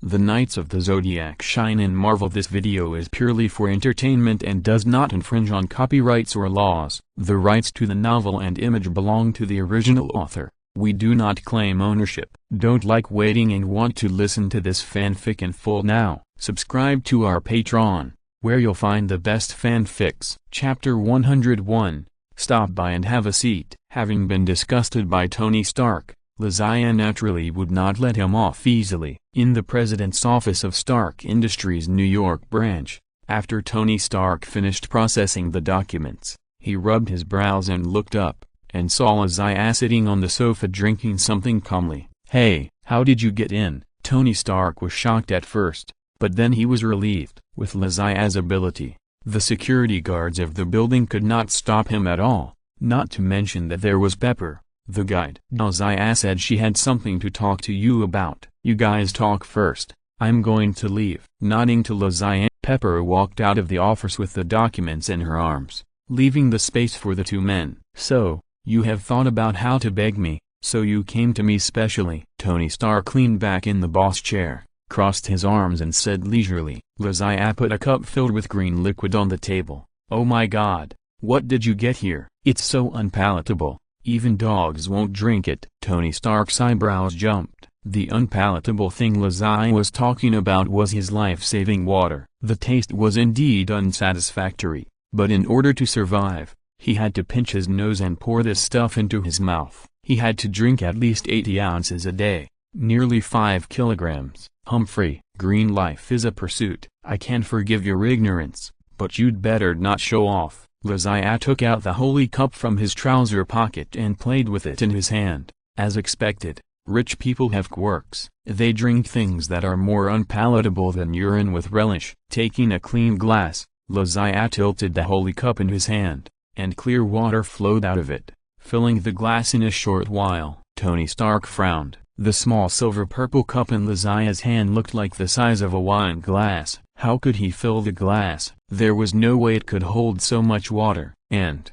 The Knights of the Zodiac shine in Marvel. This video is purely for entertainment and does not infringe on copyrights or laws. The rights to the novel and image belong to the original author. We do not claim ownership. Don't like waiting and want to listen to this fanfic in full now? Subscribe to our Patreon, where you'll find the best fanfics. Chapter 101. Stop by and have a seat. Having been disgusted by Tony Stark, Lysia naturally would not let him off easily. In the president's office of Stark Industries' New York branch, after Tony Stark finished processing the documents, he rubbed his brows and looked up, and saw Lysia sitting on the sofa drinking something calmly. "Hey, how did you get in?" Tony Stark was shocked at first, but then he was relieved. With Lysia's ability, the security guards of the building could not stop him at all, not to mention that there was Pepper, the guide. Lysia said she had something to talk to you about. "You guys talk first, I'm going to leave." Nodding to Lysia, Pepper walked out of the office with the documents in her arms, leaving the space for the two men. "So, you have thought about how to beg me, so you came to me specially." Tony Stark leaned back in the boss chair, crossed his arms and said leisurely. Lysia put a cup filled with green liquid on the table. "Oh my god, what did you get here? It's so unpalatable. Even dogs won't drink it." Tony Stark's eyebrows jumped. The unpalatable thing Lysia was talking about was his life-saving water. The taste was indeed unsatisfactory, but in order to survive, he had to pinch his nose and pour this stuff into his mouth. He had to drink at least 80 ounces a day, nearly 5 kilograms. "Humphrey, green life is a pursuit. I can forgive your ignorance, but you'd better not show off." Lysia took out the holy cup from his trouser pocket and played with it in his hand. As expected, rich people have quirks. They drink things that are more unpalatable than urine with relish. Taking a clean glass, Lysia tilted the holy cup in his hand, and clear water flowed out of it, filling the glass in a short while. Tony Stark frowned. The small silver-purple cup in Lysia's hand looked like the size of a wine glass. How could he fill the glass? There was no way it could hold so much water. "And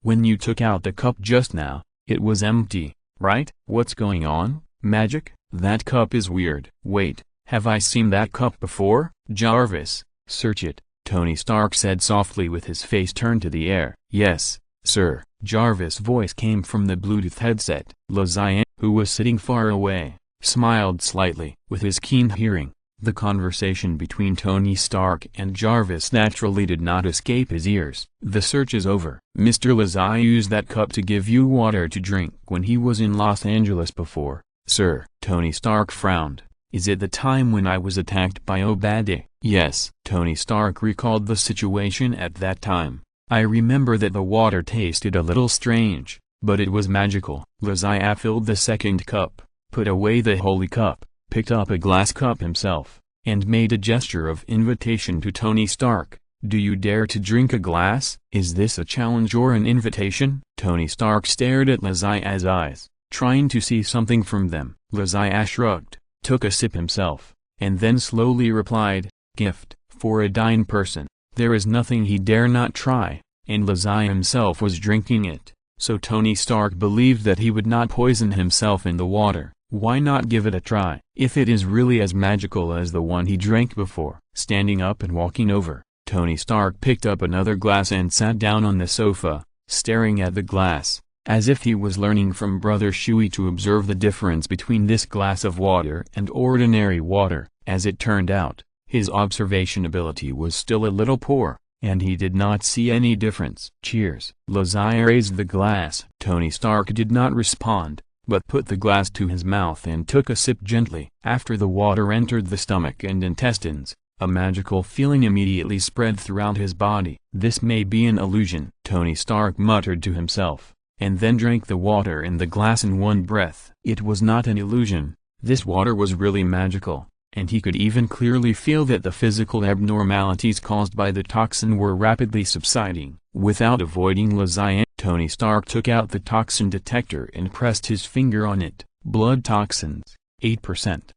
when you took out the cup just now, it was empty, right? What's going on? Magic? That cup is weird." "Wait, have I seen that cup before?" "Jarvis, search it," Tony Stark said softly with his face turned to the air. "Yes, sir." Jarvis' voice came from the Bluetooth headset. Lysia, who was sitting far away, smiled slightly. With his keen hearing, the conversation between Tony Stark and Jarvis naturally did not escape his ears. "The search is over. Mr. Lysia used that cup to give you water to drink when he was in Los Angeles before, sir." Tony Stark frowned. "Is it the time when I was attacked by Obadiah?" "Yes." Tony Stark recalled the situation at that time. "I remember that the water tasted a little strange, but it was magical." Lysia filled the second cup, put away the holy cup, picked up a glass cup himself, and made a gesture of invitation to Tony Stark. "Do you dare to drink a glass?" "Is this a challenge or an invitation?" Tony Stark stared at Lysia's eyes, trying to see something from them. Lysia shrugged, took a sip himself, and then slowly replied, "Gift, for a dying person. There is nothing he dare not try," and Lysia himself was drinking it, so Tony Stark believed that he would not poison himself in the water. Why not give it a try, if it is really as magical as the one he drank before? Standing up and walking over, Tony Stark picked up another glass and sat down on the sofa, staring at the glass, as if he was learning from Brother Shui to observe the difference between this glass of water and ordinary water. As it turned out, his observation ability was still a little poor, and he did not see any difference. "Cheers." Lysia raised the glass. Tony Stark did not respond, but put the glass to his mouth and took a sip gently. After the water entered the stomach and intestines, a magical feeling immediately spread throughout his body. "This may be an illusion," Tony Stark muttered to himself, and then drank the water in the glass in one breath. It was not an illusion. This water was really magical, and he could even clearly feel that the physical abnormalities caused by the toxin were rapidly subsiding. Without avoiding Lysia, Tony Stark took out the toxin detector and pressed his finger on it. "Blood toxins, 8%.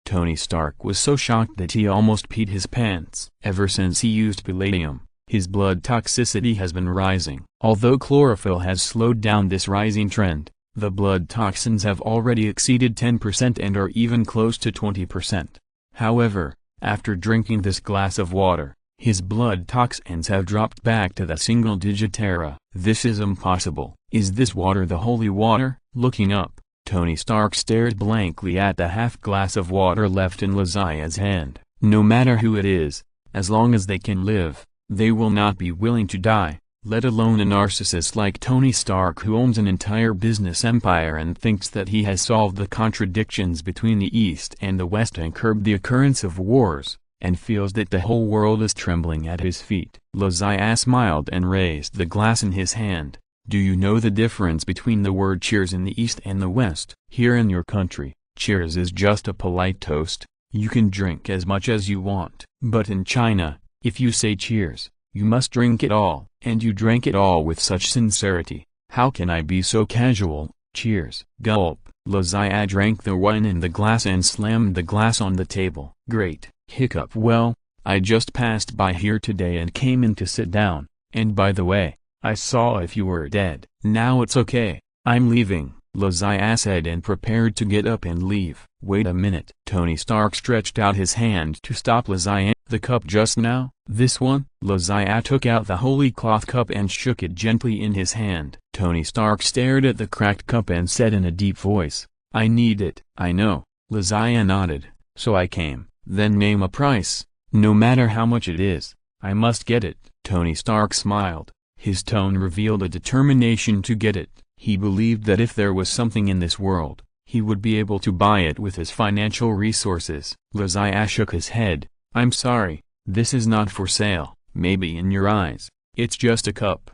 Tony Stark was so shocked that he almost peed his pants. Ever since he used palladium, his blood toxicity has been rising. Although chlorophyll has slowed down this rising trend, the blood toxins have already exceeded 10% and are even close to 20%. However, after drinking this glass of water, his blood toxins have dropped back to the single-digit era. This is impossible. Is this water the holy water? Looking up, Tony Stark stared blankly at the half glass of water left in Lazia's hand. No matter who it is, as long as they can live, they will not be willing to die, let alone a narcissist like Tony Stark who owns an entire business empire and thinks that he has solved the contradictions between the East and the West and curbed the occurrence of wars, and feels that the whole world is trembling at his feet. Lazia smiled and raised the glass in his hand. Do you know the difference between the word cheers in the East and the West? Here in your country, cheers is just a polite toast. You can drink as much as you want. But in China, if you say cheers, you must drink it all. And you drank it all with such sincerity. How can I be so casual? Cheers. Gulp. Lazia drank the wine in the glass and slammed the glass on the table. Great. Hiccup. Well, I just passed by here today and came in to sit down, and by the way, I saw if you were dead. Now it's okay, I'm leaving, Lazia said and prepared to get up and leave. Wait a minute. Tony Stark stretched out his hand to stop Lazia. The cup just now? This one? Lazia took out the holy cloth cup and shook it gently in his hand. Tony Stark stared at the cracked cup and said in a deep voice, I need it. I know. Lazia nodded. So I came. Then name a price. No matter how much it is, I must get it. Tony Stark smiled. His tone revealed a determination to get it. He believed that if there was something in this world, he would be able to buy it with his financial resources. Lazia shook his head. I'm sorry, this is not for sale. Maybe in your eyes, it's just a cup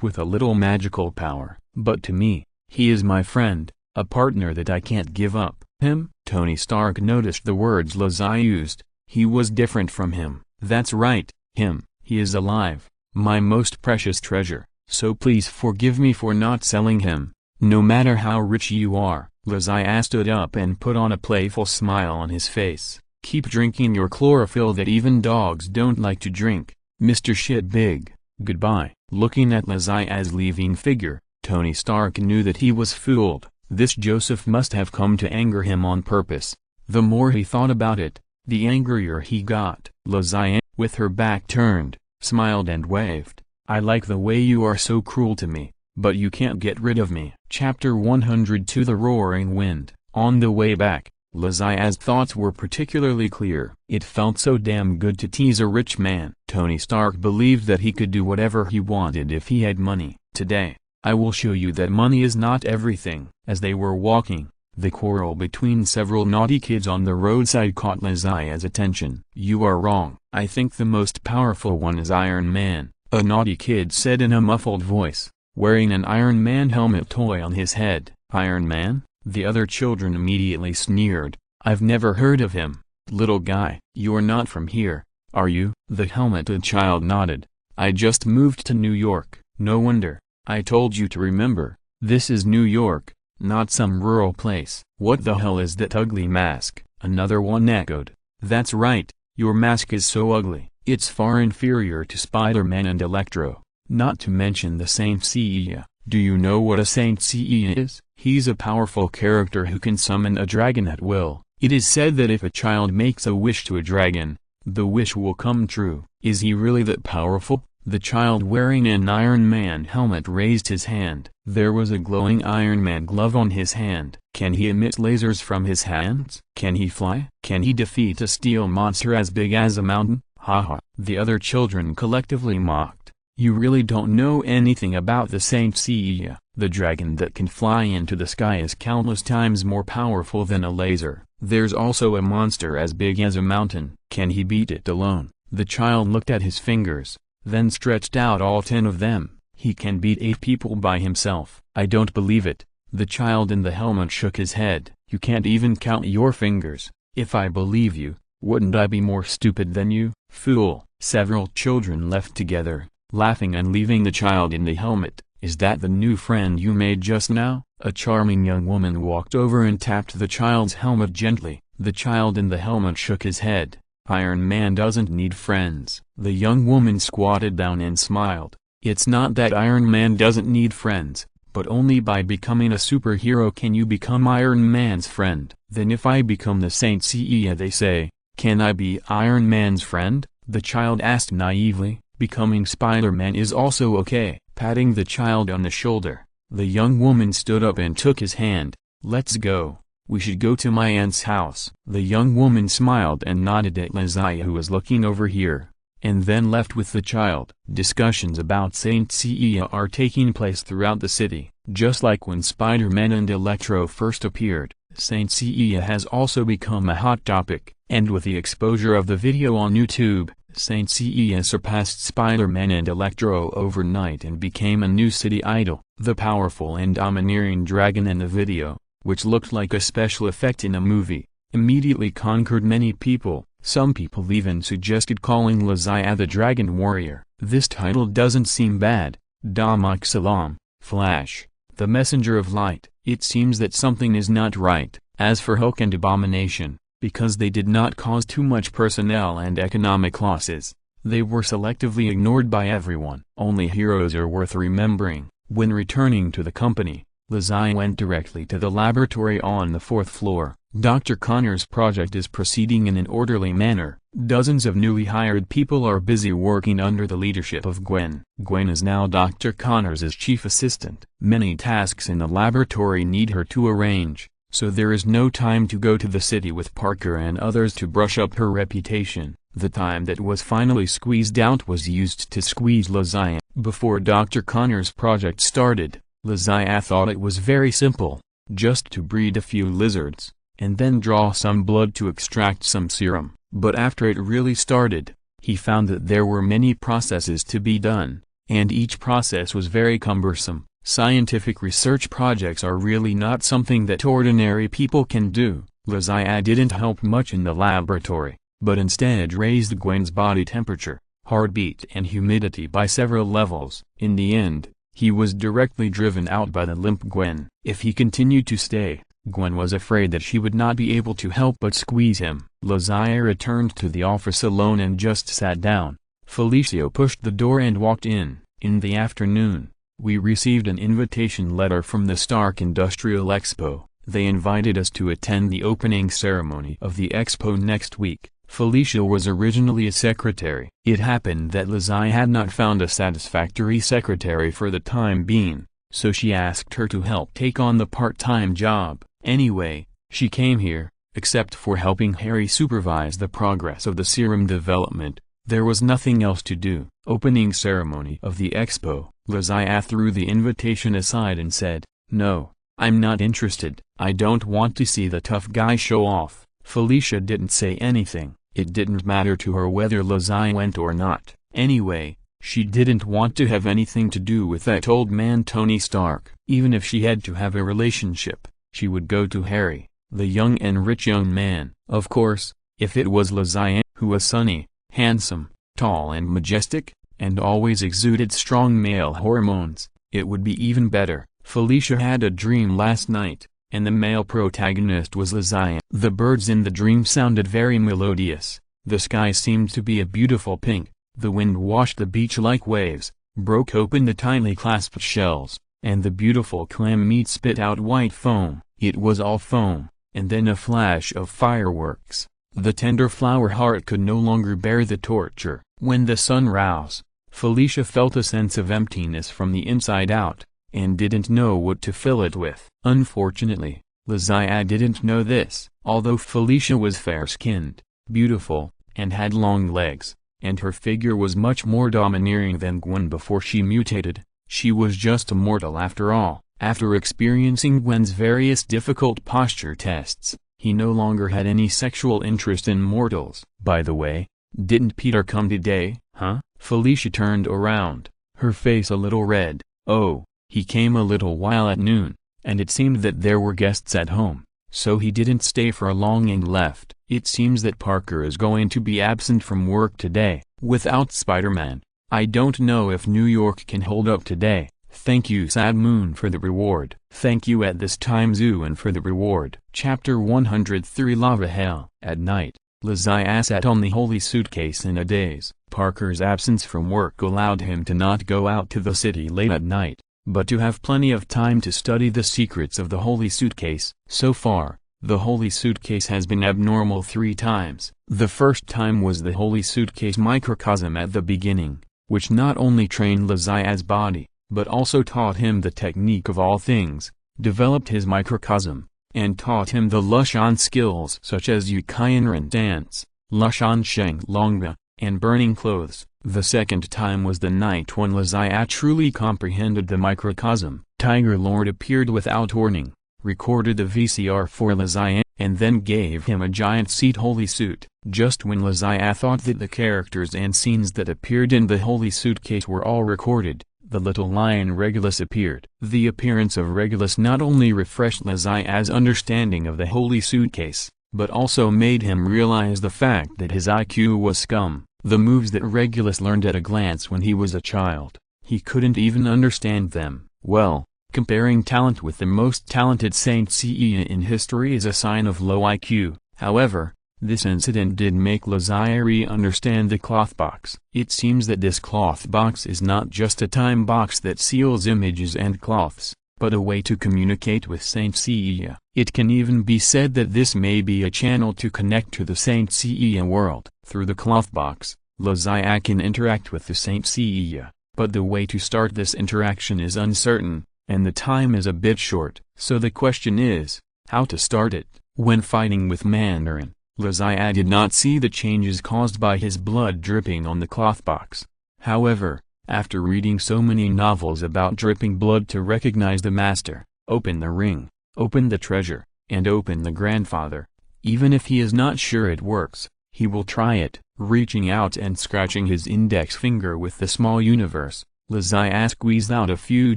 with a little magical power. But to me, he is my friend, a partner that I can't give up. Him? Tony Stark noticed the words Lazia used. He was different from him. That's right, him. He is alive, my most precious treasure. So please forgive me for not selling him, no matter how rich you are. Lazia stood up and put on a playful smile on his face. Keep drinking your chlorophyll that even dogs don't like to drink, Mr. Shitbig. Goodbye. Looking at Lazia's leaving figure, Tony Stark knew that he was fooled. This Joseph must have come to anger him on purpose. The more he thought about it, the angrier he got. Lazia, with her back turned, smiled and waved. I like the way you are so cruel to me, but you can't get rid of me. Chapter 102 The Roaring Wind. On the way back, Lazia's thoughts were particularly clear. It felt so damn good to tease a rich man. Tony Stark believed that he could do whatever he wanted if he had money. Today, I will show you that money is not everything. As they were walking, the quarrel between several naughty kids on the roadside caught Lazia's attention. You are wrong. I think the most powerful one is Iron Man, a naughty kid said in a muffled voice, wearing an Iron Man helmet toy on his head. Iron Man? The other children immediately sneered. I've never heard of him. Little guy, you're not from here, are you? The helmeted child nodded. I just moved to New York. No wonder. I told you to remember, this is New York, not some rural place. What the hell is that ugly mask? Another one echoed. That's right, your mask is so ugly. It's far inferior to Spider-Man and Electro, not to mention the Saint Seiya. Do you know what a Saint Seiya is? He's a powerful character who can summon a dragon at will. It is said that if a child makes a wish to a dragon, the wish will come true. Is he really that powerful? The child wearing an Iron Man helmet raised his hand. There was a glowing Iron Man glove on his hand. Can he emit lasers from his hands? Can he fly? Can he defeat a steel monster as big as a mountain? Haha. The other children collectively mocked. You really don't know anything about the Saint Seiya. The dragon that can fly into the sky is countless times more powerful than a laser. There's also a monster as big as a mountain. Can he beat it alone? The child looked at his fingers, then stretched out all 10 of them. He can beat 8 people by himself. I don't believe it. The child in the helmet shook his head. You can't even count your fingers. If I believe you, wouldn't I be more stupid than you? Fool. Several children left together, laughing and leaving the child in the helmet. Is that the new friend you made just now? A charming young woman walked over and tapped the child's helmet gently. The child in the helmet shook his head. Iron Man doesn't need friends. The young woman squatted down and smiled. It's not that Iron Man doesn't need friends, but only by becoming a superhero can you become Iron Man's friend. Then if I become the Saint Seiya they say, "Can I be Iron Man's friend?" the child asked naively. "Becoming Spider-Man is also okay." Patting the child on the shoulder, the young woman stood up and took his hand. "Let's go. We should go to my aunt's house." The young woman smiled and nodded at Lizzie, who was looking over here, and then left with the child. Discussions about Saint Seiya are taking place throughout the city. Just like when Spider-Man and Electro first appeared, Saint Seiya has also become a hot topic, and with the exposure of the video on YouTube, Saint Seiya surpassed Spider-Man and Electro overnight and became a new city idol. The powerful and domineering dragon in the video, which looked like a special effect in a movie, immediately conquered many people. Some people even suggested calling Lizzie the Dragon Warrior. This title doesn't seem bad. Damak Salam, Flash, the Messenger of Light. It seems that something is not right. As for Hulk and Abomination, because they did not cause too much personnel and economic losses, they were selectively ignored by everyone. Only heroes are worth remembering. When returning to the company, Lizzie went directly to the laboratory on the 4th floor. Dr. Connor's project is proceeding in an orderly manner. Dozens of newly hired people are busy working under the leadership of Gwen. Gwen is now Dr. Connor's chief assistant. Many tasks in the laboratory need her to arrange, so there is no time to go to the city with Parker and others to brush up her reputation. The time that was finally squeezed out was used to squeeze Lizzie. Before Dr. Connor's project started, Lizzie thought it was very simple, just to breed a few lizards, and then draw some blood to extract some serum. But after it really started, he found that there were many processes to be done, and each process was very cumbersome. Scientific research projects are really not something that ordinary people can do. Lizzie didn't help much in the laboratory, but instead raised Gwen's body temperature, heartbeat and humidity by several levels. In the end, he was directly driven out by the limp Gwen. If he continued to stay, Gwen was afraid that she would not be able to help but squeeze him. Lizzie returned to the office alone and just sat down. Felicio pushed the door and walked in. In the afternoon, we received an invitation letter from the Stark Industrial Expo. They invited us to attend the opening ceremony of the expo next week. Felicia was originally a secretary. It happened that Lizzie had not found a satisfactory secretary for the time being, so she asked her to help take on the part-time job. Anyway, she came here, except for helping Harry supervise the progress of the serum development. There was nothing else to do. Opening ceremony of the expo. Lizzie threw the invitation aside and said, "No, I'm not interested. I don't want to see the tough guy show off." Felicia didn't say anything. It didn't matter to her whether Lizzie went or not. Anyway, she didn't want to have anything to do with that old man Tony Stark. Even if she had to have a relationship, she would go to Harry, the young and rich young man. Of course, if it was Lizzie, who was sunny, handsome, tall and majestic, and always exuded strong male hormones, it would be even better. Felicia had a dream last night, and the male protagonist was Lizzie. The birds in the dream sounded very melodious. The sky seemed to be a beautiful pink. The wind washed the beach like waves, broke open the tiny clasped shells, and the beautiful clam meat spit out white foam. It was all foam, and then a flash of fireworks. The tender flower heart could no longer bear the torture. When the sun rose, Felicia felt a sense of emptiness from the inside out, and didn't know what to fill it with. Unfortunately, Lizzie didn't know this. Although Felicia was fair-skinned, beautiful, and had long legs, and her figure was much more domineering than Gwen before she mutated, she was just a mortal after all. After experiencing Gwen's various difficult posture tests, he no longer had any sexual interest in mortals. By the way, didn't Peter come today, huh? Felicia turned around, her face a little red. Oh, he came a little while at noon, and it seemed that there were guests at home, so he didn't stay for long and left. It seems that Parker is going to be absent from work today. Without Spider-Man, I don't know if New York can hold up today. Thank you Sad Moon for the reward. Thank you at this time Zooin for the reward. Chapter 103 Lava Hell. At night, Lizzie sat on the holy suitcase in a daze. Parker's absence from work allowed him to not go out to the city late at night, but to have plenty of time to study the secrets of the holy suitcase. So far, The holy suitcase has been abnormal 3 times. The first time was the holy suitcase microcosm at the beginning, which not only trained Lazia's body, but also taught him the technique of all things, developed his microcosm, and taught him the Lushan skills such as Yukianran dance, Lushan Sheng Longba, and burning clothes. The second time was the night when Lazia truly comprehended the microcosm. Tiger Lord appeared without warning, recorded the VCR for Lazia, and then gave him a giant seat holy suit. Just when Lazia thought that the characters and scenes that appeared in the holy suitcase were all recorded, the little lion Regulus appeared. The appearance of Regulus not only refreshed Lazia's understanding of the holy suitcase, but also made him realize the fact that his IQ was scum. The moves that Regulus learned at a glance when he was a child, he couldn't even understand them. Well, comparing talent with the most talented Saint Seiya in history is a sign of low IQ. However, this incident did make Lazia understand the cloth box. It seems that this cloth box is not just a time box that seals images and cloths, but a way to communicate with Saint Seiya. It can even be said that this may be a channel to connect to the Saint Seiya world. Through the cloth box, Lazia can interact with the Saint Seiya, but the way to start this interaction is uncertain, and the time is a bit short. So the question is, how to start it? When fighting with Mandarin, Lazia did not see the changes caused by his blood dripping on the cloth box. However, after reading so many novels about dripping blood to recognize the master, open the ring, open the treasure, and open the grandfather, even if he is not sure it works, he will try it. Reaching out and scratching his index finger with the small universe, Lazia squeezed out a few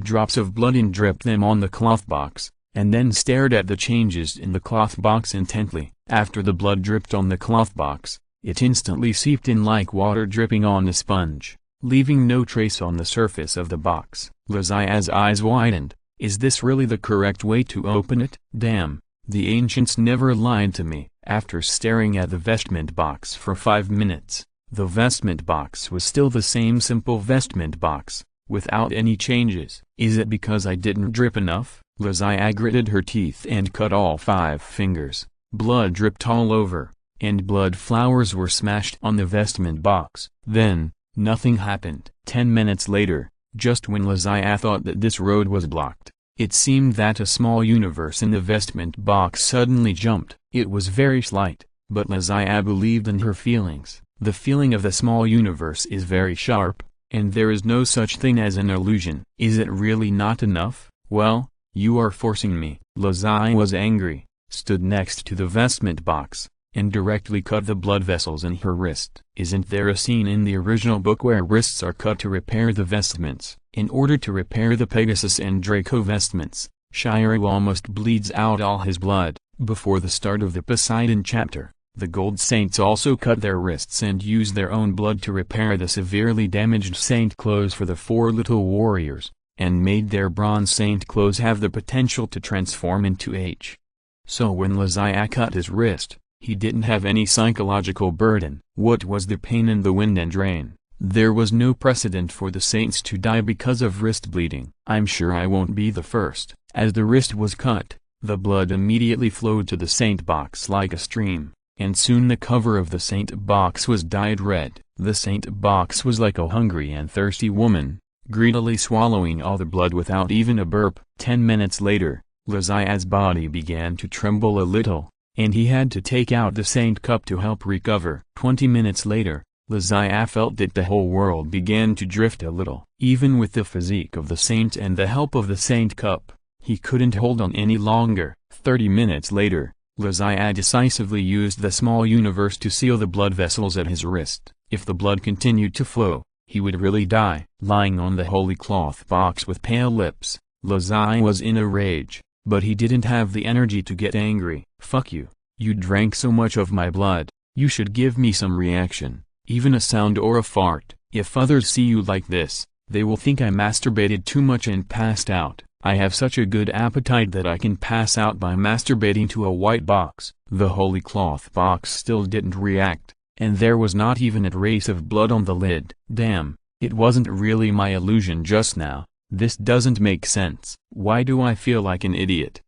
drops of blood and dripped them on the cloth box, and then stared at the changes in the cloth box intently. After the blood dripped on the cloth box, it instantly seeped in like water dripping on a sponge, leaving no trace on the surface of the box. Lazia's eyes widened. Is this really the correct way to open it? Damn, the ancients never lied to me. After staring at the vestment box for 5 minutes, the vestment box was still the same simple vestment box, without any changes. Is it because I didn't drip enough? Lazia gritted her teeth and cut all 5 fingers. Blood dripped all over, and blood flowers were smashed on the vestment box. Then, nothing happened. 10 minutes later, just when Lazia thought that this road was blocked, it seemed that a small universe in the vestment box suddenly jumped. It was very slight, but Lazia believed in her feelings. The feeling of the small universe is very sharp, and there is no such thing as an illusion. Is it really not enough? Well, you are forcing me. Lazia was angry, stood next to the vestment box, and directly cut the blood vessels in her wrist. Isn't there a scene in the original book where wrists are cut to repair the vestments? In order to repair the Pegasus and Draco vestments, Shiryu almost bleeds out all his blood. Before the start of the Poseidon chapter, the Gold Saints also cut their wrists and used their own blood to repair the severely damaged saint clothes for the 4 little warriors, and made their bronze saint clothes have the potential to transform into H. So when Lazia cut his wrist, he didn't have any psychological burden. What was the pain in the wind and rain? There was no precedent for the saints to die because of wrist bleeding. I'm sure I won't be the first. As the wrist was cut, the blood immediately flowed to the saint box like a stream, and soon the cover of the saint box was dyed red. The saint box was like a hungry and thirsty woman, greedily swallowing all the blood without even a burp. 10 minutes later, Lazia's body began to tremble a little, and he had to take out the saint cup to help recover. 20 minutes later, Lazia felt that the whole world began to drift a little. Even with the physique of the saint and the help of the saint cup, he couldn't hold on any longer. 30 minutes later, Lazia decisively used the small universe to seal the blood vessels at his wrist. If the blood continued to flow, he would really die. Lying on the holy cloth box with pale lips, Lazia was in a rage, but he didn't have the energy to get angry. Fuck you. You drank so much of my blood, you should give me some reaction, even a sound or a fart. If others see you like this, they will think I masturbated too much and passed out. I have such a good appetite that I can pass out by masturbating to a white box. The holy cloth box still didn't react, and there was not even a trace of blood on the lid. Damn, it wasn't really my illusion just now. This doesn't make sense. Why do I feel like an idiot?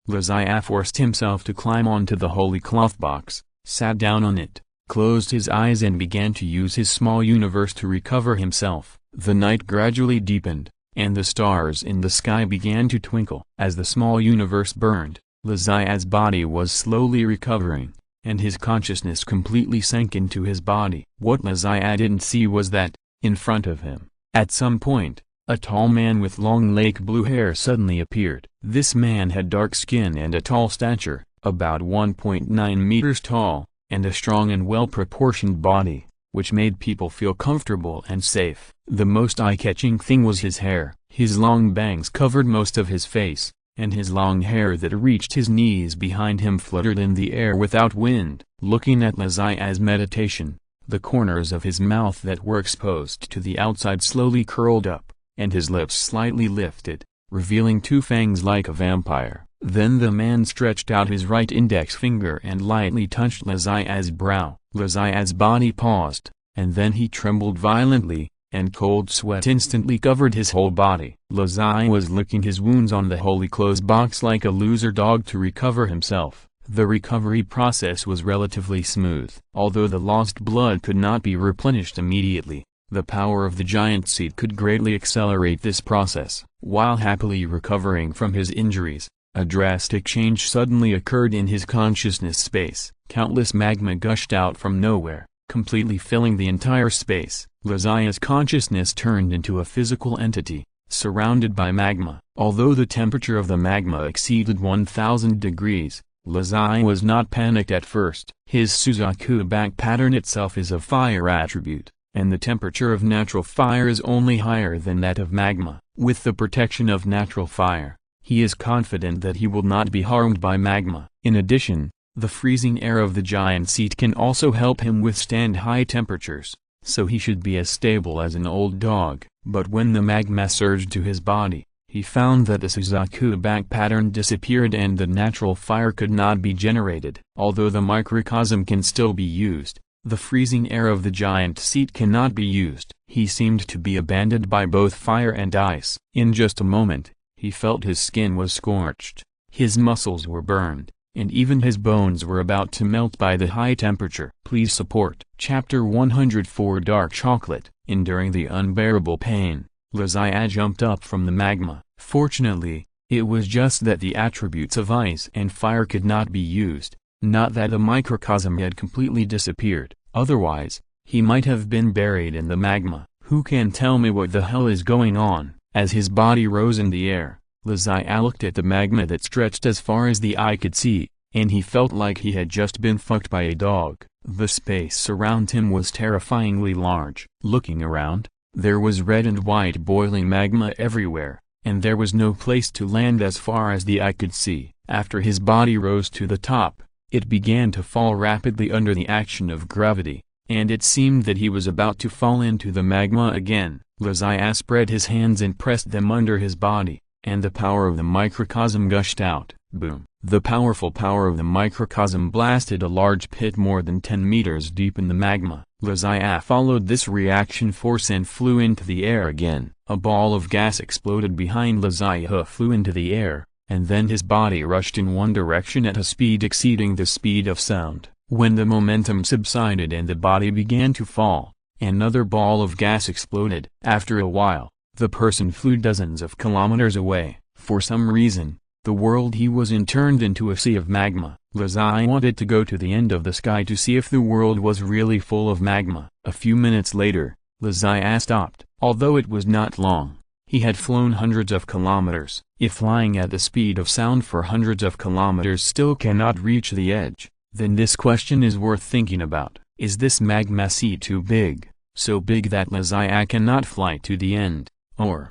Lazia forced himself to climb onto the holy cloth box, sat down on it, closed his eyes and began to use his small universe to recover himself. The night gradually deepened, and the stars in the sky began to twinkle. As the small universe burned, Lazia's body was slowly recovering, and his consciousness completely sank into his body. What Lazia didn't see was that, in front of him, at some point, a tall man with long lake blue hair suddenly appeared. This man had dark skin and a tall stature, about 1.9 meters tall, and a strong and well-proportioned body, which made people feel comfortable and safe. The most eye-catching thing was his hair. His long bangs covered most of his face, and his long hair that reached his knees behind him fluttered in the air without wind. Looking at Lazia's meditation, the corners of his mouth that were exposed to the outside slowly curled up, and his lips slightly lifted, revealing two fangs like a vampire. Then the man stretched out his right index finger and lightly touched Lazia's brow. Lazia's body paused, and then he trembled violently, and cold sweat instantly covered his whole body. Lazia was licking his wounds on the holy clothes box like a loser dog to recover himself. The recovery process was relatively smooth. Although the lost blood could not be replenished immediately, the power of the giant seed could greatly accelerate this process. While happily recovering from his injuries, a drastic change suddenly occurred in his consciousness space. Countless magma gushed out from nowhere, completely filling the entire space. Lazia's consciousness turned into a physical entity, surrounded by magma. Although the temperature of the magma exceeded 1000 degrees, Lazia was not panicked at first. His Suzaku back pattern itself is a fire attribute, and the temperature of natural fire is only higher than that of magma. With the protection of natural fire, he is confident that he will not be harmed by magma. In addition, the freezing air of the giant seat can also help him withstand high temperatures, so he should be as stable as an old dog. But when the magma surged to his body, he found that the Suzaku back pattern disappeared and the natural fire could not be generated. Although the microcosm can still be used, the freezing air of the giant seat cannot be used. He seemed to be abandoned by both fire and ice. In just a moment, he felt his skin was scorched, his muscles were burned, and even his bones were about to melt by the high temperature. Please support Chapter 104 Dark Chocolate. Enduring the unbearable pain, Lazia jumped up from the magma. Fortunately, it was just that the attributes of ice and fire could not be used, not that the microcosm had completely disappeared. Otherwise, he might have been buried in the magma. Who can tell me what the hell is going on? As his body rose in the air, Lazia looked at the magma that stretched as far as the eye could see, and he felt like he had just been fucked by a dog. The space around him was terrifyingly large. Looking around, there was red and white boiling magma everywhere, and there was no place to land as far as the eye could see. After his body rose to the top, it began to fall rapidly under the action of gravity, and it seemed that he was about to fall into the magma again. Lazia spread his hands and pressed them under his body, and the power of the microcosm gushed out. Boom! The powerful power of the microcosm blasted a large pit more than 10 meters deep in the magma. Lazia followed this reaction force and flew into the air again. A ball of gas exploded behind Lazia, who flew into the air, and then his body rushed in one direction at a speed exceeding the speed of sound. When the momentum subsided and the body began to fall, another ball of gas exploded. After a while, the person flew dozens of kilometers away. For some reason, the world he was in turned into a sea of magma. Lazia wanted to go to the end of the sky to see if the world was really full of magma. A few minutes later, Lazia stopped. Although it was not long, he had flown hundreds of kilometers. If flying at the speed of sound for hundreds of kilometers still cannot reach the edge, then this question is worth thinking about. Is this magma sea too big, so big that Lazia cannot fly to the end, or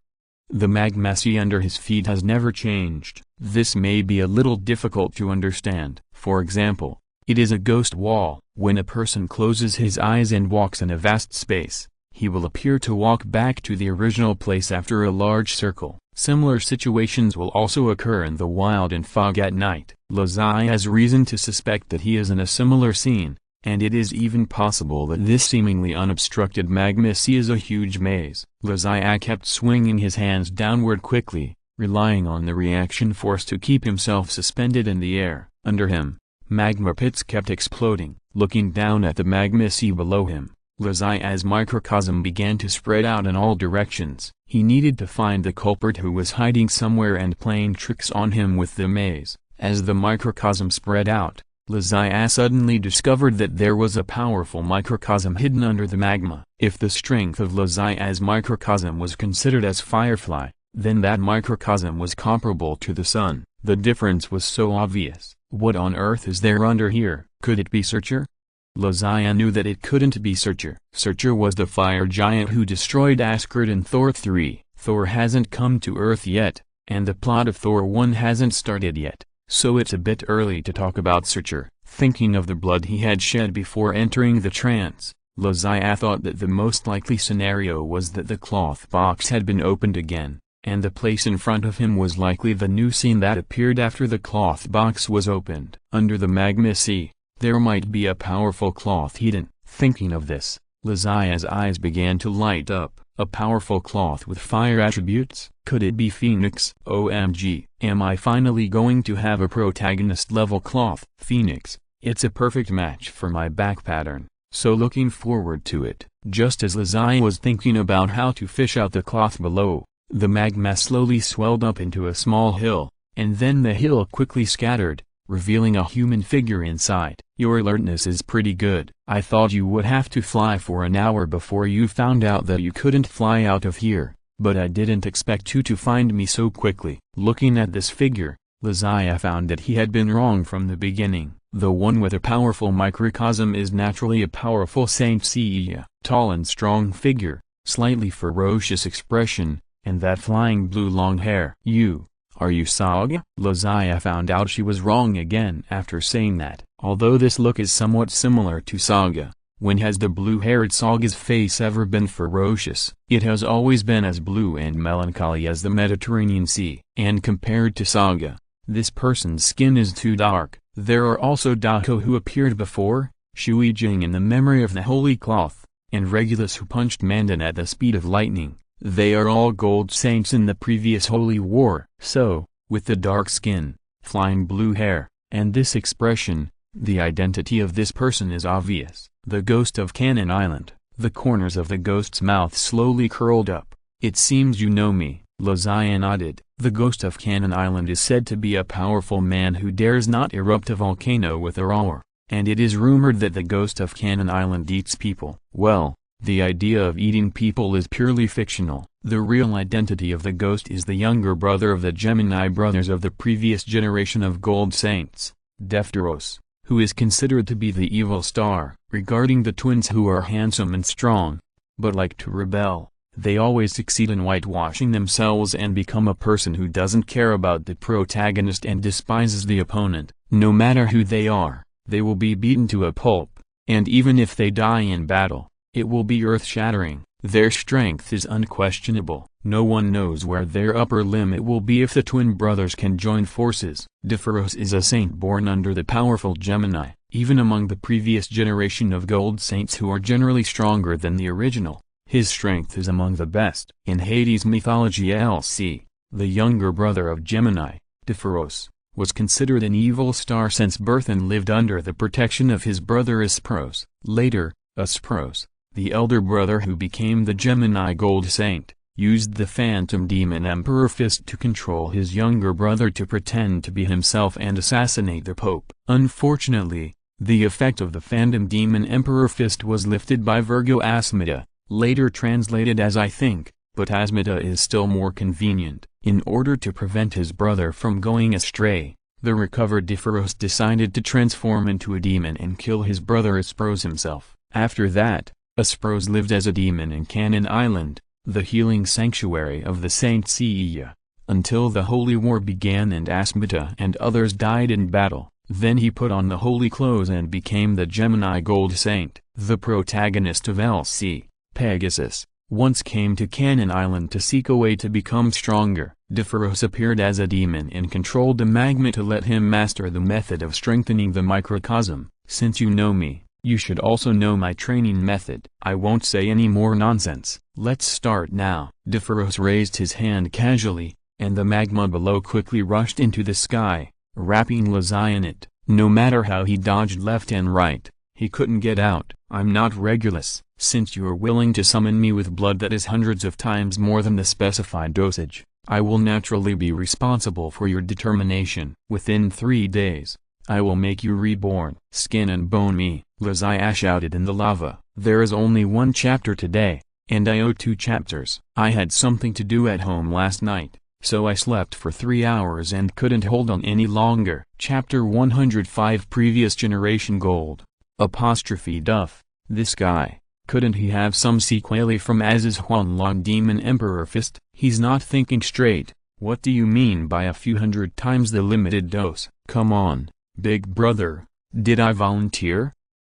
the magma sea under his feet has never changed? This may be a little difficult to understand. For example, it is a ghost wall. When a person closes his eyes and walks in a vast space, he will appear to walk back to the original place after a large circle. Similar situations will also occur in the wild and fog at night. Lazia has reason to suspect that he is in a similar scene, and it is even possible that this seemingly unobstructed magma sea is a huge maze. Lazia kept swinging his hands downward quickly, relying on the reaction force to keep himself suspended in the air. Under him, magma pits kept exploding. Looking down at the magma sea below him, Lazia's microcosm began to spread out in all directions. He needed to find the culprit who was hiding somewhere and playing tricks on him with the maze. As the microcosm spread out, Lazia suddenly discovered that there was a powerful microcosm hidden under the magma. If the strength of Lazia's microcosm was considered as Firefly, then that microcosm was comparable to the sun. The difference was so obvious. What on earth is there under here? Could it be Searcher? Lazia knew that it couldn't be Searcher. Searcher was the fire giant who destroyed Asgard in Thor 3. Thor hasn't come to Earth yet, and the plot of Thor 1 hasn't started yet, so it's a bit early to talk about Searcher. Thinking of the blood he had shed before entering the trance, Lazia thought that the most likely scenario was that the cloth box had been opened again, and the place in front of him was likely the new scene that appeared after the cloth box was opened. Under the magma sea, there might be a powerful cloth hidden. Thinking of this, Lazia's eyes began to light up. A powerful cloth with fire attributes? Could it be Phoenix? OMG, am I finally going to have a protagonist-level cloth? Phoenix, it's a perfect match for my back pattern, so looking forward to it. Just as Lazia was thinking about how to fish out the cloth below, the magma slowly swelled up into a small hill, and then the hill quickly scattered, revealing a human figure inside. Your alertness is pretty good. I thought you would have to fly for an hour before you found out that you couldn't fly out of here, but I didn't expect you to find me so quickly. Looking at this figure, Lazia found that he had been wrong from the beginning. The one with a powerful microcosm is naturally a powerful Saint Seiya. Tall and strong figure, slightly ferocious expression, and that flying blue long hair. Are you Saga? Lazia found out she was wrong again after saying that. Although this look is somewhat similar to Saga, when has the blue-haired Saga's face ever been ferocious? It has always been as blue and melancholy as the Mediterranean Sea. And compared to Saga, this person's skin is too dark. There are also Dako who appeared before, Shui Jing in the memory of the Holy Cloth, and Regulus who punched Mandan at the speed of lightning. They are all gold saints in the previous Holy War. So, with the dark skin, flying blue hair, and this expression, the identity of this person is obvious. The ghost of Cannon Island. The corners of the ghost's mouth slowly curled up. It seems you know me. Lazia nodded. The ghost of Cannon Island is said to be a powerful man who dares not erupt a volcano with a roar, and it is rumored that the ghost of Cannon Island eats people. Well, the idea of eating people is purely fictional. The real identity of the ghost is the younger brother of the Gemini brothers of the previous generation of Gold Saints, Defteros, who is considered to be the evil star. Regarding the twins who are handsome and strong, but like to rebel, they always succeed in whitewashing themselves and become a person who doesn't care about the protagonist and despises the opponent. No matter who they are, they will be beaten to a pulp, and even if they die in battle, it will be earth-shattering. Their strength is unquestionable. No one knows where their upper limit will be if the twin brothers can join forces. Defteros is a saint born under the powerful Gemini. Even among the previous generation of gold saints who are generally stronger than the original, his strength is among the best. In Hades mythology LC, the younger brother of Gemini, Defteros, was considered an evil star since birth and lived under the protection of his brother Aspros. Later, Aspros, the elder brother who became the Gemini Gold Saint, used the Phantom Demon Emperor Fist to control his younger brother to pretend to be himself and assassinate the Pope. Unfortunately, the effect of the Phantom Demon Emperor Fist was lifted by Virgo Asmita, later translated as I think, but Asmita is still more convenient. In order to prevent his brother from going astray, the recovered Defteros decided to transform into a demon and kill his brother Aspros himself. After that, Aspros lived as a demon in Cannon Island, the healing sanctuary of the Saint Seiya, until the Holy War began and Asmita and others died in battle. Then he put on the holy clothes and became the Gemini Gold Saint. The protagonist of LC, Pegasus, once came to Cannon Island to seek a way to become stronger. Defteros appeared as a demon and controlled the magma to let him master the method of strengthening the microcosm. Since you know me, you should also know my training method. I won't say any more nonsense. Let's start now. Defteros raised his hand casually, and the magma below quickly rushed into the sky, wrapping Lazai in it. No matter how he dodged left and right, he couldn't get out. I'm not Regulus. Since you are willing to summon me with blood that is hundreds of times more than the specified dosage, I will naturally be responsible for your determination. Within 3 days, I will make you reborn. Skin and bone me, Lazai shouted in the lava. There is only one chapter today, and I owe 2 chapters. I had something to do at home last night, so I slept for 3 hours and couldn't hold on any longer. Chapter 105 Previous Generation Gold. Duff. This guy, couldn't he have some sequelae from Az's Huanlong Demon Emperor Fist? He's not thinking straight. What do you mean by a few hundred times the limited dose? Come on, big brother, did I volunteer?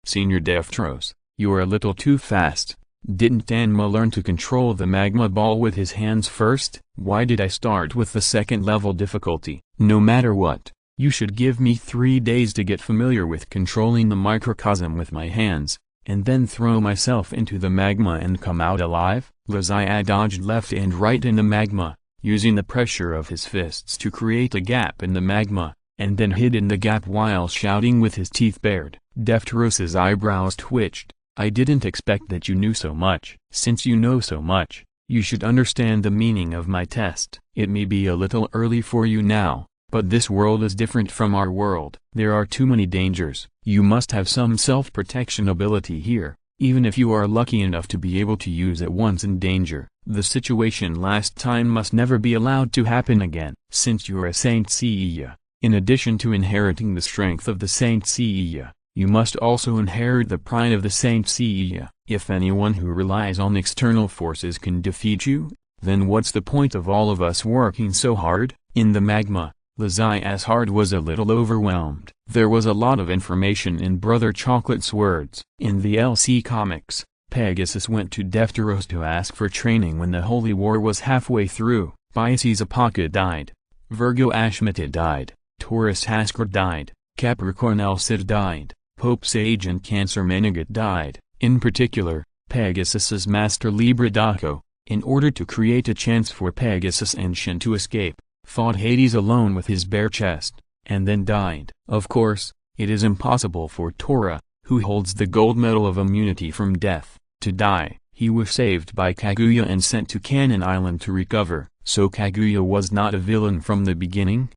Senior Deftros, you're a little too fast. Didn't Danma learn to control the magma ball with his hands first? Why did I start with the second level difficulty? No matter what, you should give me 3 days to get familiar with controlling the microcosm with my hands, and then throw myself into the magma and come out alive? Lazai dodged left and right in the magma, using the pressure of his fists to create a gap in the magma, and then hid in the gap while shouting with his teeth bared. Deftros's eyebrows twitched. I didn't expect that you knew so much. Since you know so much, you should understand the meaning of my test. It may be a little early for you now, but this world is different from our world. There are too many dangers. You must have some self-protection ability here, even if you are lucky enough to be able to use it once in danger. The situation last time must never be allowed to happen again. Since you're a Saint Seiya, in addition to inheriting the strength of the Saint Seiya, you must also inherit the pride of the Saint Seiya. If anyone who relies on external forces can defeat you, then what's the point of all of us working so hard? In the magma, Lazai's heart was a little overwhelmed. There was a lot of information in Brother Chocolate's words. In the LC comics, Pegasus went to Defteros to ask for training when the Holy War was halfway through. Pisces Apaka died. Virgo Ashmita died. Taurus Haskar died. Capricorn Elcid died. Pope Sage and Cancer Menegat died. In particular, Pegasus's master Libra Daco, in order to create a chance for Pegasus and Shin to escape, fought Hades alone with his bare chest, and then died. Of course, it is impossible for Tora, who holds the gold medal of immunity from death, to die. He was saved by Kaguya and sent to Cannon Island to recover. So Kaguya was not a villain from the beginning?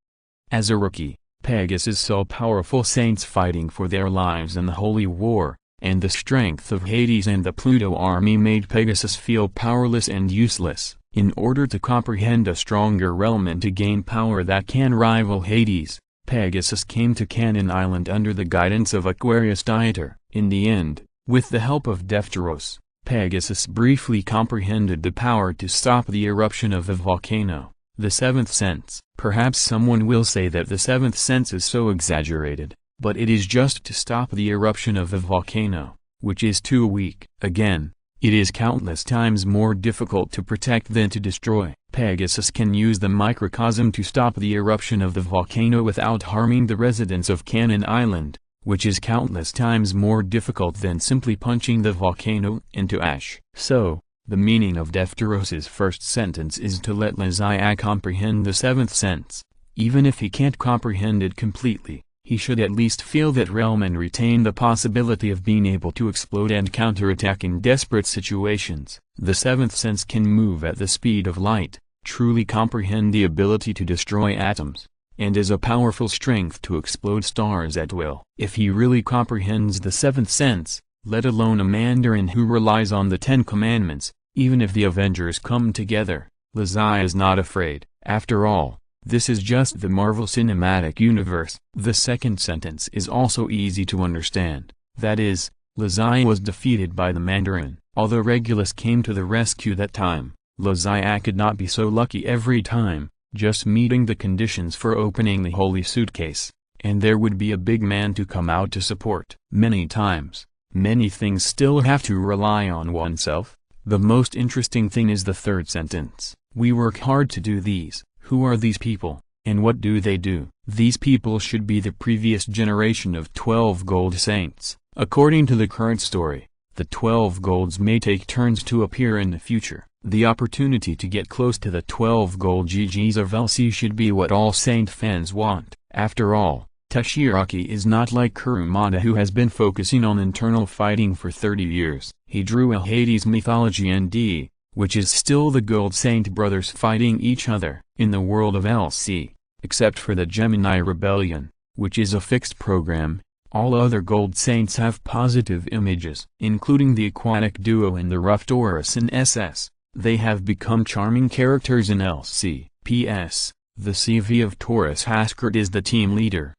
As a rookie, Pegasus saw powerful saints fighting for their lives in the Holy War, and the strength of Hades and the Pluto army made Pegasus feel powerless and useless. In order to comprehend a stronger realm and to gain power that can rival Hades, Pegasus came to Cannon Island under the guidance of Aquarius Dieter. In the end, with the help of Defteros, Pegasus briefly comprehended the power to stop the eruption of the volcano. The seventh sense. Perhaps someone will say that the seventh sense is so exaggerated, but it is just to stop the eruption of the volcano, which is too weak. Again, it is countless times more difficult to protect than to destroy. Pegasus can use the microcosm to stop the eruption of the volcano without harming the residents of Cannon Island, which is countless times more difficult than simply punching the volcano into ash. So, the meaning of Defteros's first sentence is to let Lazai comprehend the seventh sense. Even if he can't comprehend it completely, he should at least feel that realm and retain the possibility of being able to explode and counterattack in desperate situations. The seventh sense can move at the speed of light, truly comprehend the ability to destroy atoms, and is a powerful strength to explode stars at will. If he really comprehends the seventh sense, let alone a Mandarin who relies on the Ten Commandments, even if the Avengers come together, Lazai is not afraid. After all, this is just the Marvel Cinematic Universe. The second sentence is also easy to understand. That is, Lazai was defeated by the Mandarin. Although Regulus came to the rescue that time, Lazai could not be so lucky every time, just meeting the conditions for opening the holy suitcase, and there would be a big man to come out to support. Many times, many things still have to rely on oneself. The most interesting thing is the third sentence. We work hard to do these. Who are these people, and what do they do? These people should be the previous generation of 12 gold saints. According to the current story, the 12 golds may take turns to appear in the future. The opportunity to get close to the 12 gold GGs of LC should be what all Saint fans want. After all, Teshiraki is not like Kurumada, who has been focusing on internal fighting for 30 years. He drew a Hades mythology ND, which is still the Gold Saint brothers fighting each other in the world of LC, except for the Gemini Rebellion, which is a fixed program. All other Gold Saints have positive images, including the aquatic duo and the rough Taurus in SS. They have become charming characters in LC. P.S. The CV of Taurus Haskert is the team leader.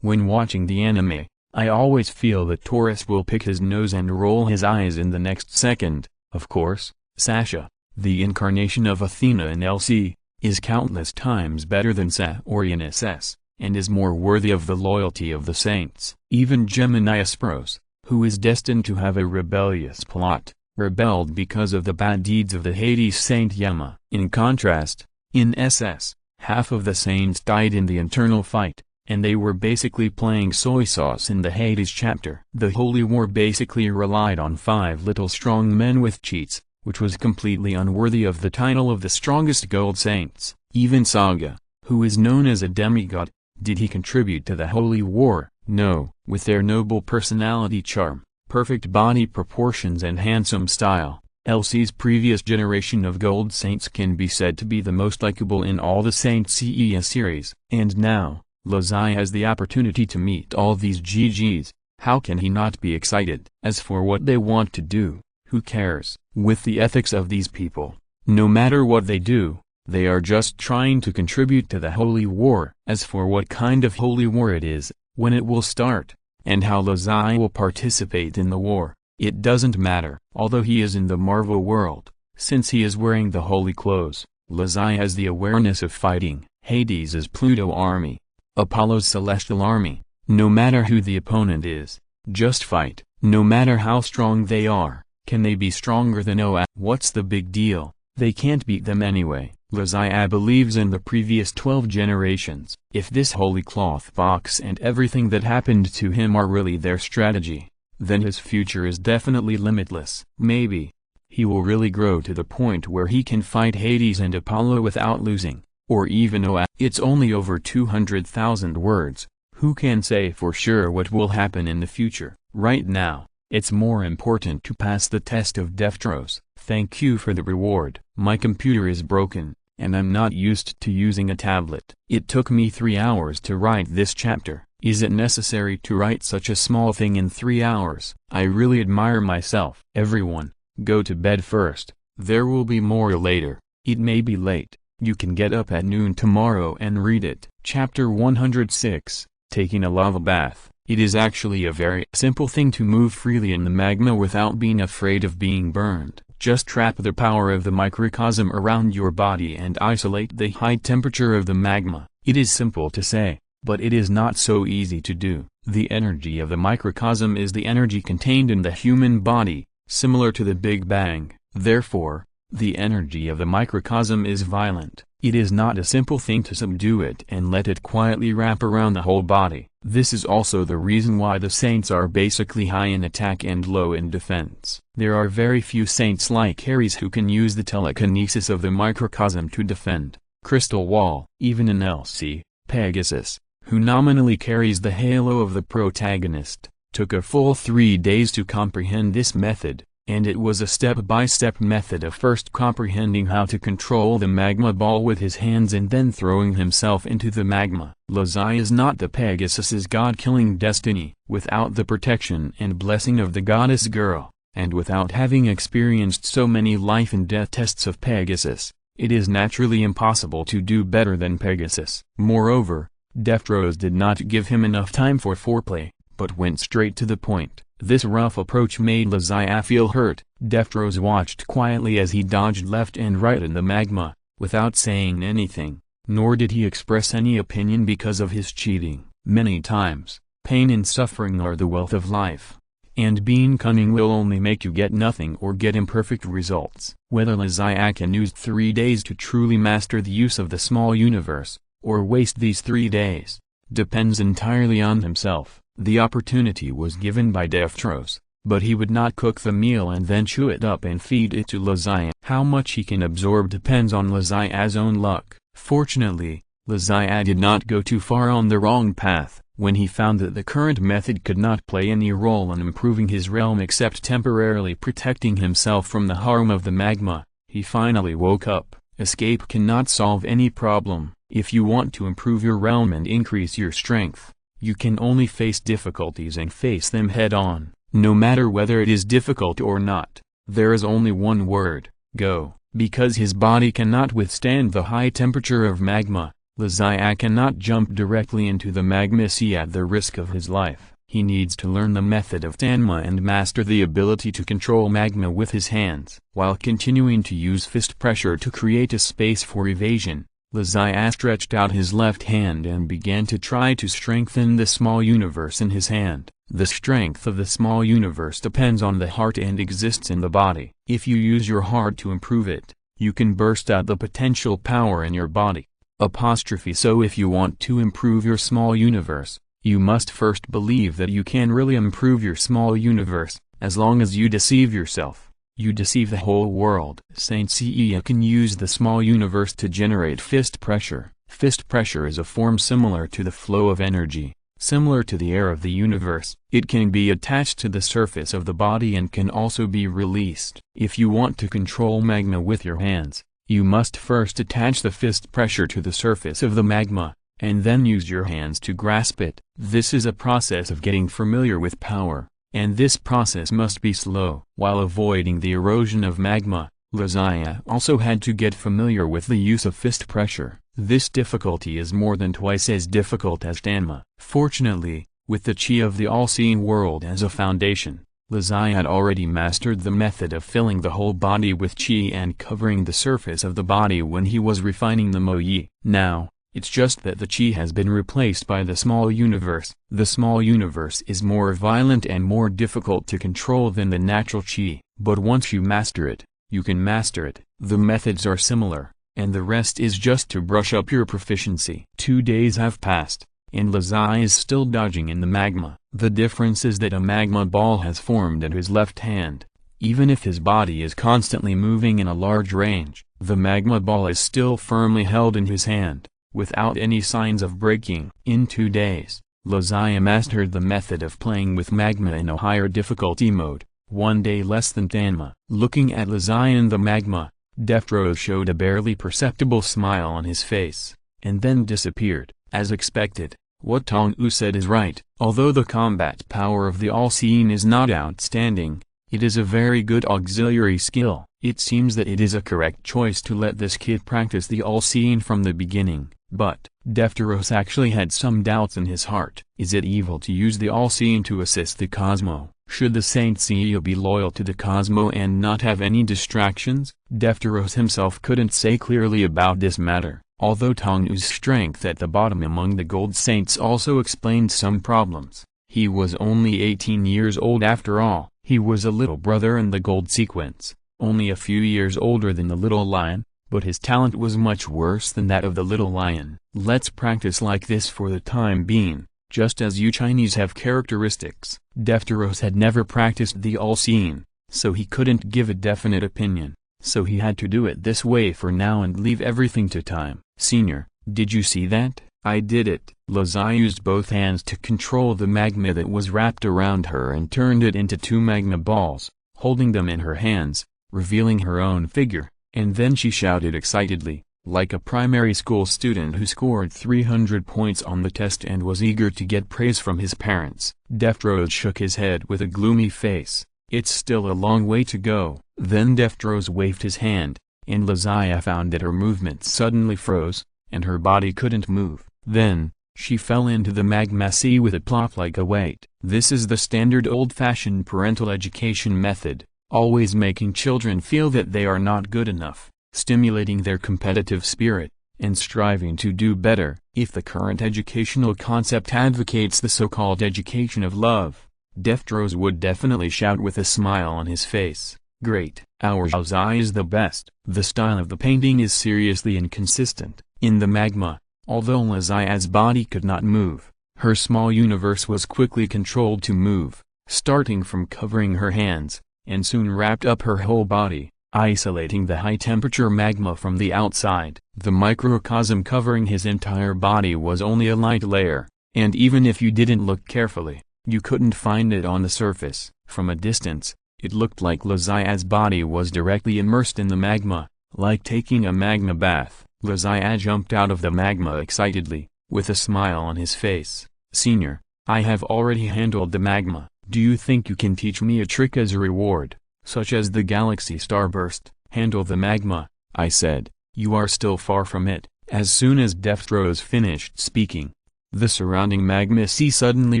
When watching the anime, I always feel that Taurus will pick his nose and roll his eyes in the next second. Of course, Sasha, the incarnation of Athena in LC, is countless times better than Saori in SS, and is more worthy of the loyalty of the Saints. Even Gemini Aspros, who is destined to have a rebellious plot, rebelled because of the bad deeds of the Hades Saint Yama. In contrast, in SS, half of the Saints died in the internal fight, and they were basically playing soy sauce in the Hades chapter. The Holy War basically relied on 5 little strong men with cheats, which was completely unworthy of the title of the strongest Gold Saints. Even Saga, who is known as a demigod, did he contribute to the Holy War? No. With their noble personality, charm, perfect body proportions and handsome style, LC's previous generation of Gold Saints can be said to be the most likable in all the Saint Seiya series. And now, Lazai has the opportunity to meet all these GGs. How can he not be excited? As for what they want to do, who cares? With the ethics of these people, no matter what they do, they are just trying to contribute to the Holy War. As for what kind of Holy War it is, when it will start, and how Lazai will participate in the war, it doesn't matter. Although he is in the Marvel world, since he is wearing the holy clothes, Lazai has the awareness of fighting. Hades is Pluto army, Apollo's celestial army. No matter who the opponent is, just fight. No matter how strong they are, can they be stronger than Oa? What's the big deal? They can't beat them anyway. Lazai believes in the previous 12 generations. If this holy cloth box and everything that happened to him are really their strategy, then his future is definitely limitless. Maybe he will really grow to the point where he can fight Hades and Apollo without losing, or even Oa. It's only over 200,000 words. Who can say for sure what will happen in the future? Right now, it's more important to pass the test of Deftros. Thank you for the reward. My computer is broken, and I'm not used to using a tablet. It took me 3 hours to write this chapter. Is it necessary to write such a small thing in 3 hours? I really admire myself. Everyone, go to bed first. There will be more later. It may be late. You can get up at noon tomorrow and read it. Chapter 106, Taking a Lava Bath. It is actually a very simple thing to move freely in the magma without being afraid of being burned. Just trap the power of the microcosm around your body and isolate the high temperature of the magma. It is simple to say, but it is not so easy to do. The energy of the microcosm is the energy contained in the human body, similar to the Big Bang. Therefore, the energy of the microcosm is violent. It is not a simple thing to subdue it and let it quietly wrap around the whole body. This is also the reason why the saints are basically high in attack and low in defense. There are very few saints like Ares who can use the telekinesis of the microcosm to defend. Crystal Wall. Even in LC, Pegasus, who nominally carries the halo of the protagonist, took a full 3 days to comprehend this method. And it was a step-by-step method of first comprehending how to control the magma ball with his hands and then throwing himself into the magma. Lazai is not the Pegasus's god-killing destiny. Without the protection and blessing of the goddess girl, and without having experienced so many life and death tests of Pegasus, it is naturally impossible to do better than Pegasus. Moreover, Deftros did not give him enough time for foreplay, but went straight to the point. This rough approach made Lazai feel hurt. Deftros watched quietly as he dodged left and right in the magma, without saying anything, nor did he express any opinion because of his cheating. Many times, pain and suffering are the wealth of life, and being cunning will only make you get nothing or get imperfect results. Whether Lazai can use 3 days to truly master the use of the small universe, or waste these 3 days, depends entirely on himself. The opportunity was given by Deftros, but he would not cook the meal and then chew it up and feed it to Lazai. How much he can absorb depends on Lazia's own luck. Fortunately, Lazia did not go too far on the wrong path. When he found that the current method could not play any role in improving his realm except temporarily protecting himself from the harm of the magma, he finally woke up. Escape cannot solve any problem. If you want to improve your realm and increase your strength, you can only face difficulties and face them head-on, no matter whether it is difficult or not. There is only one word: go. Because his body cannot withstand the high temperature of magma, Lazia cannot jump directly into the magma sea at the risk of his life. He needs to learn the method of Tanma and master the ability to control magma with his hands. While continuing to use fist pressure to create a space for evasion, Lazia stretched out his left hand and began to try to strengthen the small universe in his hand. The strength of the small universe depends on the heart and exists in the body. If you use your heart to improve it, you can burst out the potential power in your body. So if you want to improve your small universe, you must first believe that you can really improve your small universe. As long as you deceive yourself, you deceive the whole world. Saint Seiya can use the small universe to generate fist pressure. Fist pressure is a form similar to the flow of energy, similar to the air of the universe. It can be attached to the surface of the body and can also be released. If you want to control magma with your hands, you must first attach the fist pressure to the surface of the magma, and then use your hands to grasp it. This is a process of getting familiar with power, and this process must be slow. While avoiding the erosion of magma, Lazia also had to get familiar with the use of fist pressure. This difficulty is more than twice as difficult as Tanma. Fortunately, with the chi of the all-seeing world as a foundation, Lazia had already mastered the method of filling the whole body with chi and covering the surface of the body when he was refining the Mo-yi. Now, it's just that the chi has been replaced by the small universe. The small universe is more violent and more difficult to control than the natural chi, but once you master it, you can master it. The methods are similar, and the rest is just to brush up your proficiency. 2 days have passed, and Lazia is still dodging in the magma. The difference is that a magma ball has formed at his left hand. Even if his body is constantly moving in a large range, the magma ball is still firmly held in his hand, without any signs of breaking. In 2 days, Lazia mastered the method of playing with magma in a higher difficulty mode, 1 day less than Tanma. Looking at Lazia in the magma, Deftros showed a barely perceptible smile on his face, and then disappeared. As expected, what Tong-U said is right. Although the combat power of the all-seeing is not outstanding, it is a very good auxiliary skill. It seems that it is a correct choice to let this kid practice the all-seeing from the beginning. But, Deftros actually had some doubts in his heart. Is it evil to use the all-seeing to assist the Cosmo? Should the Saint Seiya be loyal to the Cosmo and not have any distractions? Deftros himself couldn't say clearly about this matter. Although Tong-U's strength at the bottom among the Gold Saints also explained some problems, he was only 18 years old after all. He was a little brother in the Gold Sequence, only a few years older than the Little Lion, but his talent was much worse than that of the Little Lion. Let's practice like this for the time being, just as you Chinese have characteristics. Deftros had never practiced the all-seeing, so he couldn't give a definite opinion, so he had to do it this way for now and leave everything to time. Senior, did you see that? I did it. Lazia used both hands to control the magma that was wrapped around her and turned it into 2 magma balls, holding them in her hands, revealing her own figure, and then she shouted excitedly, like a primary school student who scored 300 points on the test and was eager to get praise from his parents. Deftros shook his head with a gloomy face. It's still a long way to go. Then Deftros waved his hand, and Lazia found that her movements suddenly froze, and her body couldn't move. Then, she fell into the magma sea with a plop like a weight. This is the standard old-fashioned parental education method, always making children feel that they are not good enough, stimulating their competitive spirit, and striving to do better. If the current educational concept advocates the so-called education of love, Deftros would definitely shout with a smile on his face, "Great, our Zai is the best." The style of the painting is seriously inconsistent. In the magma, although Lazia's body could not move, her small universe was quickly controlled to move, starting from covering her hands, and soon wrapped up her whole body. isolating the high-temperature magma from the outside. The microcosm covering his entire body was only a light layer, and even if you didn't look carefully, you couldn't find it on the surface. From a distance, it looked like Lazia's body was directly immersed in the magma, like taking a magma bath. Lazia jumped out of the magma excitedly, with a smile on his face. "Senior, I have already handled the magma. Do you think you can teach me a trick as a reward, such as the galaxy starburst?" "Handle the magma," I said. "You are still far from it." As soon as Dextrose finished speaking, the surrounding magma sea suddenly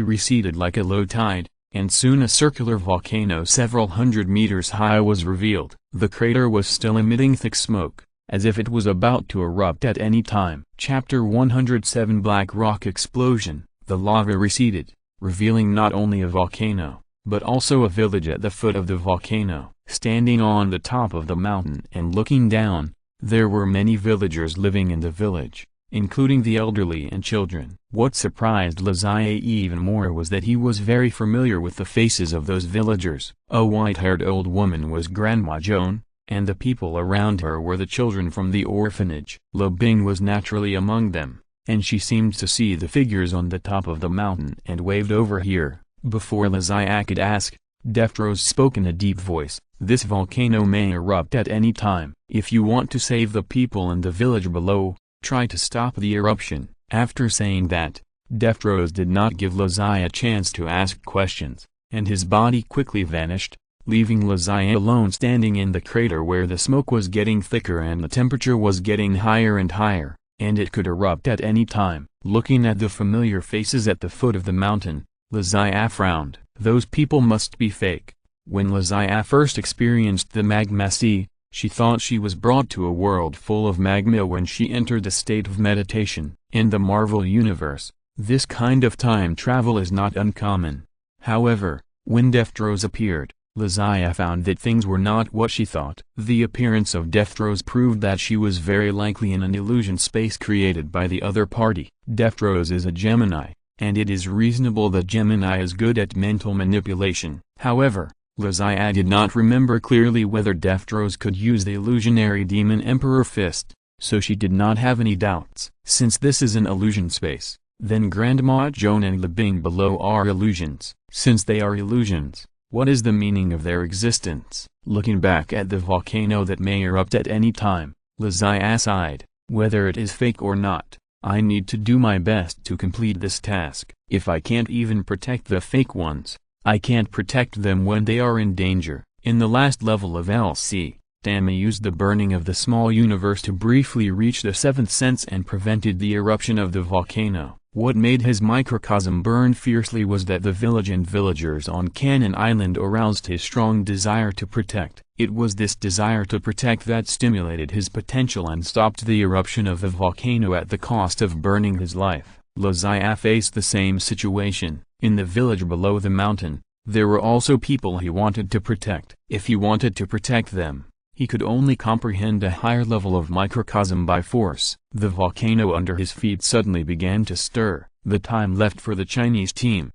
receded like a low tide, and soon a circular volcano several hundred meters high was revealed. The crater was still emitting thick smoke, as if it was about to erupt at any time. Chapter 107 Black Rock Explosion. The lava receded, revealing not only a volcano, but also a village at the foot of the volcano. Standing on the top of the mountain and looking down, there were many villagers living in the village, including the elderly and children. What surprised Lazia even more was that he was very familiar with the faces of those villagers. A white-haired old woman was Grandma Joan, and the people around her were the children from the orphanage. Le Bing was naturally among them, and she seemed to see the figures on the top of the mountain and waved over here. Before Lazia could ask, Dextrose spoke in a deep voice. "This volcano may erupt at any time. If you want to save the people in the village below, try to stop the eruption." After saying that, Dextrose did not give Lazia a chance to ask questions, and his body quickly vanished, leaving Lazia alone standing in the crater where the smoke was getting thicker and the temperature was getting higher and higher, and it could erupt at any time. Looking at the familiar faces at the foot of the mountain, Lazia frowned. Those people must be fake. When Lazia first experienced the magma sea, she thought she was brought to a world full of magma when she entered the state of meditation. In the Marvel Universe, this kind of time travel is not uncommon. However, when Dextrose appeared, Lazia found that things were not what she thought. The appearance of Dextrose proved that she was very likely in an illusion space created by the other party. Dextrose is a Gemini, and it is reasonable that Gemini is good at mental manipulation. However, Lazia did not remember clearly whether Dextrose could use the illusionary demon Emperor Fist, so she did not have any doubts. Since this is an illusion space, then Grandma Joan and Le Bing below are illusions. Since they are illusions, what is the meaning of their existence? Looking back at the volcano that may erupt at any time, Lazia sighed. Whether it is fake or not, I need to do my best to complete this task. If I can't even protect the fake ones, I can't protect them when they are in danger. In the last level of LC, Tammy used the burning of the small universe to briefly reach the seventh sense and prevented the eruption of the volcano. What made his microcosm burn fiercely was that the village and villagers on Cannon Island aroused his strong desire to protect. It was this desire to protect that stimulated his potential and stopped the eruption of the volcano at the cost of burning his life. Lazia faced the same situation. In the village below the mountain, there were also people he wanted to protect. If he wanted to protect them, he could only comprehend a higher level of microcosm by force. The volcano under his feet suddenly began to stir. The time left for the Chinese team.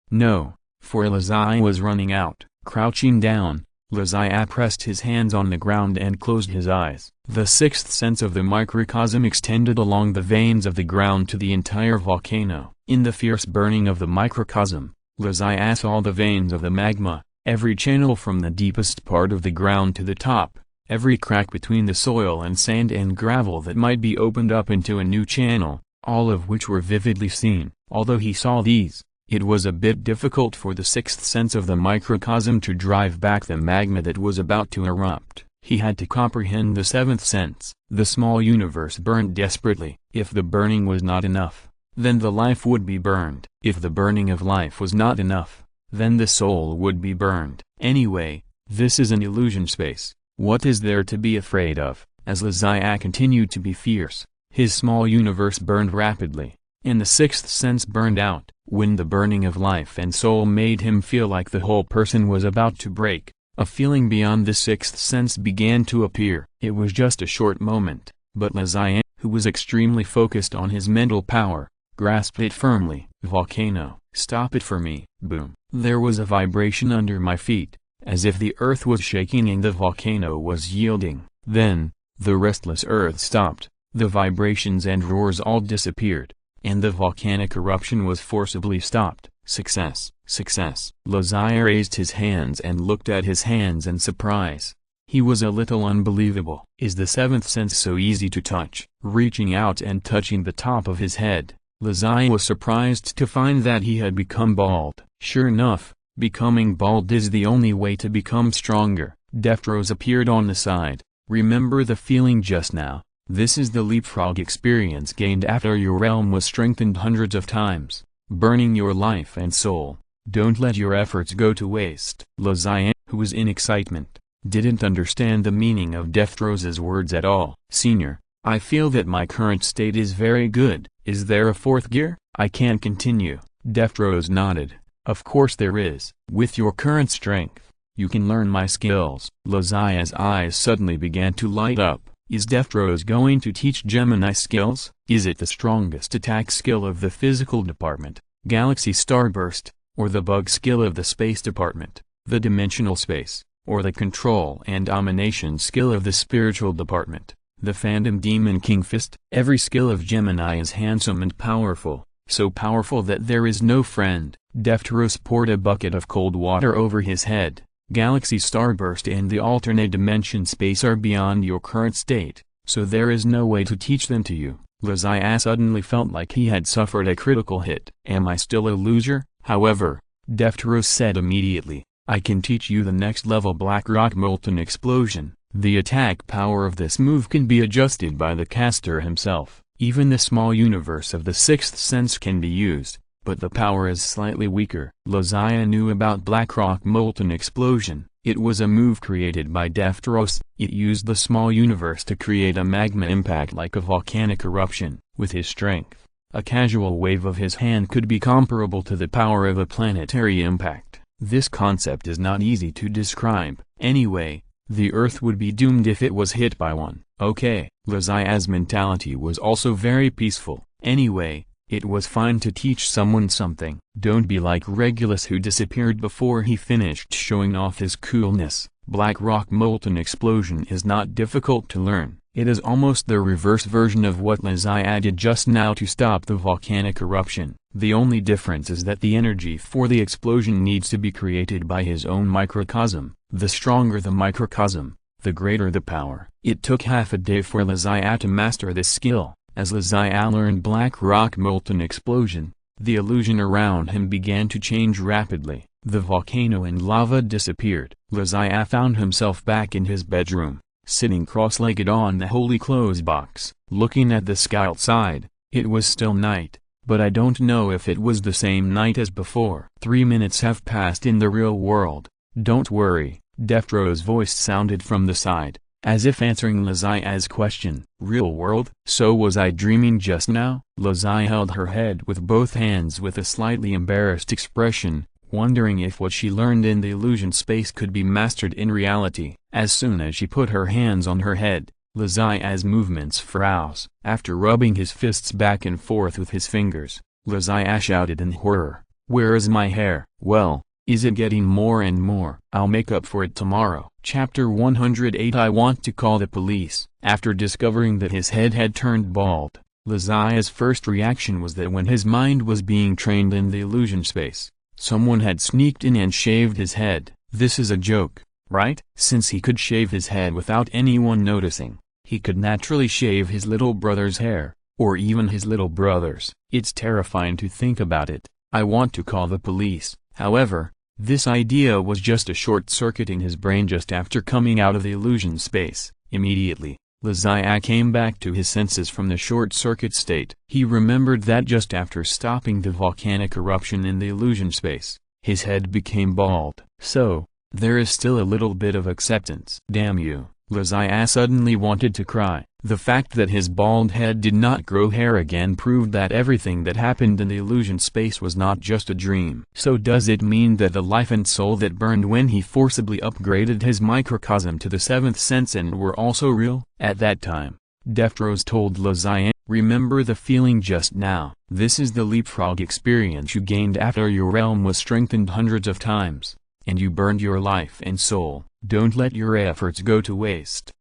No, for Lazia was running out. Crouching down, Lazia pressed his hands on the ground and closed his eyes. The sixth sense of the microcosm extended along the veins of the ground to the entire volcano. In the fierce burning of the microcosm, Lazia saw the veins of the magma, every channel from the deepest part of the ground to the top, every crack between the soil and sand and gravel that might be opened up into a new channel, all of which were vividly seen. Although he saw these, it was a bit difficult for the sixth sense of the microcosm to drive back the magma that was about to erupt. He had to comprehend the seventh sense. The small universe burned desperately. If the burning was not enough, then the life would be burned. If the burning of life was not enough, then the soul would be burned. Anyway, this is an illusion space. What is there to be afraid of? As Lazia continued to be fierce, his small universe burned rapidly, and the sixth sense burned out. When the burning of life and soul made him feel like the whole person was about to break, a feeling beyond the sixth sense began to appear. It was just a short moment, but Lazia, who was extremely focused on his mental power, grasped it firmly. "Volcano, stop it for me." Boom. There was a vibration under my feet, as if the earth was shaking and the volcano was yielding. Then, the restless earth stopped, the vibrations and roars all disappeared, and the volcanic eruption was forcibly stopped. Success! Success! Lazai raised his hands and looked at his hands in surprise. He was a little unbelievable. Is the seventh sense so easy to touch? Reaching out and touching the top of his head, Lazai was surprised to find that he had become bald. Sure enough, becoming bald is the only way to become stronger. Deftros appeared on the side. Remember the feeling just now. This is the leapfrog experience gained after your realm was strengthened hundreds of times, burning your life and soul. Don't let your efforts go to waste. Lazai, who was in excitement, didn't understand the meaning of Deftros's words at all. Senior, I feel that my current state is very good. Is there a fourth gear? I can continue. Deftros nodded. Of course there is. With your current strength, you can learn my skills. Lazai's eyes suddenly began to light up. Is Deftros going to teach Gemini skills? Is it the strongest attack skill of the physical department, Galaxy Starburst, or the bug skill of the space department, the dimensional space, or the control and domination skill of the spiritual department, the Phantom Demon King Fist? Every skill of Gemini is handsome and powerful, so powerful that there is no friend. Deftros poured a bucket of cold water over his head. Galaxy Starburst and the alternate dimension space are beyond your current state, so there is no way to teach them to you. Lazai suddenly felt like he had suffered a critical hit. Am I still a loser? However, Deftros said immediately, I can teach you the next level Black Rock Molten Explosion. The attack power of this move can be adjusted by the caster himself. Even the small universe of the sixth sense can be used, but the power is slightly weaker. Lazai knew about Black Rock Molten Explosion. It was a move created by Deftros. It used the small universe to create a magma impact like a volcanic eruption. With his strength, a casual wave of his hand could be comparable to the power of a planetary impact. This concept is not easy to describe. Anyway, the Earth would be doomed if it was hit by one. Okay. Lazai's mentality was also very peaceful. Anyway, it was fine to teach someone something. Don't be like Regulus, who disappeared before he finished showing off his coolness. Black Rock Molten Explosion is not difficult to learn. It is almost the reverse version of what Lazai did just now to stop the volcanic eruption. The only difference is that the energy for the explosion needs to be created by his own microcosm. The stronger the microcosm, the greater the power. It took half a day for Lazai to master this skill. As Lazai learned Black Rock Molten Explosion, the illusion around him began to change rapidly. The volcano and lava disappeared. Lazai found himself back in his bedroom, sitting cross-legged on the holy clothes box, looking at the sky outside. It was still night, but I don't know if it was the same night as before. 3 minutes have passed in the real world. Don't worry, Deftros' voice sounded from the side, as if answering Lazai's question. Real world? So was I dreaming just now? Lazai held her head with both hands with a slightly embarrassed expression, wondering if what she learned in the illusion space could be mastered in reality. As soon as she put her hands on her head, Lazai's movements froze. After rubbing his fists back and forth with his fingers, Lazai shouted in horror, "Where is my hair?" Well, is it getting more and more? I'll make up for it tomorrow. Chapter 108. I want to call the police. After discovering that his head had turned bald, Lazai's first reaction was that when his mind was being trained in the illusion space, someone had sneaked in and shaved his head. This is a joke, right? Since he could shave his head without anyone noticing, he could naturally shave his little brother's hair, or even his little brother's. It's terrifying to think about it. I want to call the police. However, this idea was just a short-circuit in his brain just after coming out of the illusion space. Immediately, Lazai came back to his senses from the short-circuit state. He remembered that just after stopping the volcanic eruption in the illusion space, his head became bald. So, there is still a little bit of acceptance. Damn you. Lazai suddenly wanted to cry. The fact that his bald head did not grow hair again proved that everything that happened in the illusion space was not just a dream. So does it mean that the life and soul that burned when he forcibly upgraded his microcosm to the seventh sense and were also real? At that time, Deftros told Lazai, remember the feeling just now. This is the leapfrog experience you gained after your realm was strengthened hundreds of times. and you burned your life and soul. Don't let your efforts go to waste.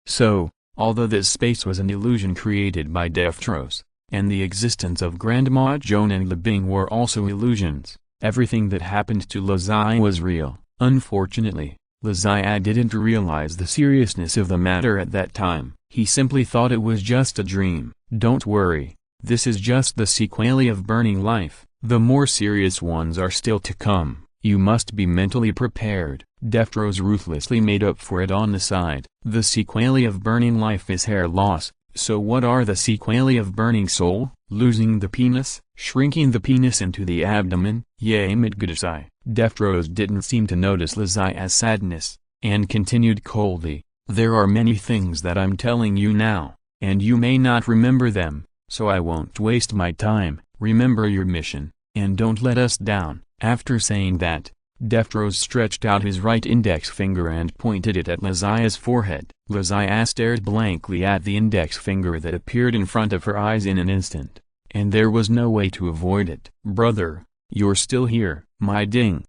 So, although this space was an illusion created by Deftros, and the existence of Grandma Joan and Libing were also illusions, everything that happened to Lazai was real. Unfortunately, Lazai didn't realize the seriousness of the matter at that time. He simply thought it was just a dream. Don't worry, this is just the sequelae of burning life. The more serious ones are still to come. You must be mentally prepared. Deftros ruthlessly made up for it on the side. The sequelae of burning life is hair loss. So what are the sequelae of burning soul? Losing the penis, shrinking the penis into the abdomen. Midgudasai. Deftros didn't seem to notice Lazai's sadness, and continued coldly, there are many things that I'm telling you now, and you may not remember them, so I won't waste my time. Remember your mission, and don't let us down. After saying that, Deftros stretched out his right index finger and pointed it at Lazai's forehead. Lazai stared blankly at the index finger that appeared in front of her eyes in an instant, and there was no way to avoid it. Brother, you're still here, my jing.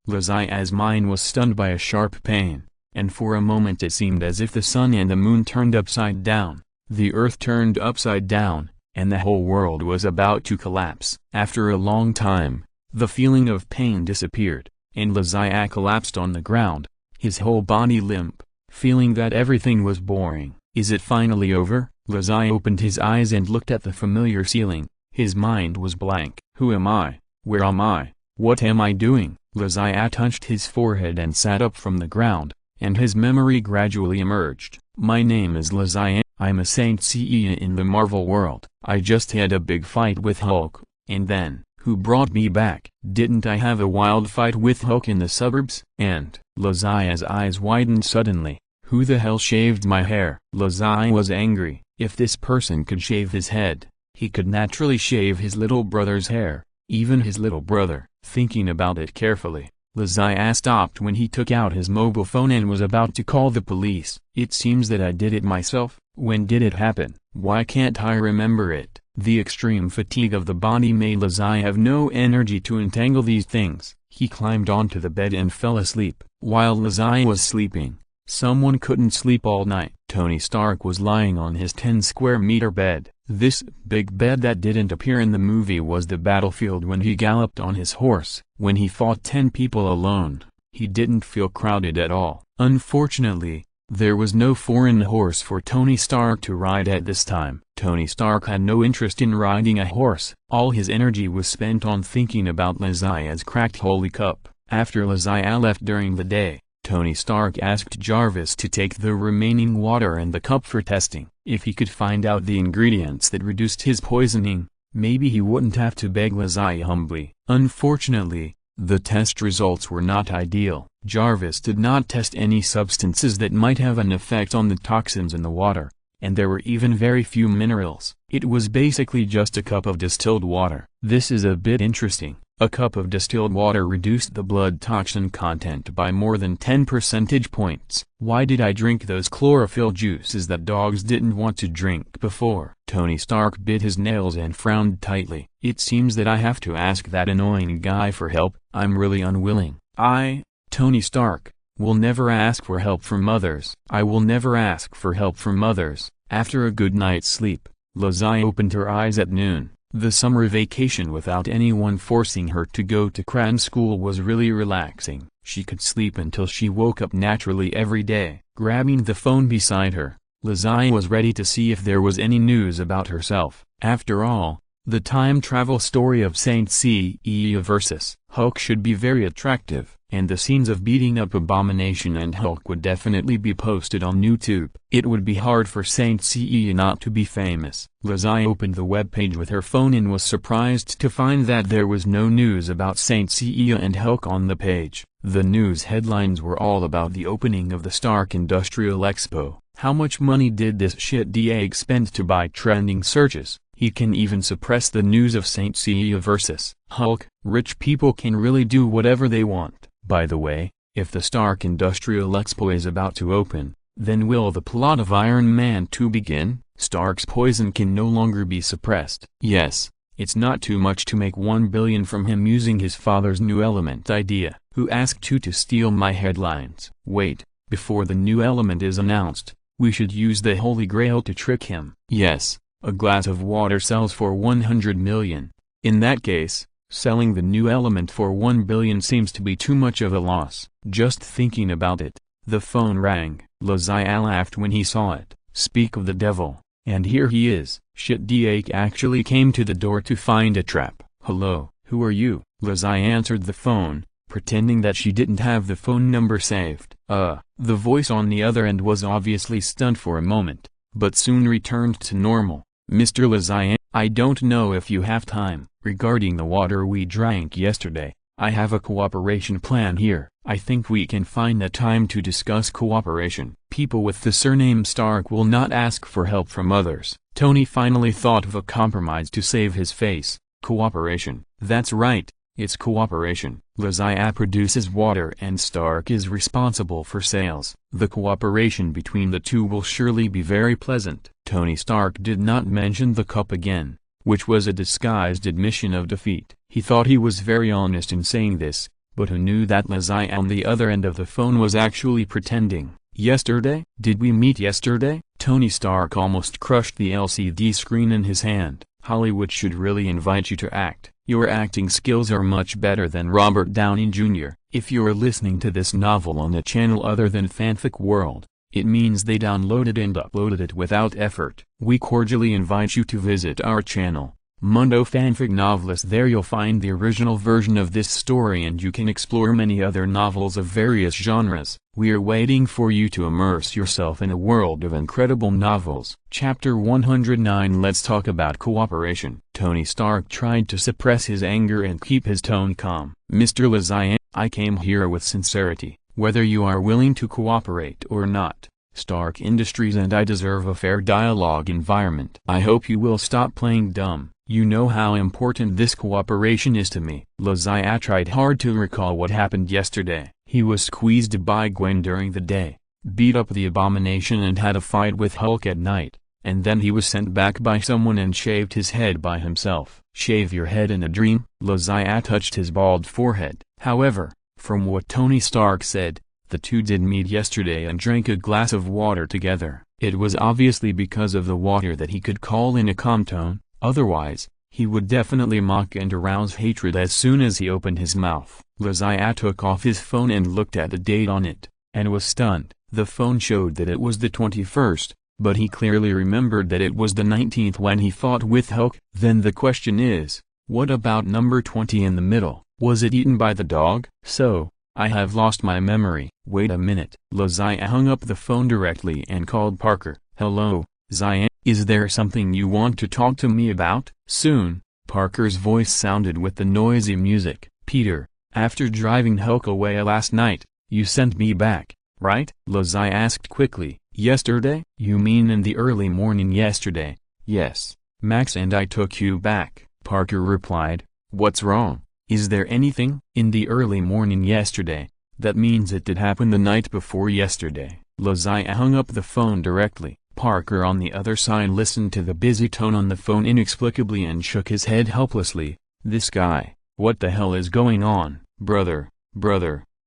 Lazai's mind was stunned by a sharp pain, and for a moment it seemed as if the sun and the moon turned upside down, the earth turned upside down, and the whole world was about to collapse. After a long time, the feeling of pain disappeared, and Lazai collapsed on the ground, his whole body limp, feeling that everything was boring. Is it finally over? Lazai opened his eyes and looked at the familiar ceiling. His mind was blank. Who am I? Where am I? What am I doing? Lazai touched his forehead and sat up from the ground, and his memory gradually emerged. My name is Lazai. I'm a Saint Seiya in the Marvel world. I just had a big fight with Hulk, and then, who brought me back? Didn't I have a wild fight with Hulk in the suburbs? And, Lazai's eyes widened suddenly. Who the hell shaved my hair? Lazai was angry. If this person could shave his head, he could naturally shave his little brother's hair, even his little brother. Thinking about it carefully, Lazai stopped when he took out his mobile phone and was about to call the police. It seems that I did it myself. When did it happen? Why can't I remember it? The extreme fatigue of the body made Lazai have no energy to untangle these things. He climbed onto the bed and fell asleep. While Lazai was sleeping, someone couldn't sleep all night. Tony Stark was lying on his 10-square-meter bed. This big bed that didn't appear in the movie was the battlefield when he galloped on his horse. When he fought 10 people alone, he didn't feel crowded at all. Unfortunately, there was no foreign horse for Tony Stark to ride at this time. Tony Stark had no interest in riding a horse. All his energy was spent on thinking about Lazai's cracked holy cup. After Lazai left during the day, Tony Stark asked Jarvis to take the remaining water and the cup for testing. If he could find out the ingredients that reduced his poisoning, maybe he wouldn't have to beg Lazai humbly. Unfortunately, the test results were not ideal. Jarvis did not test any substances that might have an effect on the toxins in the water, and there were even very few minerals. It was basically just a cup of distilled water. This is a bit interesting. A cup of distilled water reduced the blood toxin content by more than 10 percentage points. Why did I drink those chlorophyll juices that dogs didn't want to drink before? Tony Stark bit his nails and frowned tightly. It seems that I have to ask that annoying guy for help. I'm really unwilling. Tony Stark, will never ask for help from others. I will never ask for help from others. After a good night's sleep, Lazai opened her eyes at noon. The summer vacation without anyone forcing her to go to cram school was really relaxing. She could sleep until she woke up naturally every day. Grabbing the phone beside her, Lazai was ready to see if there was any news about herself. After all, the time travel story of Saint Seiya vs. Hulk should be very attractive, and the scenes of beating up Abomination and Hulk would definitely be posted on YouTube. It would be hard for Saint Seiya not to be famous. Lazai opened the webpage with her phone and was surprised to find that there was no news about Saint Seiya and Hulk on the page. The news headlines were all about the opening of the Stark Industrial Expo. How much money did this shit DA spend to buy trending searches? He can even suppress the news of Saint Seiya vs. Hulk. Rich people can really do whatever they want. By the way, if the Stark Industrial Expo is about to open, then will the plot of Iron Man 2 begin? Stark's poison can no longer be suppressed. Yes, it's not too much to make $1 billion from him using his father's new element idea. Who asked you to steal my headlines? Wait, before the new element is announced, we should use the Holy Grail to trick him. Yes, a glass of water sells for 100 million. In that case, selling the new element for 1 billion seems to be too much of a loss. Just thinking about it, the phone rang. Zodiac laughed when he saw it. Speak of the devil, and here he is. Zodiac actually came to the door to find a trap. Hello, who are you? Zodiac answered the phone, pretending that she didn't have the phone number saved. The voice on the other end was obviously stunned for a moment, but soon returned to normal. Mr. Zodiac, I don't know if you have time. Regarding the water we drank yesterday, I have a cooperation plan here. I think we can find a time to discuss cooperation. People with the surname Stark will not ask for help from others. Tony finally thought of a compromise to save his face. Cooperation. That's right, it's cooperation. Zodiac produces water and Stark is responsible for sales. The cooperation between the two will surely be very pleasant. Tony Stark did not mention the cup again, which was a disguised admission of defeat. He thought he was very honest in saying this, but who knew that Zodiac on the other end of the phone was actually pretending. Yesterday? Did we meet yesterday? Tony Stark almost crushed the LCD screen in his hand. Hollywood should really invite you to act. Your acting skills are much better than Robert Downey Jr. If you're listening to this novel on a channel other than Fanfic World, it means they downloaded and uploaded it without effort. We cordially invite you to visit our channel, Mundo Fanfic Novelist. There you'll find the original version of this story and you can explore many other novels of various genres. We're waiting for you to immerse yourself in a world of incredible novels. Chapter 109. Let's talk about cooperation. Tony Stark tried to suppress his anger and keep his tone calm. Mr. Zodiac, I came here with sincerity, whether you are willing to cooperate or not. Stark Industries and I deserve a fair dialogue environment. I hope you will stop playing dumb. You know how important this cooperation is to me. Zodiac tried hard to recall what happened yesterday. He was squeezed by Gwen during the day, beat up the Abomination and had a fight with Hulk at night, and then he was sent back by someone and shaved his head by himself. Shave your head in a dream? Zodiac touched his bald forehead. However, from what Tony Stark said, the two did meet yesterday and drank a glass of water together. It was obviously because of the water that he could call in a calm tone, otherwise, he would definitely mock and arouse hatred as soon as he opened his mouth. Zodiac took off his phone and looked at the date on it, and was stunned. The phone showed that it was the 21st, but he clearly remembered that it was the 19th when he fought with Hulk. Then the question is, what about number 20 in the middle? Was it eaten by the dog? So, I have lost my memory. Wait a minute. Zodiac hung up the phone directly and called Parker. Hello, Zodiac, is there something you want to talk to me about? Soon, Parker's voice sounded with the noisy music. Peter, after driving Hulk away last night, you sent me back, right? Zodiac asked quickly. Yesterday? You mean in the early morning yesterday? Yes, Max and I took you back, Parker replied. What's wrong? Is there anything? In the early morning yesterday, that means it did happen the night before yesterday. Zodiac hung up the phone directly. Parker on the other side listened to the busy tone on the phone inexplicably and shook his head helplessly. This guy, what the hell is going on? Brother,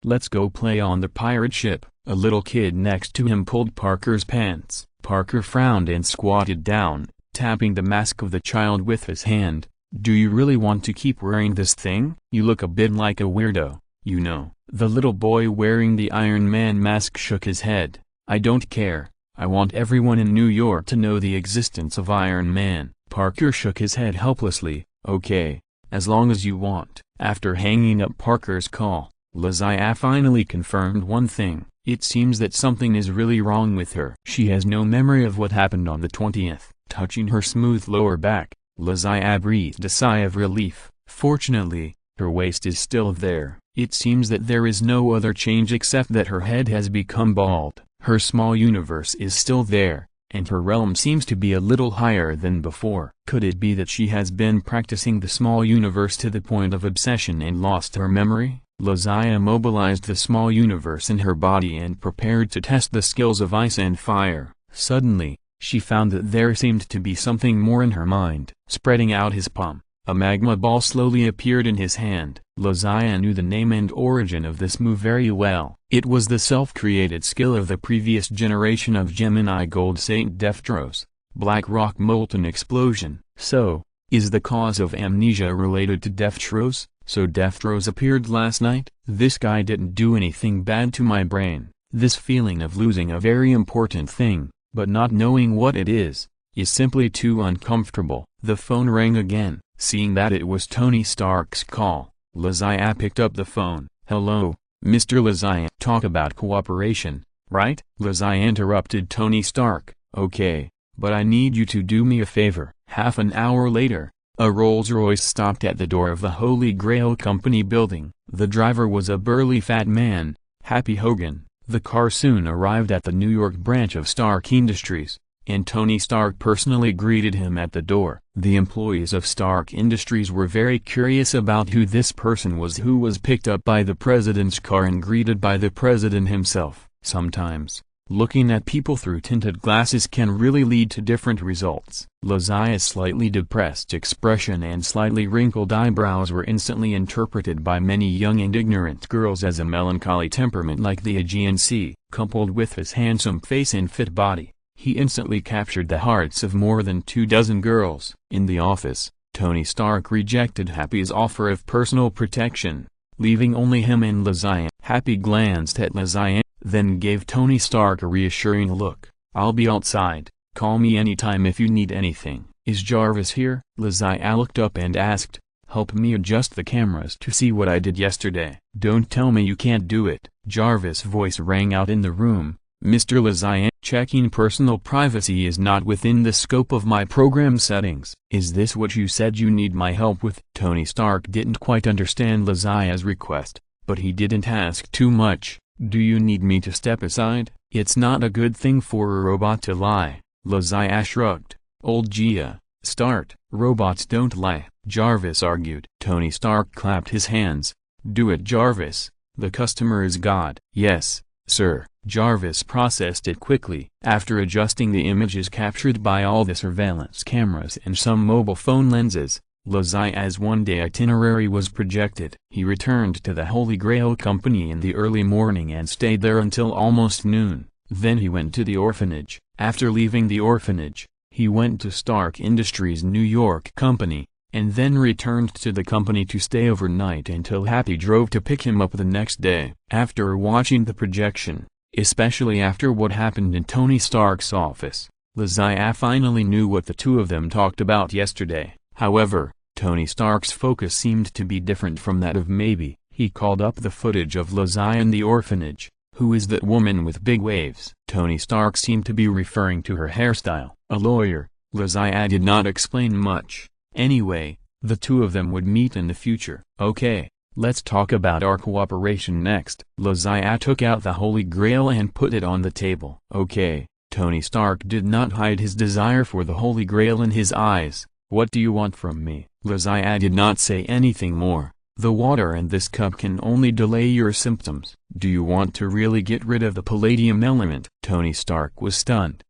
let's go play on the pirate ship. A little kid next to him pulled Parker's pants. Parker frowned and squatted down, tapping the mask of the child with his hand. Do you really want to keep wearing this thing? You look a bit like a weirdo, you know. The little boy wearing the Iron Man mask shook his head. I don't care. I want everyone in New York to know the existence of Iron Man. Parker shook his head helplessly. Okay, as long as you want. After hanging up Parker's call, Zodiac finally confirmed one thing. It seems that something is really wrong with her. She has no memory of what happened on the 20th. Touching her smooth lower back, Zodiac breathed a sigh of relief. Fortunately, her waist is still there. It seems that there is no other change except that her head has become bald. Her small universe is still there, and her realm seems to be a little higher than before. Could it be that she has been practicing the small universe to the point of obsession and lost her memory? Zodiac mobilized the small universe in her body and prepared to test the skills of ice and fire. Suddenly, she found that there seemed to be something more in her mind. Spreading out his palm, A magma ball slowly appeared in his hand. Lazia knew the name and origin of this move very well. It was the self-created skill of the previous generation of Gemini Gold Saint Deftros. Black Rock Molten Explosion. So, is the cause of amnesia related to Deftros? So Deftros appeared last night? This guy didn't do anything bad to my brain. This feeling of losing a very important thing, but not knowing what it is simply too uncomfortable. The phone rang again. Seeing that it was Tony Stark's call, Lazia picked up the phone. "Hello, Mr. Lazia." "Talk about cooperation, right?" Lazia interrupted Tony Stark. "Okay, but I need you to do me a favor." Half an hour later, a Rolls-Royce stopped at the door of the Holy Grail Company building. The driver was a burly fat man, Happy Hogan. The car soon arrived at the New York branch of Stark Industries, and Tony Stark personally greeted him at the door. The employees of Stark Industries were very curious about who this person was who was picked up by the president's car and greeted by the president himself. Sometimes, looking at people through tinted glasses can really lead to different results. Lazia's slightly depressed expression and slightly wrinkled eyebrows were instantly interpreted by many young and ignorant girls as a melancholy temperament like the Aegean Sea. Coupled with his handsome face and fit body, he instantly captured the hearts of more than 24 girls. In the office, Tony Stark rejected Happy's offer of personal protection, leaving only him and Lazia. Happy glanced at Lazia, then gave Tony Stark a reassuring look. "I'll be outside. Call me anytime if you need anything." "Is Jarvis here?" Lazia looked up and asked. "Help me adjust the cameras to see what I did yesterday." "Don't tell me you can't do it." Jarvis' voice rang out in the room. "Mr. Lazia, checking personal privacy is not within the scope of my program settings." "Is this what you said you need my help with?" Tony Stark didn't quite understand Lazia's request, but he didn't ask too much. "Do you need me to step aside?" "It's not a good thing for a robot to lie." Lazia shrugged. "Old Gia, start." "Robots don't lie," Jarvis argued. Tony Stark clapped his hands. "Do it, Jarvis. The customer is God." "Yes, sir." Jarvis processed it quickly. After adjusting the images captured by all the surveillance cameras and some mobile phone lenses, Lazia's one-day itinerary was projected. He returned to the Holy Grail Company in the early morning and stayed there until almost noon. Then he went to the orphanage. After leaving the orphanage, he went to Stark Industries' New York company, and then returned to the company to stay overnight until Happy drove to pick him up the next day. After watching the projection, especially after what happened in Tony Stark's office, Lazia finally knew what the two of them talked about yesterday. However, Tony Stark's focus seemed to be different from that of Maybe. He called up the footage of Lazia in the orphanage. "Who is that woman with big waves?" Tony Stark seemed to be referring to her hairstyle. "A lawyer." Lazia did not explain much. Anyway, the two of them would meet in the future. "Okay, let's talk about our cooperation next." Lazia took out the Holy Grail and put it on the table. "Okay." Tony Stark did not hide his desire for the Holy Grail in his eyes. "What do you want from me?" Lazia did not say anything more. "The water in this cup can only delay your symptoms." "Do you want to really get rid of the palladium element?" Tony Stark was stunned.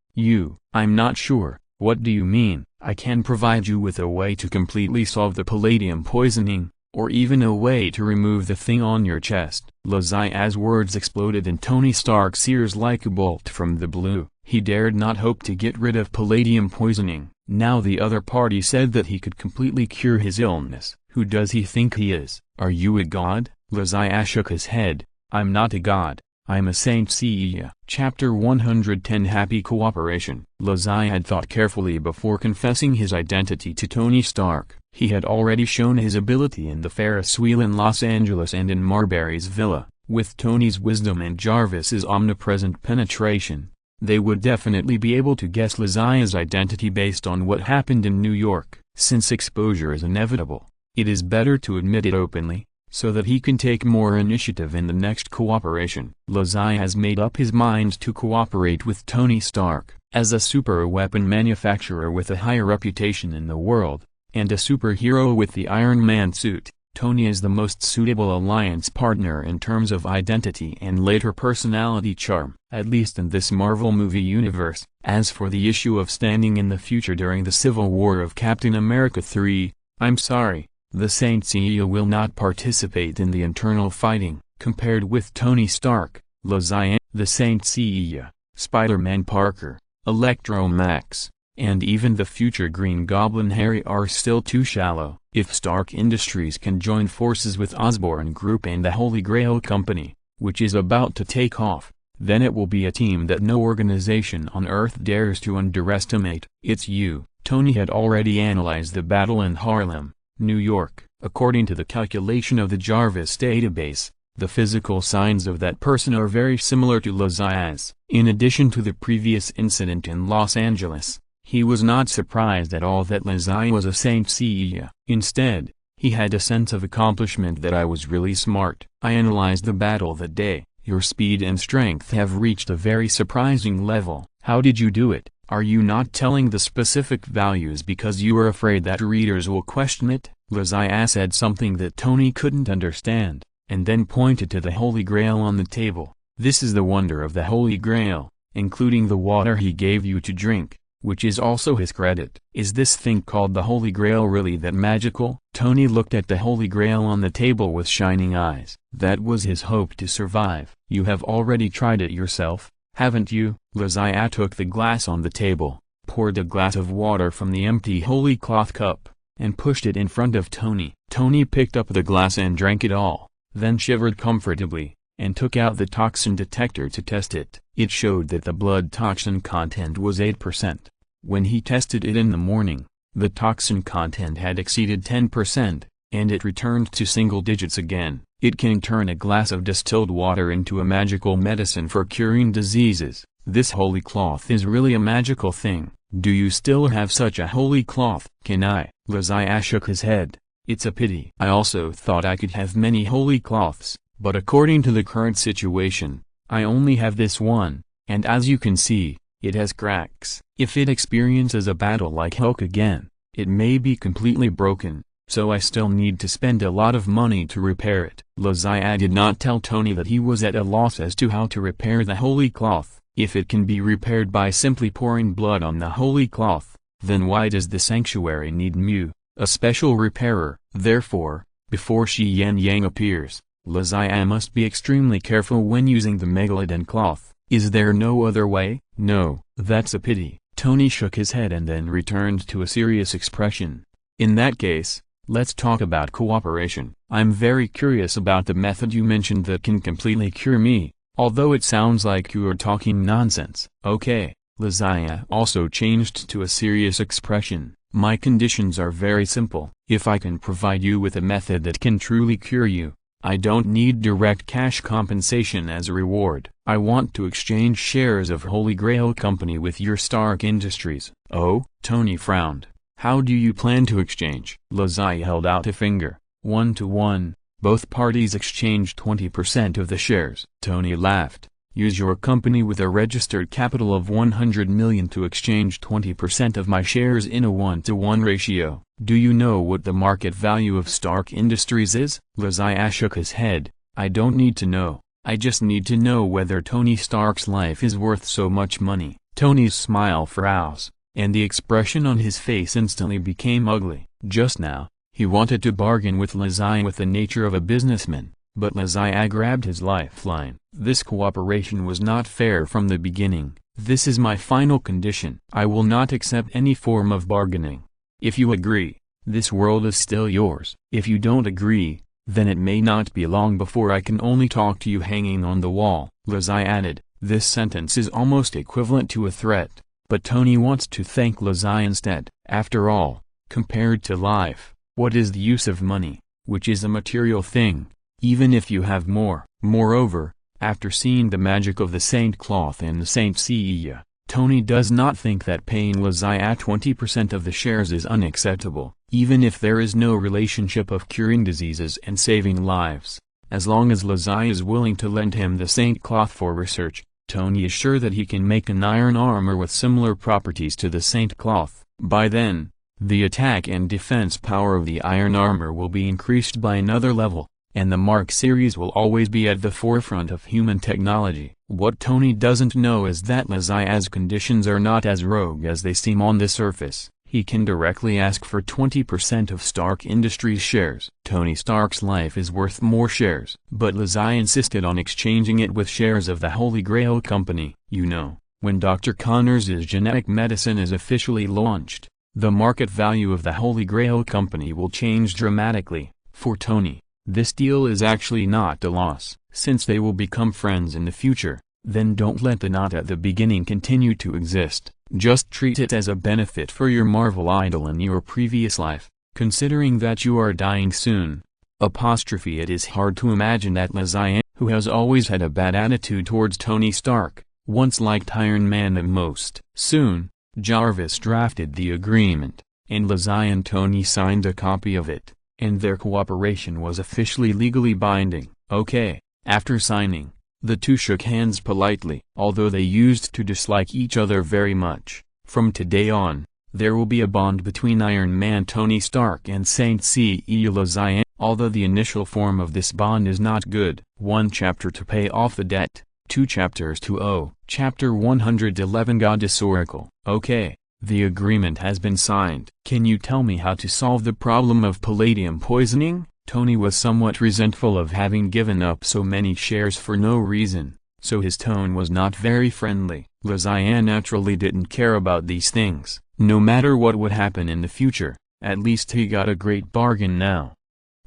I'm not sure. What do you mean?" "I can provide you with a way to completely solve the palladium poisoning, or even a way to remove the thing on your chest." Lazia's words exploded in Tony Stark's ears like a bolt from the blue. He dared not hope to get rid of palladium poisoning. Now the other party said that he could completely cure his illness. Who does he think he is? "Are you a god?" Lazia shook his head. "I'm not a god. I'm a saint." Cia. Chapter 110 Happy Cooperation. Lazia had thought carefully before confessing his identity to Tony Stark. He had already shown his ability in the Ferris wheel in Los Angeles and in Marbury's villa. With Tony's wisdom and Jarvis's omnipresent penetration, they would definitely be able to guess Lazia's identity based on what happened in New York. Since exposure is inevitable, it is better to admit it openly, so that he can take more initiative in the next cooperation. Lazia has made up his mind to cooperate with Tony Stark. As a super weapon manufacturer with a high reputation in the world, and a superhero with the Iron Man suit, Tony is the most suitable alliance partner in terms of identity and later personality charm, at least in this Marvel movie universe. As for the issue of standing in the future during the Civil War of Captain America 3, I'm sorry, the Saint Seiya will not participate in the internal fighting. Compared with Tony Stark, Lazia, the Saint Seiya, Spider-Man Parker, Electro Max, and even the future Green Goblin Harry are still too shallow. If Stark Industries can join forces with Osborn Group and the Holy Grail Company, which is about to take off, then it will be a team that no organization on Earth dares to underestimate. It's you. Tony had already analyzed the battle in Harlem, New York. According to the calculation of the Jarvis database, the physical signs of that person are very similar to Lazia's. In addition to the previous incident in Los Angeles, he was not surprised at all that Lazia was a Saint Seiya. Instead, he had a sense of accomplishment that I was really smart. I analyzed the battle that day. Your speed and strength have reached a very surprising level. How did you do it? Are you not telling the specific values because you are afraid that readers will question it? Lazia said something that Tony couldn't understand, and then pointed to the Holy Grail on the table. This is the wonder of the Holy Grail, including the water he gave you to drink, which is also his credit. Is this thing called the Holy Grail really that magical? Tony looked at the Holy Grail on the table with shining eyes. That was his hope to survive. You have already tried it yourself, haven't you? Lazia took the glass on the table, poured a glass of water from the empty holy cloth cup, and pushed it in front of Tony. Tony picked up the glass and drank it all, then shivered comfortably, and took out the toxin detector to test it. It showed that the blood toxin content was 8%. When he tested it in the morning, the toxin content had exceeded 10%, and it returned to single digits again. It can turn a glass of distilled water into a magical medicine for curing diseases. This holy cloth is really a magical thing. Do you still have such a holy cloth? Can I? Lazia shook his head. It's a pity. I also thought I could have many holy cloths, but according to the current situation, I only have this one, and as you can see, it has cracks. If it experiences a battle like Hulk again, it may be completely broken, so I still need to spend a lot of money to repair it. Lazia did not tell Tony that he was at a loss as to how to repair the holy cloth. If it can be repaired by simply pouring blood on the holy cloth, then why does the sanctuary need Mu, a special repairer? Therefore, before Shi Yan Yang appears, Lazia must be extremely careful when using the Megalodon cloth. Is there no other way? No, that's a pity. Tony shook his head and then returned to a serious expression. In that case, let's talk about cooperation. I'm very curious about the method you mentioned that can completely cure me, although it sounds like you are talking nonsense. Okay, Lazia also changed to a serious expression. My conditions are very simple. If I can provide you with a method that can truly cure you, I don't need direct cash compensation as a reward. I want to exchange shares of Holy Grail Company with your Stark Industries. Oh? Tony frowned. How do you plan to exchange? Lazia held out a finger. 1-to-1. Both parties exchanged 20% of the shares. Tony laughed. Use your company with a registered capital of 100 million to exchange 20% of my shares in a 1-to-1 ratio. Do you know what the market value of Stark Industries is? Lazia shook his head. I don't need to know. I just need to know whether Tony Stark's life is worth so much money. Tony's smile froze, and the expression on his face instantly became ugly. Just now, he wanted to bargain with Lazia with the nature of a businessman, but Lazia grabbed his lifeline. This cooperation was not fair from the beginning. This is my final condition. I will not accept any form of bargaining. If you agree, this world is still yours. If you don't agree, then it may not be long before I can only talk to you hanging on the wall. Lazia added. This sentence is almost equivalent to a threat, but Tony wants to thank Lazia instead. After all, compared to life, what is the use of money, which is a material thing, even if you have more? Moreover, after seeing the magic of the Saint Cloth and the Saint Seiya, Tony does not think that paying Lazia 20% of the shares is unacceptable, even if there is no relationship of curing diseases and saving lives. As long as Lazia is willing to lend him the Saint Cloth for research, Tony is sure that he can make an iron armor with similar properties to the Saint Cloth. By then, the attack and defense power of the iron armor will be increased by another level, and the Mark series will always be at the forefront of human technology. What Tony doesn't know is that Lazia's conditions are not as rogue as they seem on the surface. he can directly ask for 20% of Stark Industries shares. Tony Stark's life is worth more shares. But Lazai insisted on exchanging it with shares of the Holy Grail Company. You know, when Dr. Connors' genetic medicine is officially launched, the market value of the Holy Grail Company will change dramatically. For Tony, this deal is actually not a loss, since they will become friends in the future. Then don't let the knot at the beginning continue to exist. Just treat it as a benefit for your Marvel idol in your previous life, considering that you are dying soon. It is hard to imagine that Lazai, who has always had a bad attitude towards Tony Stark, once liked Iron Man the most. Soon, Jarvis drafted the agreement, and Lazai and Tony signed a copy of it, and their cooperation was officially legally binding. Okay, after signing, the two shook hands politely. Although they used to dislike each other very much, from today on, there will be a bond between Iron Man Tony Stark and Saint Seiya Lazai. Although the initial form of this bond is not good. 1 chapter to pay off the debt, 2 chapters to owe. Chapter 111 Goddess Oracle. Okay, the agreement has been signed. Can you tell me how to solve the problem of palladium poisoning? Tony was somewhat resentful of having given up so many shares for no reason, so his tone was not very friendly. Lazai naturally didn't care about these things. No matter what would happen in the future, at least he got a great bargain now.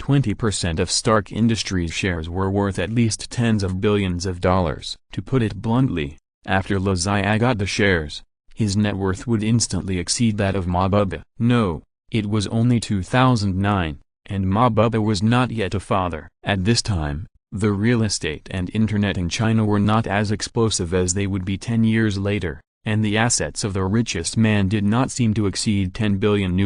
20% of Stark Industries shares were worth at least tens of billions of dollars. To put it bluntly, after Lazai got the shares, his net worth would instantly exceed that of Ma Bubba. No, it was only 2009. And Ma Bubba was not yet a father. At this time, the real estate and internet in China were not as explosive as they would be 10 years later, and the assets of the richest man did not seem to exceed $10 billion.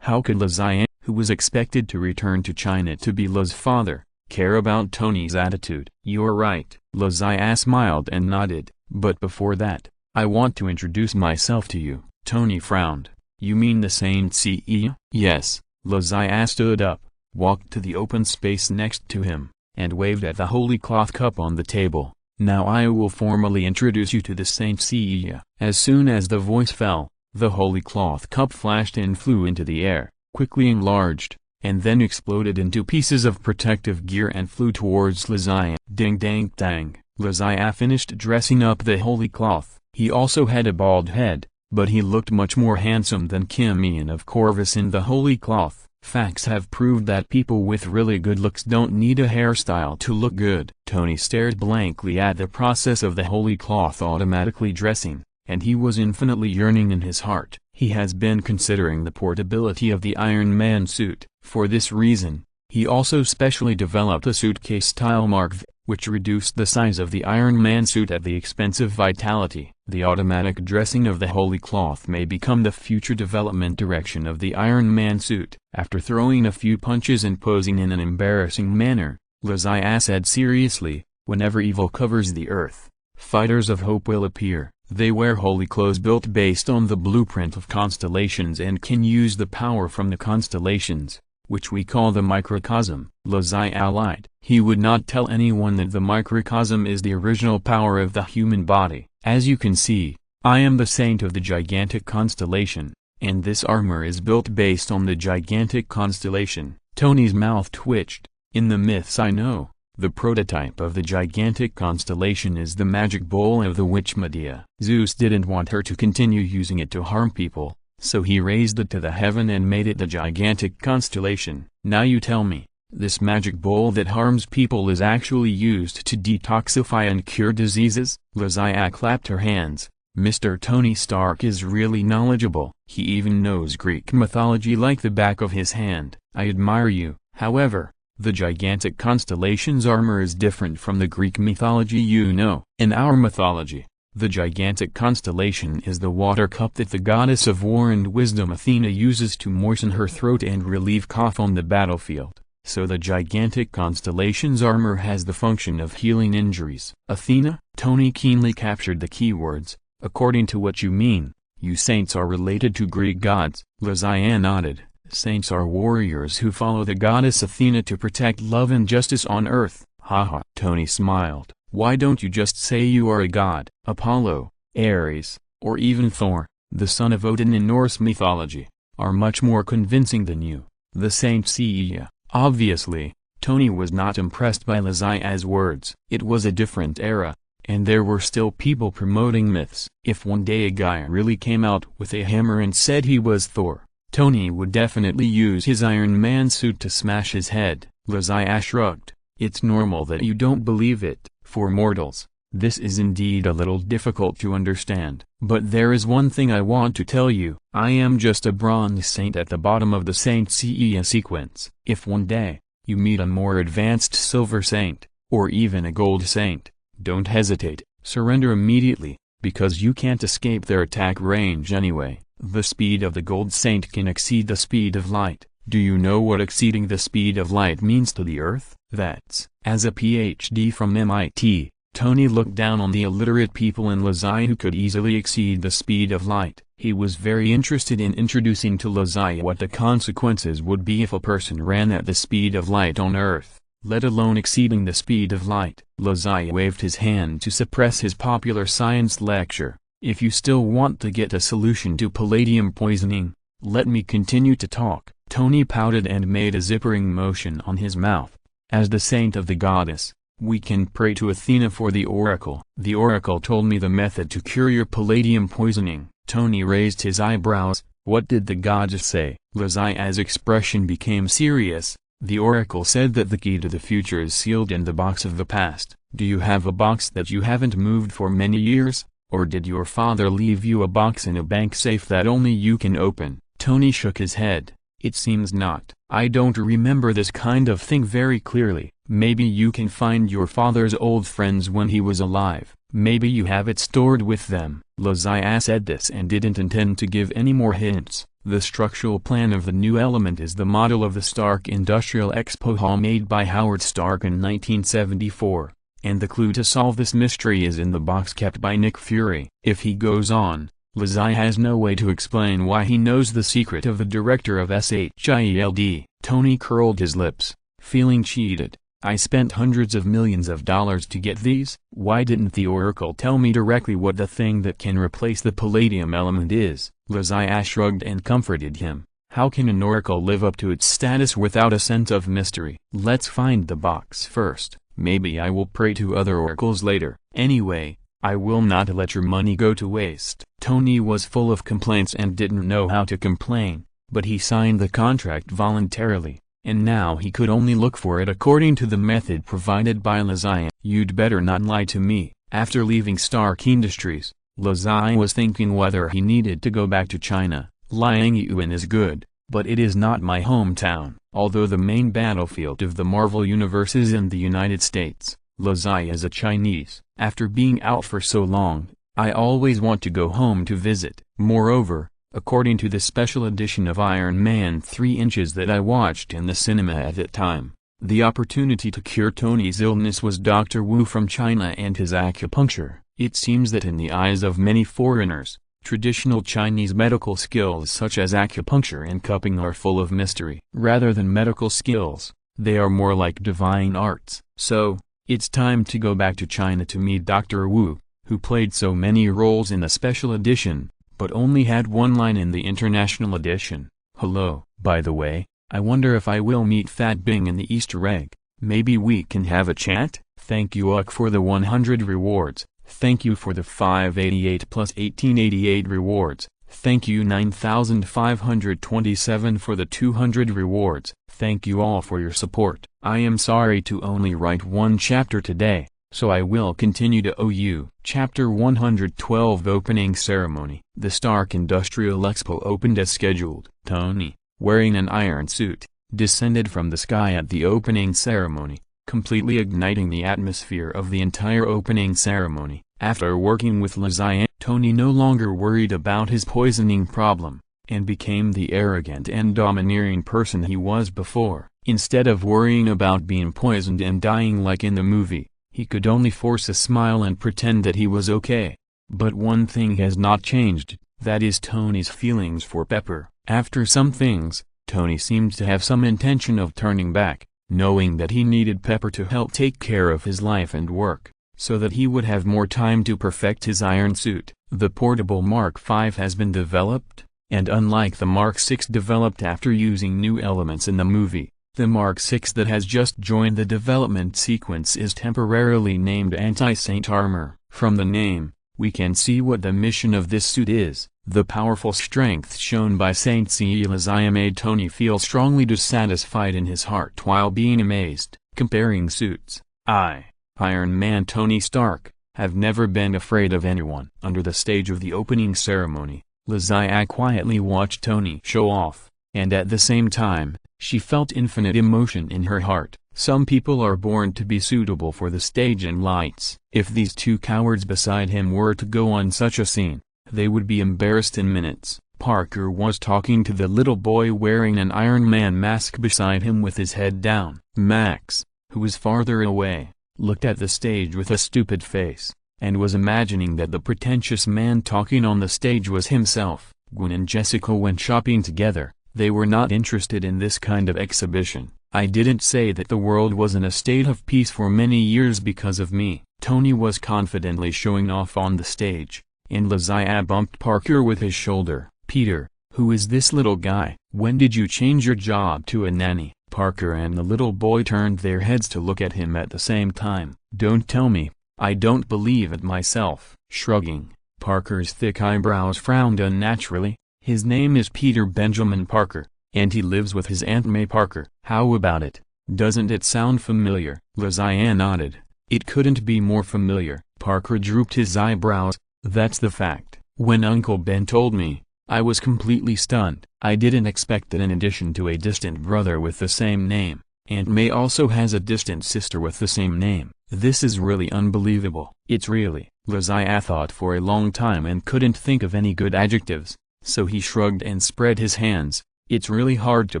How could Lazai, who was expected to return to China to be La's father, care about Tony's attitude? You're right. Lazai smiled and nodded. But before that, I want to introduce myself to you. Tony frowned. You mean the Saint Seiya? Yes. Lazai stood up, walked to the open space next to him, and waved at the holy cloth cup on the table. Now I will formally introduce you to the Saint Seiya. As soon as the voice fell, the holy cloth cup flashed and flew into the air, quickly enlarged, and then exploded into pieces of protective gear and flew towards Lazai. Ding dang dang. Lazai finished dressing up the holy cloth. He also had a bald head, but he looked much more handsome than Kim Ian of Corvus in the holy cloth. Facts have proved that people with really good looks don't need a hairstyle to look good. Tony stared blankly at the process of the holy cloth automatically dressing, and he was infinitely yearning in his heart. He has been considering the portability of the Iron Man suit. For this reason, he also specially developed a suitcase-style Mark V, which reduced the size of the Iron Man suit at the expense of vitality. The automatic dressing of the holy cloth may become the future development direction of the Iron Man suit. After throwing a few punches and posing in an embarrassing manner, Lazai said seriously, whenever evil covers the earth, fighters of hope will appear. They wear holy clothes built based on the blueprint of constellations and can use the power from the constellations, which we call the microcosm. Lazai lied. He would not tell anyone that the microcosm is the original power of the human body. As you can see, I am the saint of the gigantic constellation, and this armor is built based on the gigantic constellation. Tony's mouth twitched. In the myths I know, the prototype of the gigantic constellation is the magic bowl of the witch Medea. Zeus didn't want her to continue using it to harm people, so he raised it to the heaven and made it the gigantic constellation. Now you tell me, this magic bowl that harms people is actually used to detoxify and cure diseases? Lazai clapped her hands. Mr. Tony Stark is really knowledgeable. He even knows Greek mythology like the back of his hand. I admire you. However, the gigantic constellation's armor is different from the Greek mythology you know. In our mythology, the gigantic constellation is the water cup that the goddess of war and wisdom Athena uses to moisten her throat and relieve cough on the battlefield. So the gigantic constellation's armor has the function of healing injuries. Athena? Tony keenly captured the keywords. According to what you mean, you saints are related to Greek gods. Lazai nodded. Saints are warriors who follow the goddess Athena to protect love and justice on earth. Haha. Tony smiled. Why don't you just say you are a god? Apollo, Ares, or even Thor? the son of Odin in Norse mythology, are much more convincing than you, the Saint Seiya. Obviously, Tony was not impressed by Lazia's words. It was a different era, and there were still people promoting myths. If one day a guy really came out with a hammer and said he was Thor, Tony would definitely use his Iron Man suit to smash his head. Lazia shrugged. It's normal that you don't believe it. For mortals, this is indeed a little difficult to understand. But there is one thing I want to tell you. I am just a bronze saint at the bottom of the Saint Seiya sequence. If one day, you meet a more advanced silver saint, or even a gold saint, don't hesitate, surrender immediately, because you can't escape their attack range anyway. The speed of the gold saint can exceed the speed of light. Do you know what exceeding the speed of light means to the Earth? That's, as a PhD from MIT, Tony looked down on the illiterate people in Lazia who could easily exceed the speed of light. He was very interested in introducing to Lazia what the consequences would be if a person ran at the speed of light on Earth, let alone exceeding the speed of light. Lazia waved his hand to suppress his popular science lecture. If you still want to get a solution to palladium poisoning, let me continue to talk. Tony pouted and made a zippering motion on his mouth. As the saint of the goddess, we can pray to Athena for the oracle. The oracle told me the method to cure your palladium poisoning. Tony raised his eyebrows. What did the goddess say? Lazia's expression became serious. The oracle said that the key to the future is sealed in the box of the past. Do you have a box that you haven't moved for many years? Or did your father leave you a box in a bank safe that only you can open? Tony shook his head. It seems not. I don't remember this kind of thing very clearly. Maybe you can find your father's old friends when he was alive. Maybe you have it stored with them. Lazia said this and didn't intend to give any more hints. The structural plan of the new element is the model of the Stark Industrial Expo Hall made by Howard Stark in 1974. And the clue to solve this mystery is in the box kept by Nick Fury. If he goes on, Lazia has no way to explain why he knows the secret of the director of SHIELD. Tony curled his lips, feeling cheated. I spent hundreds of millions of dollars to get these. Why didn't the oracle tell me directly what the thing that can replace the palladium element is? Lazia shrugged and comforted him. How can an oracle live up to its status without a sense of mystery? Let's find the box first. Maybe I will pray to other oracles later. Anyway, I will not let your money go to waste. Tony was full of complaints and didn't know how to complain, but he signed the contract voluntarily, and now he could only look for it according to the method provided by Lazia. You'd better not lie to me. After leaving Stark Industries, Lazia was thinking whether he needed to go back to China. Liangyuan is good, but it is not my hometown. Although the main battlefield of the Marvel Universe is in the United States, Lazia is a Chinese. After being out for so long, I always want to go home to visit. Moreover, according to the special edition of Iron Man 3 inches that I watched in the cinema at that time, the opportunity to cure Tony's illness was Dr. Wu from China and his acupuncture. It seems that in the eyes of many foreigners, traditional Chinese medical skills such as acupuncture and cupping are full of mystery. Rather than medical skills, they are more like divine arts. So, it's time to go back to China to meet Dr. Wu, who played so many roles in the special edition, but only had one line in the international edition. Hello. By the way, I wonder if I will meet Fat Bing in the Easter egg. Maybe we can have a chat? Thank you Uck for the 100 rewards. Thank you for the 588 plus 1888 rewards. Thank you 9527 for the 200 rewards. Thank you all for your support. I am sorry to only write one chapter today, so I will continue to owe you. Chapter 112 Opening Ceremony. The Stark Industrial Expo opened as scheduled. Tony, wearing an iron suit, descended from the sky at the opening ceremony, completely igniting the atmosphere of the entire opening ceremony. After working with Lazia, Tony no longer worried about his poisoning problem, and became the arrogant and domineering person he was before. Instead of worrying about being poisoned and dying like in the movie, he could only force a smile and pretend that he was okay. But one thing has not changed, that is Tony's feelings for Pepper. After some things, Tony seemed to have some intention of turning back, knowing that he needed Pepper to help take care of his life and work, so that he would have more time to perfect his iron suit. The portable Mark V has been developed, and unlike the Mark VI developed after using new elements in the movie, the Mark VI that has just joined the development sequence is temporarily named Anti-Saint Armor. From the name, we can see what the mission of this suit is. The powerful strength shown by Saint Seiya made Tony feel strongly dissatisfied in his heart while being amazed. Comparing suits, Iron Man Tony Stark, have never been afraid of anyone. Under the stage of the opening ceremony, Zodiac quietly watched Tony show off, and at the same time, she felt infinite emotion in her heart. Some people are born to be suitable for the stage and lights. If these two cowards beside him were to go on such a scene, they would be embarrassed in minutes. Parker was talking to the little boy wearing an Iron Man mask beside him with his head down. Max, who was farther away, looked at the stage with a stupid face, and was imagining that the pretentious man talking on the stage was himself. Gwen and Jessica went shopping together. They were not interested in this kind of exhibition. I didn't say that the world was in a state of peace for many years because of me. Tony was confidently showing off on the stage, and Zodiac bumped Parker with his shoulder. Peter, who is this little guy? When did you change your job to a nanny? Parker and the little boy turned their heads to look at him at the same time. Don't tell me, I don't believe it myself. Shrugging, Parker's thick eyebrows frowned unnaturally. His name is Peter Benjamin Parker, and he lives with his Aunt May Parker. How about it? Doesn't it sound familiar? Zodiac nodded. It couldn't be more familiar. Parker drooped his eyebrows. That's the fact. When Uncle Ben told me, I was completely stunned. I didn't expect that in addition to a distant brother with the same name, Aunt May also has a distant sister with the same name. This is really unbelievable. It's really. Zodiac thought for a long time and couldn't think of any good adjectives, so he shrugged and spread his hands. It's really hard to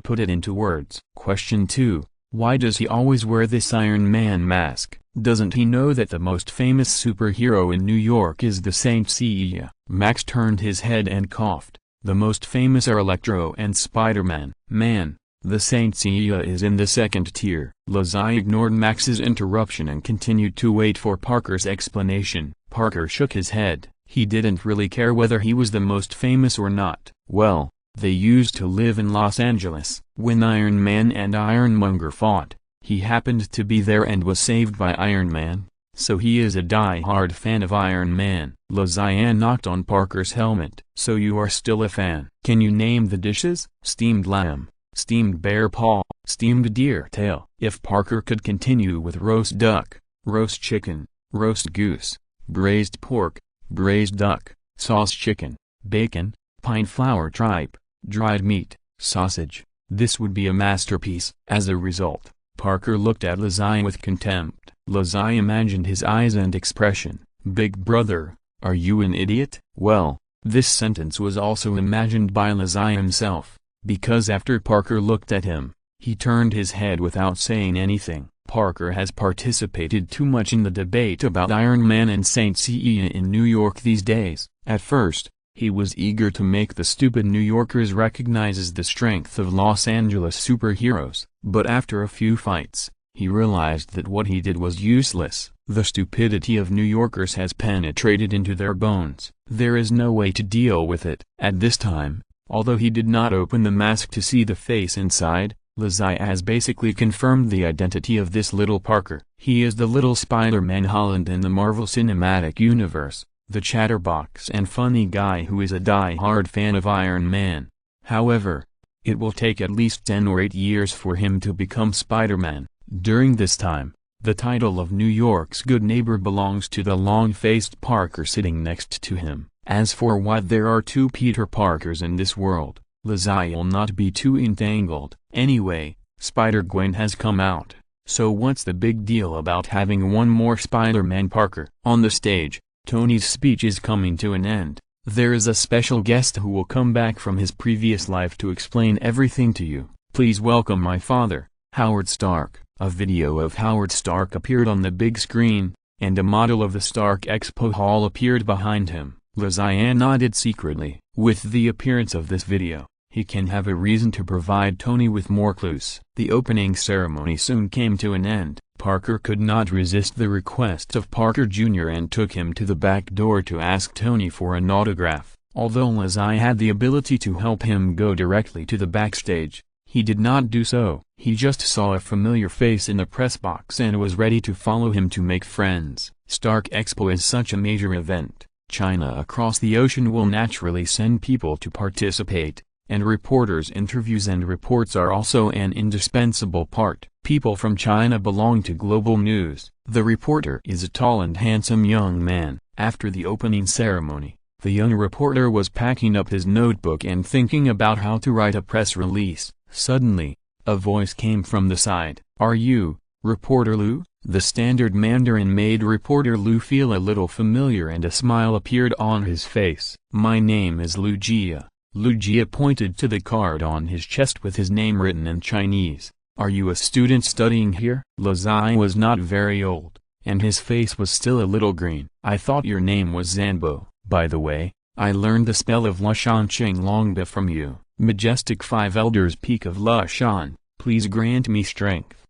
put it into words. Question 2. Why does he always wear this Iron Man mask? Doesn't he know that the most famous superhero in New York is the Saint Seiya? Max turned his head and coughed. The most famous are Electro and Spider-Man. Man, the Saint Seiya is in the second tier. Zodiac ignored Max's interruption and continued to wait for Parker's explanation. Parker shook his head. He didn't really care whether he was the most famous or not. Well, they used to live in Los Angeles. When Iron Man and Ironmonger fought, he happened to be there and was saved by Iron Man, so he is a die-hard fan of Iron Man. Zodiac knocked on Parker's helmet. So you are still a fan. Can you name the dishes? Steamed lamb, steamed bear paw, steamed deer tail. If Parker could continue with roast duck, roast chicken, roast goose, braised pork, braised duck, sauce chicken, bacon, pine flour tripe, dried meat, sausage, this would be a masterpiece. As a result, Parker looked at Zodiac with contempt. Zodiac imagined his eyes and expression. Big brother, are you an idiot? Well, this sentence was also imagined by Zodiac himself, because after Parker looked at him, he turned his head without saying anything. Parker has participated too much in the debate about Iron Man and Saint Seiya in New York these days. At first, he was eager to make the stupid New Yorkers recognize the strength of Los Angeles superheroes. But after a few fights, he realized that what he did was useless. The stupidity of New Yorkers has penetrated into their bones. There is no way to deal with it. At this time, although he did not open the mask to see the face inside, Zodiac has basically confirmed the identity of this little Parker. He is the little Spider-Man Holland in the Marvel Cinematic Universe, the chatterbox and funny guy who is a die-hard fan of Iron Man. However, it will take at least 10 or 8 years for him to become Spider-Man. During this time, the title of New York's good neighbor belongs to the long-faced Parker sitting next to him. As for why there are two Peter Parkers in this world, Zodiac will not be too entangled. Anyway, Spider-Gwen has come out, so what's the big deal about having one more Spider-Man Parker? On the stage, Tony's speech is coming to an end. There is a special guest who will come back from his previous life to explain everything to you. Please welcome my father, Howard Stark. A video of Howard Stark appeared on the big screen, and a model of the Stark Expo Hall appeared behind him. Zodiac nodded secretly. With the appearance of this video, he can have a reason to provide Tony with more clues. The opening ceremony soon came to an end. Parker could not resist the request of Parker Jr. and took him to the back door to ask Tony for an autograph. Although Lazai had the ability to help him go directly to the backstage, he did not do so. He just saw a familiar face in the press box and was ready to follow him to make friends. Stark Expo is such a major event. China across the ocean will naturally send people to participate, and reporters' interviews and reports are also an indispensable part. People from China belong to global news. The reporter is a tall and handsome young man. After the opening ceremony, the young reporter was packing up his notebook and thinking about how to write a press release. Suddenly, a voice came from the side. "Are you, Reporter Lu?" The standard Mandarin made Reporter Lu feel a little familiar and a smile appeared on his face. "My name is Lu Jia." Lu Jia pointed to the card on his chest with his name written in Chinese. "Are you a student studying here?" Lazai was not very old, and his face was still a little green. "I thought your name was Zanbo. By the way, I learned the spell of Lushan Qinglongba from you. Majestic Five Elders Peak of Lushan, please grant me strength."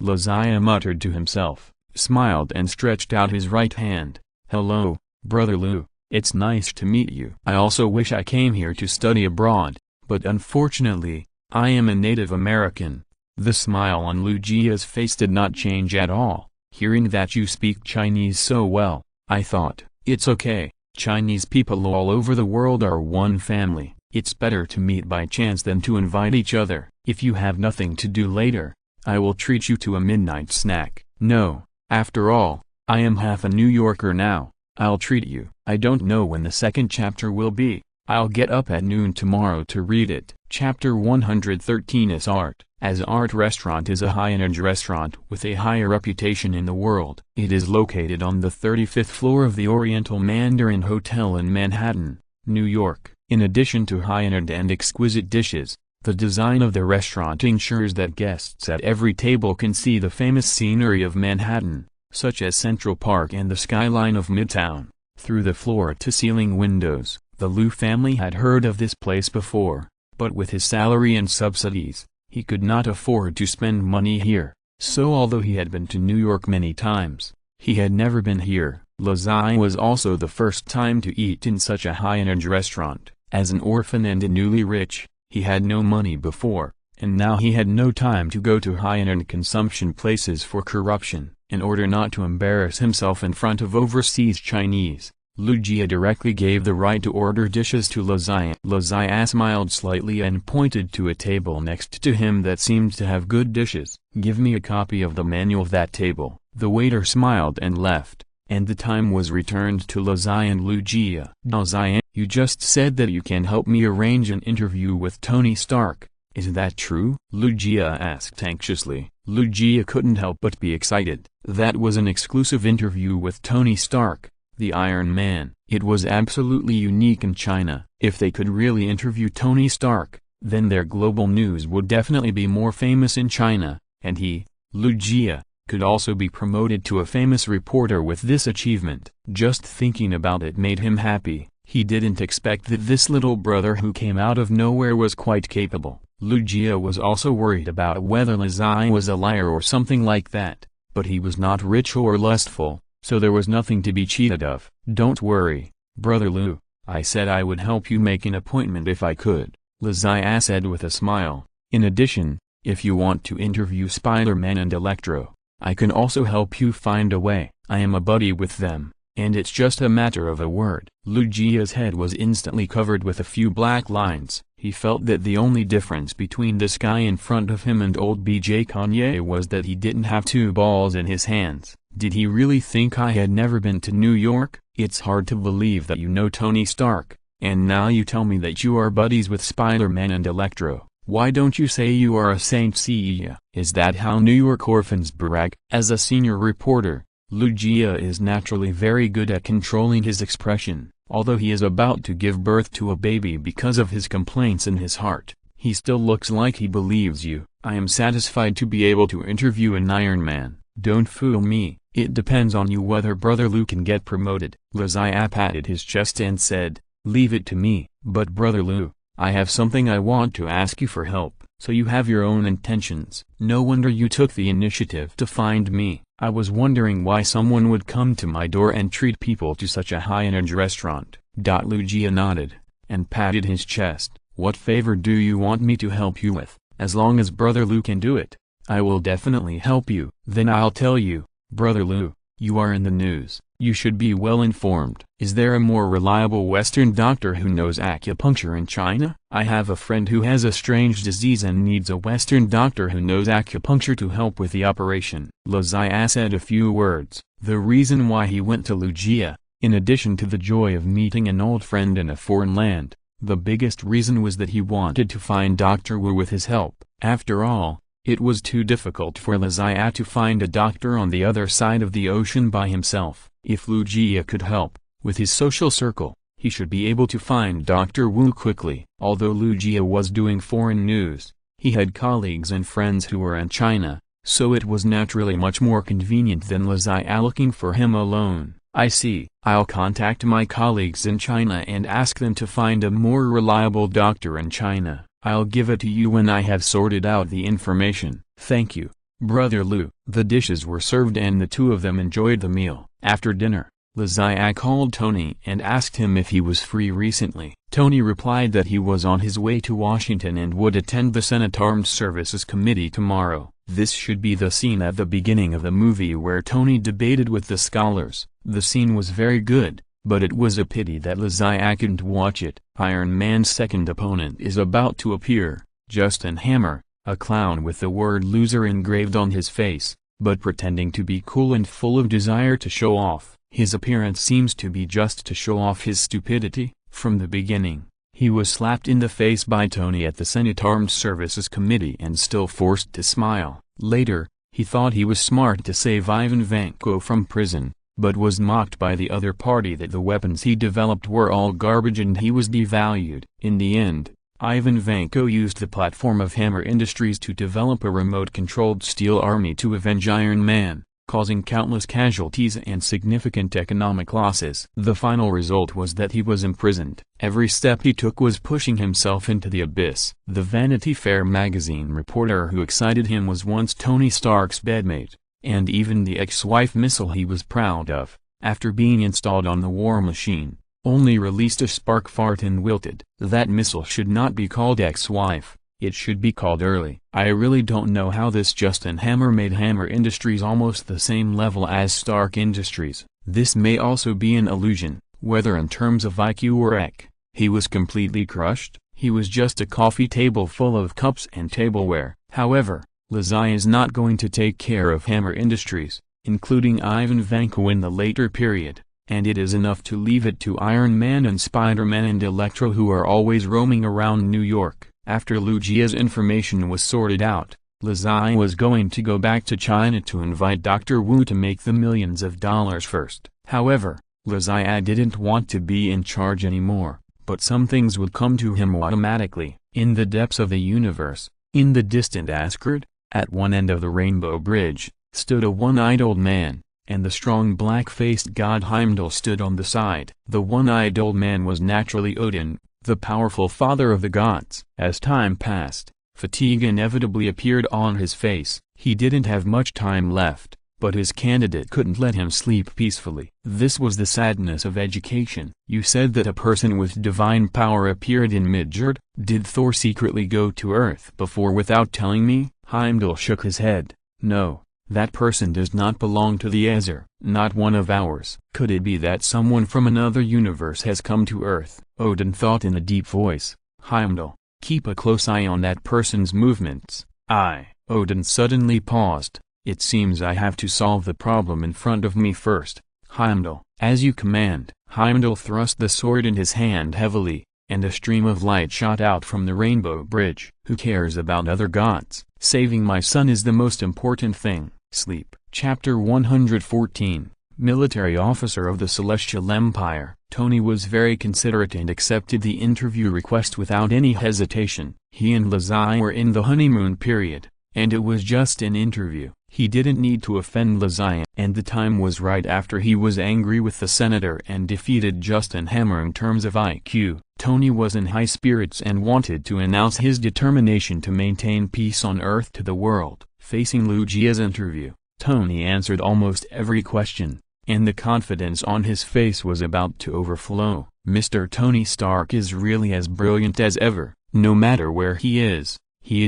Lazai muttered to himself, smiled and stretched out his right hand. "Hello, Brother Lu, it's nice to meet you. I also wish I came here to study abroad, but unfortunately, I am a Native American." The smile on Lu Jia's face did not change at all. "Hearing that you speak Chinese so well, I thought, it's okay. Chinese people all over the world are one family. It's better to meet by chance than to invite each other. If you have nothing to do later, I will treat you to a midnight snack. No, after all, I am half a New Yorker now. I'll treat you. I don't know when the second chapter will be. I'll get up at noon tomorrow to read it." Chapter 113 is Art. As Art Restaurant is a high-end restaurant with a high reputation in the world. It is located on the 35th floor of the Oriental Mandarin Hotel in Manhattan, New York. In addition to high-end and exquisite dishes, the design of the restaurant ensures that guests at every table can see the famous scenery of Manhattan, such as Central Park and the skyline of Midtown, through the floor-to-ceiling windows. The Lu family had heard of this place before, but with his salary and subsidies, he could not afford to spend money here. So although he had been to New York many times, he had never been here. Lazai was also the first time to eat in such a high-end restaurant. As an orphan and a newly rich, he had no money before, and now he had no time to go to high-end consumption places for corruption. In order not to embarrass himself in front of overseas Chinese, Lu Jia directly gave the right to order dishes to Lazai. Lazai smiled slightly and pointed to a table next to him that seemed to have good dishes. "Give me a copy of the menu of that table." The waiter smiled and left, and the time was returned to Lazai and Lu Jia. "Lazai, you just said that you can help me arrange an interview with Tony Stark. Is that true?" Lu Jia asked anxiously. Lu Jia couldn't help but be excited. That was an exclusive interview with Tony Stark, the Iron Man. It was absolutely unique in China. If they could really interview Tony Stark, then their global news would definitely be more famous in China, and he, Lu Jia, could also be promoted to a famous reporter with this achievement. Just thinking about it made him happy. He didn't expect that this little brother who came out of nowhere was quite capable. Lu Jia was also worried about whether Lazai was a liar or something like that, but he was not rich or lustful, so there was nothing to be cheated of. "Don't worry, Brother Lu, I said I would help you make an appointment if I could," Lazai said with a smile. "In addition, if you want to interview Spider-Man and Electro, I can also help you find a way. I am a buddy with them, and it's just a matter of a word." Lu Jia's head was instantly covered with a few black lines. He felt that the only difference between this guy in front of him and old BJ Kanye was that he didn't have two balls in his hands. Did he really think I had never been to New York? It's hard to believe that you know Tony Stark, and now you tell me that you are buddies with Spider-Man and Electro. Why don't you say you are a Saint Seiya? Is that how New York orphans brag? As a senior reporter, Lu Jia is naturally very good at controlling his expression. Although he is about to give birth to a baby because of his complaints in his heart, he still looks like he believes you. "I am satisfied to be able to interview an Iron Man. Don't fool me. It depends on you whether Brother Lu can get promoted." Lazai patted his chest and said, "Leave it to me." "But Brother Lu, I have something I want to ask you for help. So you have your own intentions. No wonder you took the initiative to find me. I was wondering why someone would come to my door and treat people to such a high-end restaurant. Lucia nodded, and patted his chest. What favor do you want me to help you with? As long as Brother Lou can do it, I will definitely help you. Then I'll tell you, Brother Lou, you are in the news. You should be well informed. Is there a more reliable Western doctor who knows acupuncture in China? I have a friend who has a strange disease and needs a Western doctor who knows acupuncture to help with the operation. Lucia said a few words. The reason why he went to Lucia, in addition to the joy of meeting an old friend in a foreign land, the biggest reason was that he wanted to find Dr. Wu with his help. After all, it was too difficult for Lucia to find a doctor on the other side of the ocean by himself. If Lucia could help, with his social circle, he should be able to find Dr. Wu quickly. Although Lucia was doing foreign news, he had colleagues and friends who were in China, so it was naturally much more convenient than Lucia looking for him alone. I see. I'll contact my colleagues in China and ask them to find a more reliable doctor in China. I'll give it to you when I have sorted out the information. Thank you, Brother Lou. The dishes were served and the two of them enjoyed the meal. After dinner, Lucia called Tony and asked him if he was free recently. Tony replied that he was on his way to Washington and would attend the Senate Armed Services Committee tomorrow. This should be the scene at the beginning of the movie where Tony debated with the scholars. The scene was very good, but it was a pity that Lucia couldn't watch it. Iron Man's second opponent is about to appear, Justin Hammer, a clown with the word loser engraved on his face, but pretending to be cool and full of desire to show off. His appearance seems to be just to show off his stupidity. From the beginning, he was slapped in the face by Tony at the Senate Armed Services Committee and still forced to smile. Later, he thought he was smart to save Ivan Vanko from prison, but was mocked by the other party that the weapons he developed were all garbage and he was devalued. In the end, Ivan Vanko used the platform of Hammer Industries to develop a remote-controlled steel army to avenge Iron Man, causing countless casualties and significant economic losses. The final result was that he was imprisoned. Every step he took was pushing himself into the abyss. The Vanity Fair magazine reporter who excited him was once Tony Stark's bedmate, and even the ex-wife missile he was proud of, after being installed on the War Machine, only released a spark fart and wilted. That missile should not be called ex-wife, it should be called early. I really don't know how this Justin Hammer made Hammer Industries almost the same level as Stark Industries. This may also be an illusion, whether in terms of IQ or EQ. He was completely crushed. He was just a coffee table full of cups and tableware. However, Lucia is not going to take care of Hammer Industries, including Ivan Vanko in the later period, and it is enough to leave it to Iron Man and Spider-Man and Electro, who are always roaming around New York. After Lucia's information was sorted out, Lucia was going to go back to China to invite Dr. Wu to make the millions of dollars first. However, Lucia didn't want to be in charge anymore, but some things would come to him automatically. In the depths of the universe, in the distant Asgard, at one end of the Rainbow Bridge, stood a one-eyed old man, and the strong black-faced god Heimdall stood on the side. The one-eyed old man was naturally Odin, the powerful father of the gods. As time passed, fatigue inevitably appeared on his face. He didn't have much time left, but his candidate couldn't let him sleep peacefully. This was the sadness of education. You said that a person with divine power appeared in Midgard. Did Thor secretly go to Earth before without telling me? Heimdall shook his head. No, that person does not belong to the Aesir. Not one of ours. Could it be that someone from another universe has come to Earth? Odin thought in a deep voice. Heimdall, keep a close eye on that person's movements. Odin suddenly paused. It seems I have to solve the problem in front of me first. Heimdall, as you command. Heimdall thrust the sword in his hand heavily, and a stream of light shot out from the Rainbow Bridge. Who cares about other gods? Saving my son is the most important thing. Sleep. Chapter 114. Military officer of the Celestial Empire. Tony was very considerate and accepted the interview request without any hesitation. He and Lucia were in the honeymoon period, and it was just an interview. He didn't need to offend Lazai, and the time was right after he was angry with the senator and defeated Justin Hammer in terms of IQ. Tony was in high spirits and wanted to announce his determination to maintain peace on Earth to the world. Facing Luigi's interview, Tony answered almost every question, and the confidence on his face was about to overflow. Mr. Tony Stark is really as brilliant as ever. No matter where he is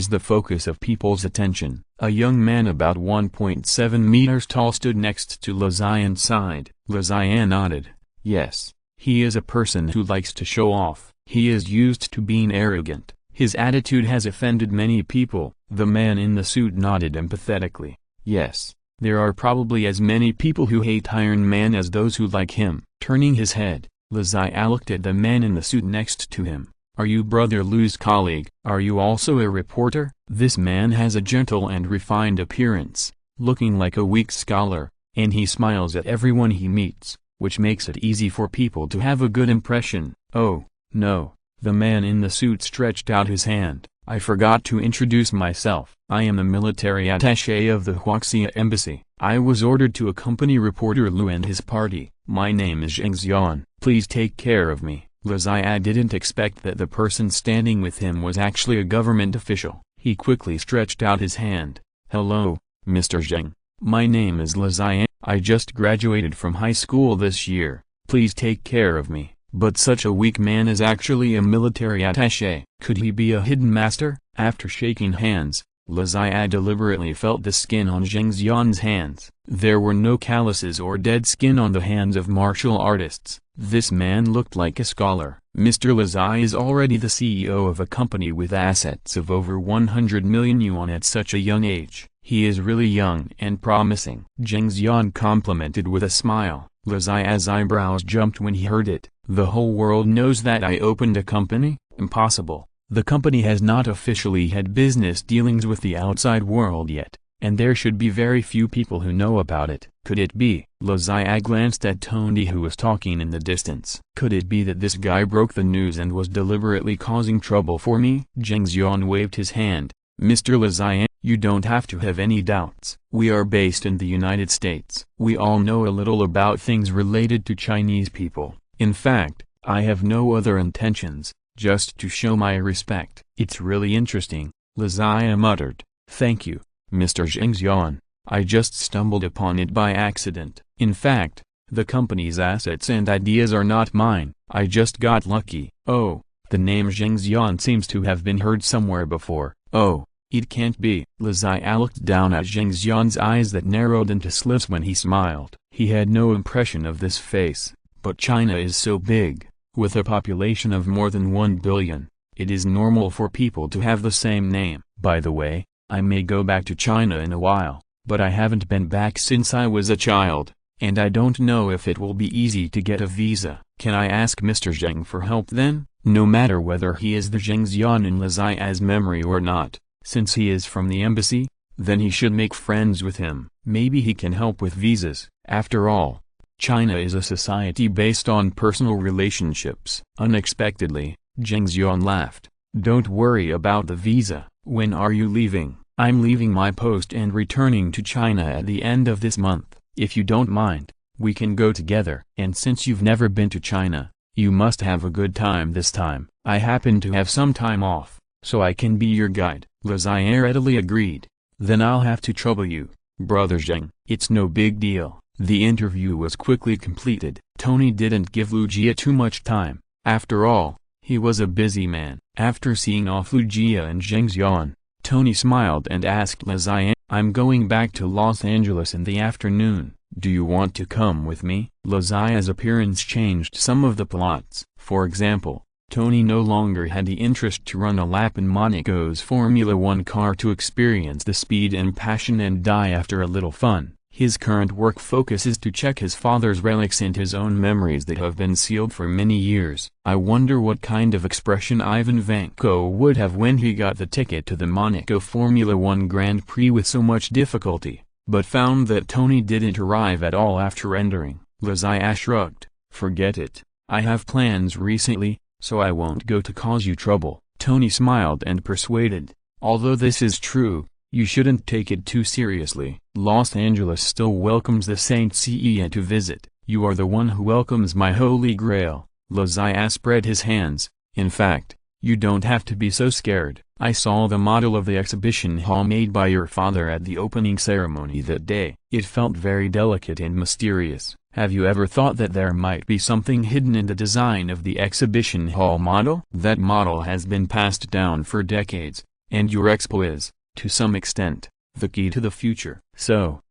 the focus of people's attention. A young man about 1.7 meters tall stood next to Lazai and sighed. Lazai nodded. Yes, he is a person who likes to show off. He is used to being arrogant. His attitude has offended many people. The man in the suit nodded empathetically. Yes, there are probably as many people who hate Iron Man as those who like him. Turning his head, Lazai looked at the man in the suit next to him. Are you Brother Lou's colleague? Are you also a reporter? This man has a gentle and refined appearance, looking like a weak scholar, and he smiles at everyone he meets, which makes it easy for people to have a good impression. Oh, no. The man in the suit stretched out his hand. I forgot to introduce myself. I am the military attaché of the Huaxia embassy. I was ordered to accompany reporter Lou and his party. My name is Zheng Xian. Please take care of me. Lazai didn't expect that the person standing with him was actually a government official. He quickly stretched out his hand. Hello, Mr. Zheng. My name is Lazai. I just graduated from high school this year. Please take care of me. But such a weak man is actually a military attaché. Could he be a hidden master? After shaking hands, Lazai deliberately felt the skin on Zheng Xian's hands. There were no calluses or dead skin on the hands of martial artists. This man looked like a scholar. Mr. Lazai is already the CEO of a company with assets of over 100 million yuan at such a young age. He is really young and promising. Zheng Xian complimented with a smile. Lazai's eyebrows jumped when he heard it. The whole world knows that I opened a company? Impossible. The company has not officially had business dealings with the outside world yet, and there should be very few people who know about it. Could it be? Lazai glanced at Tony, who was talking in the distance. Could it be that this guy broke the news and was deliberately causing trouble for me? Zheng Xian waved his hand. Mr. Lazai, you don't have to have any doubts. We are based in the United States. We all know a little about things related to Chinese people. In fact, I have no other intentions, just to show my respect. It's really interesting, Lazai muttered. Thank you, Mr. Zheng Xian. I just stumbled upon it by accident. In fact, the company's assets and ideas are not mine. I just got lucky. Oh, the name Zheng Xian seems to have been heard somewhere before. Oh, it can't be. Lazai looked down at Zheng Xian's eyes that narrowed into slits when he smiled. He had no impression of this face, but China is so big. With a population of more than 1 billion, it is normal for people to have the same name. By the way, I may go back to China in a while, but I haven't been back since I was a child, and I don't know if it will be easy to get a visa. Can I ask Mr. Zheng for help then? No matter whether he is the Zheng Xian in Lazai's memory or not, since he is from the embassy, then he should make friends with him. Maybe he can help with visas. After all, China is a society based on personal relationships. Unexpectedly, Zheng Xian laughed. Don't worry about the visa. When are you leaving? I'm leaving my post and returning to China at the end of this month. If you don't mind, we can go together. And since you've never been to China, you must have a good time this time. I happen to have some time off, so I can be your guide. Lazai readily agreed. Then I'll have to trouble you, Brother Zheng. It's no big deal. The interview was quickly completed. Tony didn't give Lugia too much time. After all, he was a busy man. After seeing off Lugia and Zheng Xian, Tony smiled and asked Lazai, I'm going back to Los Angeles in the afternoon. Do you want to come with me? Lazai's appearance changed some of the plots. For example, Tony no longer had the interest to run a lap in Monaco's Formula One car to experience the speed and passion and die after a little fun. His current work focuses to check his father's relics and his own memories that have been sealed for many years. I wonder what kind of expression Ivan Vanko would have when he got the ticket to the Monaco Formula One Grand Prix with so much difficulty, but found that Tony didn't arrive at all after entering. Lazai shrugged. Forget it. I have plans recently, so I won't go to cause you trouble. Tony smiled and persuaded. Although this is true, You shouldn't take it too seriously. Los Angeles still welcomes the Saint Seiya to visit. You are the one who welcomes my holy grail. Lozaya spread his hands. In fact, you don't have to be so scared. I saw the model of the exhibition hall made by your father at the opening ceremony that day. It felt very delicate and mysterious. Have you ever thought that there might be something hidden in the design of the exhibition hall model? That model has been passed down for decades, and your expo is, to some extent, the key to the future. So,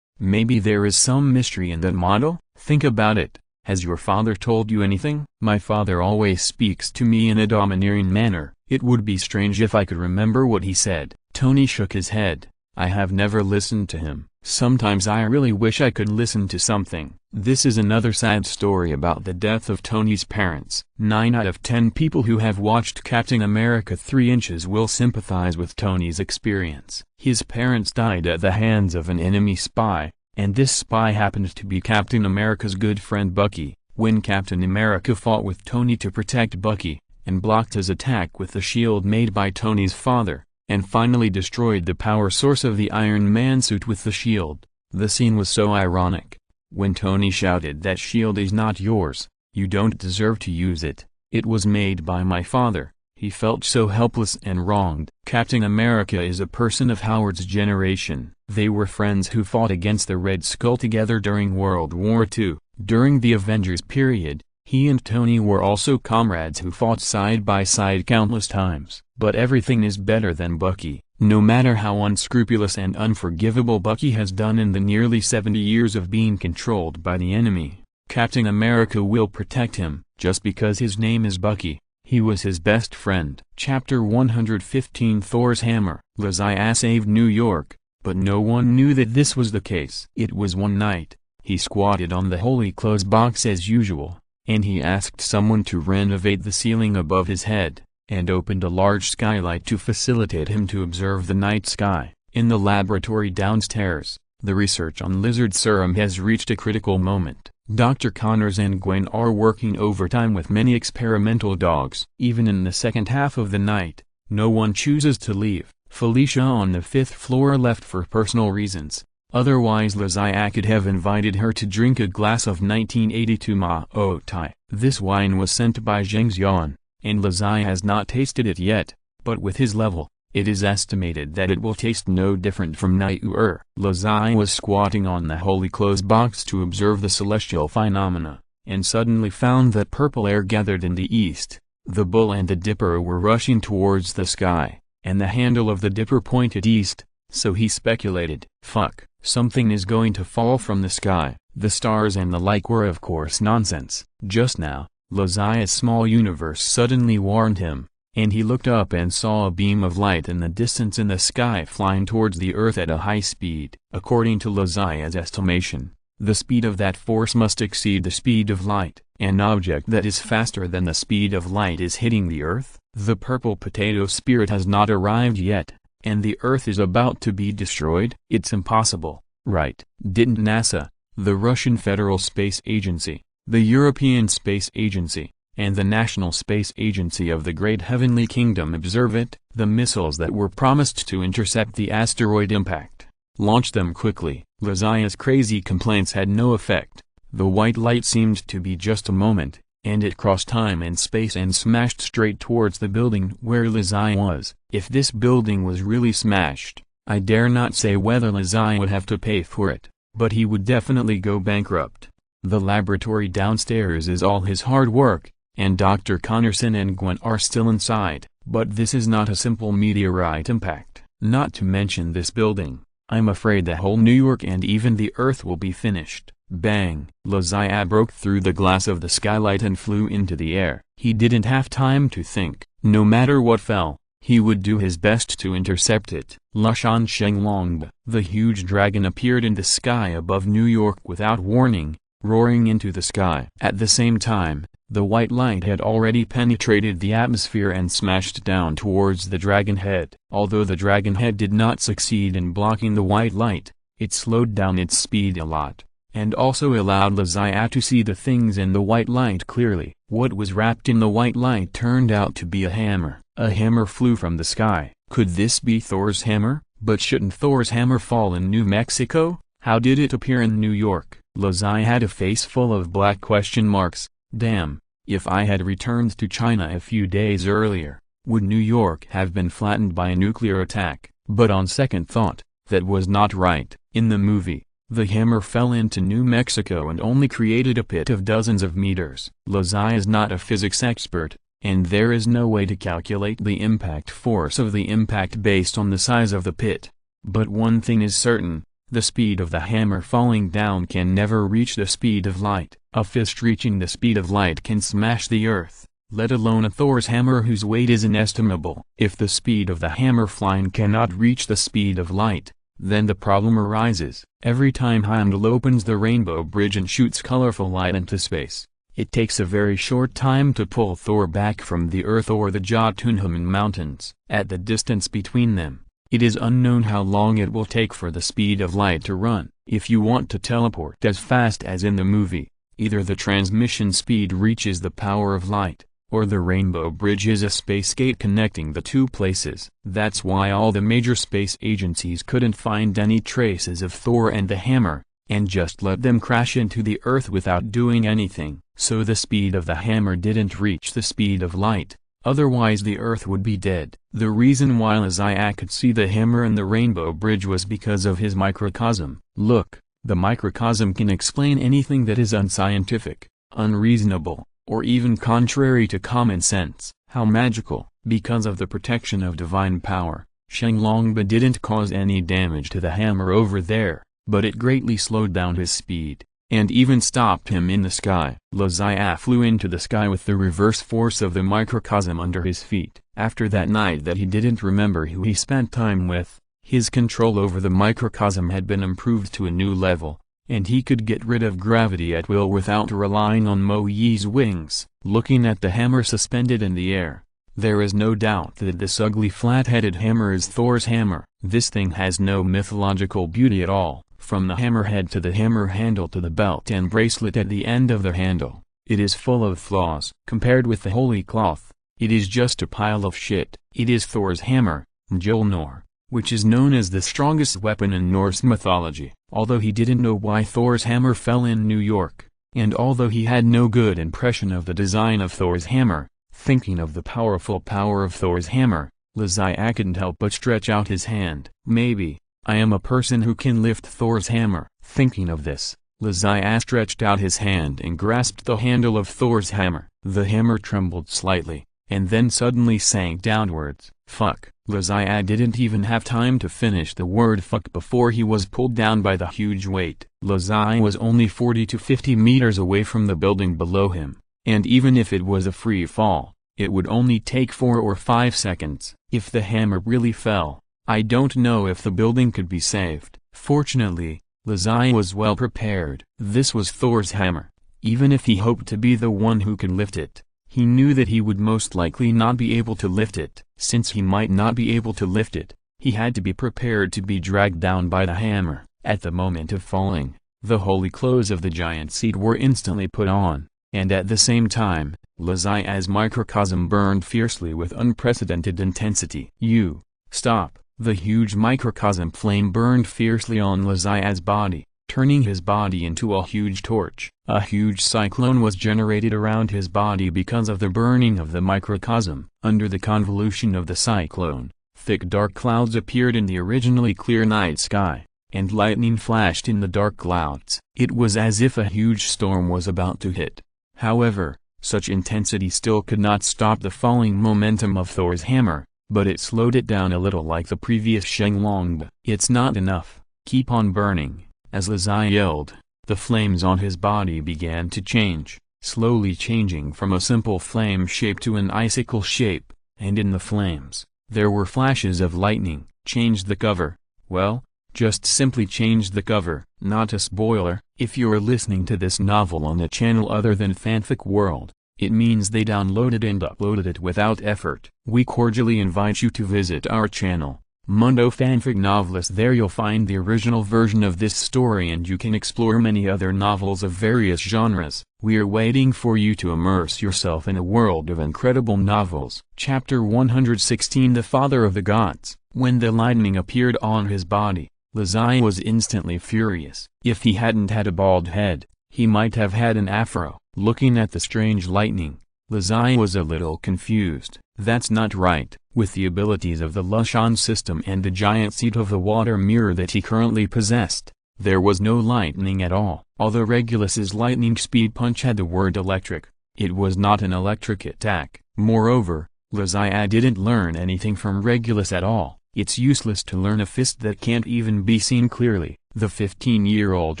maybe there is some mystery in that model? Think about it. Has your father told you anything? My father always speaks to me in a domineering manner. It would be strange if I could remember what he said. Tony shook his head. I have never listened to him. Sometimes I really wish I could listen to something. This is another sad story about the death of Tony's parents. 9 out of 10 people who have watched Captain America 3 Inches will sympathize with Tony's experience. His parents died at the hands of an enemy spy, and this spy happened to be Captain America's good friend Bucky. When Captain America fought with Tony to protect Bucky, and blocked his attack with the shield made by Tony's father, and finally destroyed the power source of the Iron Man suit with the shield, the scene was so ironic. When Tony shouted, "That shield is not yours, you don't deserve to use it, it was made by my father," he felt so helpless and wronged. Captain America is a person of Howard's generation. They were friends who fought against the Red Skull together during World War II. During the Avengers period, he and Tony were also comrades who fought side by side countless times. But everything is better than Bucky. No matter how unscrupulous and unforgivable Bucky has done in the nearly 70 years of being controlled by the enemy, Captain America will protect him. Just because his name is Bucky, he was his best friend. Chapter 115 Thor's Hammer. Lozaya saved New York, but no one knew that this was the case. It was one night. He squatted on the holy clothes box as usual, and he asked someone to renovate the ceiling above his head, and opened a large skylight to facilitate him to observe the night sky. In the laboratory downstairs, the research on lizard serum has reached a critical moment. Dr. Connors and Gwen are working overtime with many experimental dogs. Even in the second half of the night, no one chooses to leave. Felicia on the 5th floor left for personal reasons. Otherwise Lozaya could have invited her to drink a glass of 1982 Mao Tai. This wine was sent by Zheng Xian, and Lozaya has not tasted it yet, but with his level, it is estimated that it will taste no different from Niu-er. Lozaya was squatting on the holy clothes box to observe the celestial phenomena, and suddenly found that purple air gathered in the east. The bull and the dipper were rushing towards the sky, and the handle of the dipper pointed east, so he speculated, "Fuck, something is going to fall from the sky." The stars and the like were of course nonsense. Just now, Lozaya's small universe suddenly warned him, and he looked up and saw a beam of light in the distance in the sky flying towards the Earth at a high speed. According to Lozaya's estimation, the speed of that force must exceed the speed of light. An object that is faster than the speed of light is hitting the Earth. The purple potato spirit has not arrived yet, and the Earth is about to be destroyed. It's impossible, right? Didn't NASA, the Russian Federal Space Agency, the European Space Agency, and the National Space Agency of the Great Heavenly Kingdom observe it? The missiles that were promised to intercept the asteroid impact, launch them quickly. Lozaya's crazy complaints had no effect. The white light seemed to be just a moment, and it crossed time and space and smashed straight towards the building where Lozaya was. If this building was really smashed, I dare not say whether Lozaya would have to pay for it, but he would definitely go bankrupt. The laboratory downstairs is all his hard work, and Dr. Connorson and Gwen are still inside. But this is not a simple meteorite impact. Not to mention this building, I'm afraid the whole New York and even the Earth will be finished. Bang! Lozaya broke through the glass of the skylight and flew into the air. He didn't have time to think. No matter what fell, he would do his best to intercept it. Lashan Shenglong. The huge dragon appeared in the sky above New York without warning, roaring into the sky. At the same time, the white light had already penetrated the atmosphere and smashed down towards the dragon head. Although the dragon head did not succeed in blocking the white light, it slowed down its speed a lot, and also allowed Lozaya to see the things in the white light clearly. What was wrapped in the white light turned out to be a hammer. A hammer flew from the sky. Could this be Thor's hammer? But shouldn't Thor's hammer fall in New Mexico? How did it appear in New York? Lazai had a face full of black question marks. Damn, if I had returned to China a few days earlier, would New York have been flattened by a nuclear attack? But on second thought, that was not right. In the movie, the hammer fell into New Mexico and only created a pit of dozens of meters. Lazai is not a physics expert, and there is no way to calculate the impact force of the impact based on the size of the pit. But one thing is certain, the speed of the hammer falling down can never reach the speed of light. A fist reaching the speed of light can smash the earth, let alone a Thor's hammer whose weight is inestimable. If the speed of the hammer flying cannot reach the speed of light, then the problem arises. Every time Heimdall opens the Rainbow Bridge and shoots colorful light into space, it takes a very short time to pull Thor back from the earth or the Jotunheimen mountains. At the distance between them, it is unknown how long it will take for the speed of light to run. If you want to teleport as fast as in the movie, either the transmission speed reaches the power of light, or the Rainbow Bridge is a space gate connecting the two places. That's why all the major space agencies couldn't find any traces of Thor and the hammer, and just let them crash into the earth without doing anything. So the speed of the hammer didn't reach the speed of light, otherwise the earth would be dead. The reason why Zodiac could see the hammer and the Rainbow Bridge was because of his microcosm. Look, the microcosm can explain anything that is unscientific, unreasonable, or even contrary to common sense. How magical! Because of the protection of divine power, Shenlongba didn't cause any damage to the hammer over there, but it greatly slowed down his speed, and even stopped him in the sky. Lazai flew into the sky with the reverse force of the microcosm under his feet. After that night that he didn't remember who he spent time with, his control over the microcosm had been improved to a new level, and he could get rid of gravity at will without relying on Mo Yi's wings. Looking at the hammer suspended in the air, there is no doubt that this ugly flat-headed hammer is Thor's hammer. This thing has no mythological beauty at all. From the hammerhead to the hammer handle to the belt and bracelet at the end of the handle, it is full of flaws. Compared with the holy cloth, it is just a pile of shit. It is Thor's hammer, Mjolnir, which is known as the strongest weapon in Norse mythology. Although he didn't know why Thor's hammer fell in New York, and although he had no good impression of the design of Thor's hammer, thinking of the powerful power of Thor's hammer, Lazai couldn't help but stretch out his hand. Maybe I am a person who can lift Thor's hammer. Thinking of this, Lazai stretched out his hand and grasped the handle of Thor's hammer. The hammer trembled slightly, and then suddenly sank downwards. Fuck. Lazai didn't even have time to finish the word fuck before he was pulled down by the huge weight. Lazai was only 40 to 50 meters away from the building below him, and even if it was a free fall, it would only take 4 or 5 seconds. If the hammer really fell, I don't know if the building could be saved. Fortunately, Lazai was well prepared. This was Thor's hammer. Even if he hoped to be the one who could lift it, he knew that he would most likely not be able to lift it. Since he might not be able to lift it, he had to be prepared to be dragged down by the hammer. At the moment of falling, the holy clothes of the giant seed were instantly put on, and at the same time, Lazai's microcosm burned fiercely with unprecedented intensity. You, stop! The huge microcosm flame burned fiercely on Lazai's body, turning his body into a huge torch. A huge cyclone was generated around his body because of the burning of the microcosm. Under the convolution of the cyclone, thick dark clouds appeared in the originally clear night sky, and lightning flashed in the dark clouds. It was as if a huge storm was about to hit. However, such intensity still could not stop the falling momentum of Thor's hammer, but it slowed it down a little like the previous Shenlongba. It's not enough. Keep on burning. As Lazai yelled, the flames on his body began to change, slowly changing from a simple flame shape to an icicle shape, and in the flames, there were flashes of lightning. Change the cover. Well, just simply change the cover. Not a spoiler. If you're listening to this novel on a channel other than Fanfic World, it means they downloaded and uploaded it without effort. We cordially invite you to visit our channel, Mundo Fanfic Novelist. There you'll find the original version of this story and you can explore many other novels of various genres. We're waiting for you to immerse yourself in a world of incredible novels. Chapter 116 The Father of the Gods. When the lightning appeared on his body, Lazai was instantly furious. If he hadn't had a bald head, he might have had an afro. Looking at the strange lightning, Lazai was a little confused. That's not right. With the abilities of the Lushan system and the giant seat of the water mirror that he currently possessed, there was no lightning at all. Although Regulus's lightning speed punch had the word electric, it was not an electric attack. Moreover, Lazai didn't learn anything from Regulus at all. It's useless to learn a fist that can't even be seen clearly. The 15-year-old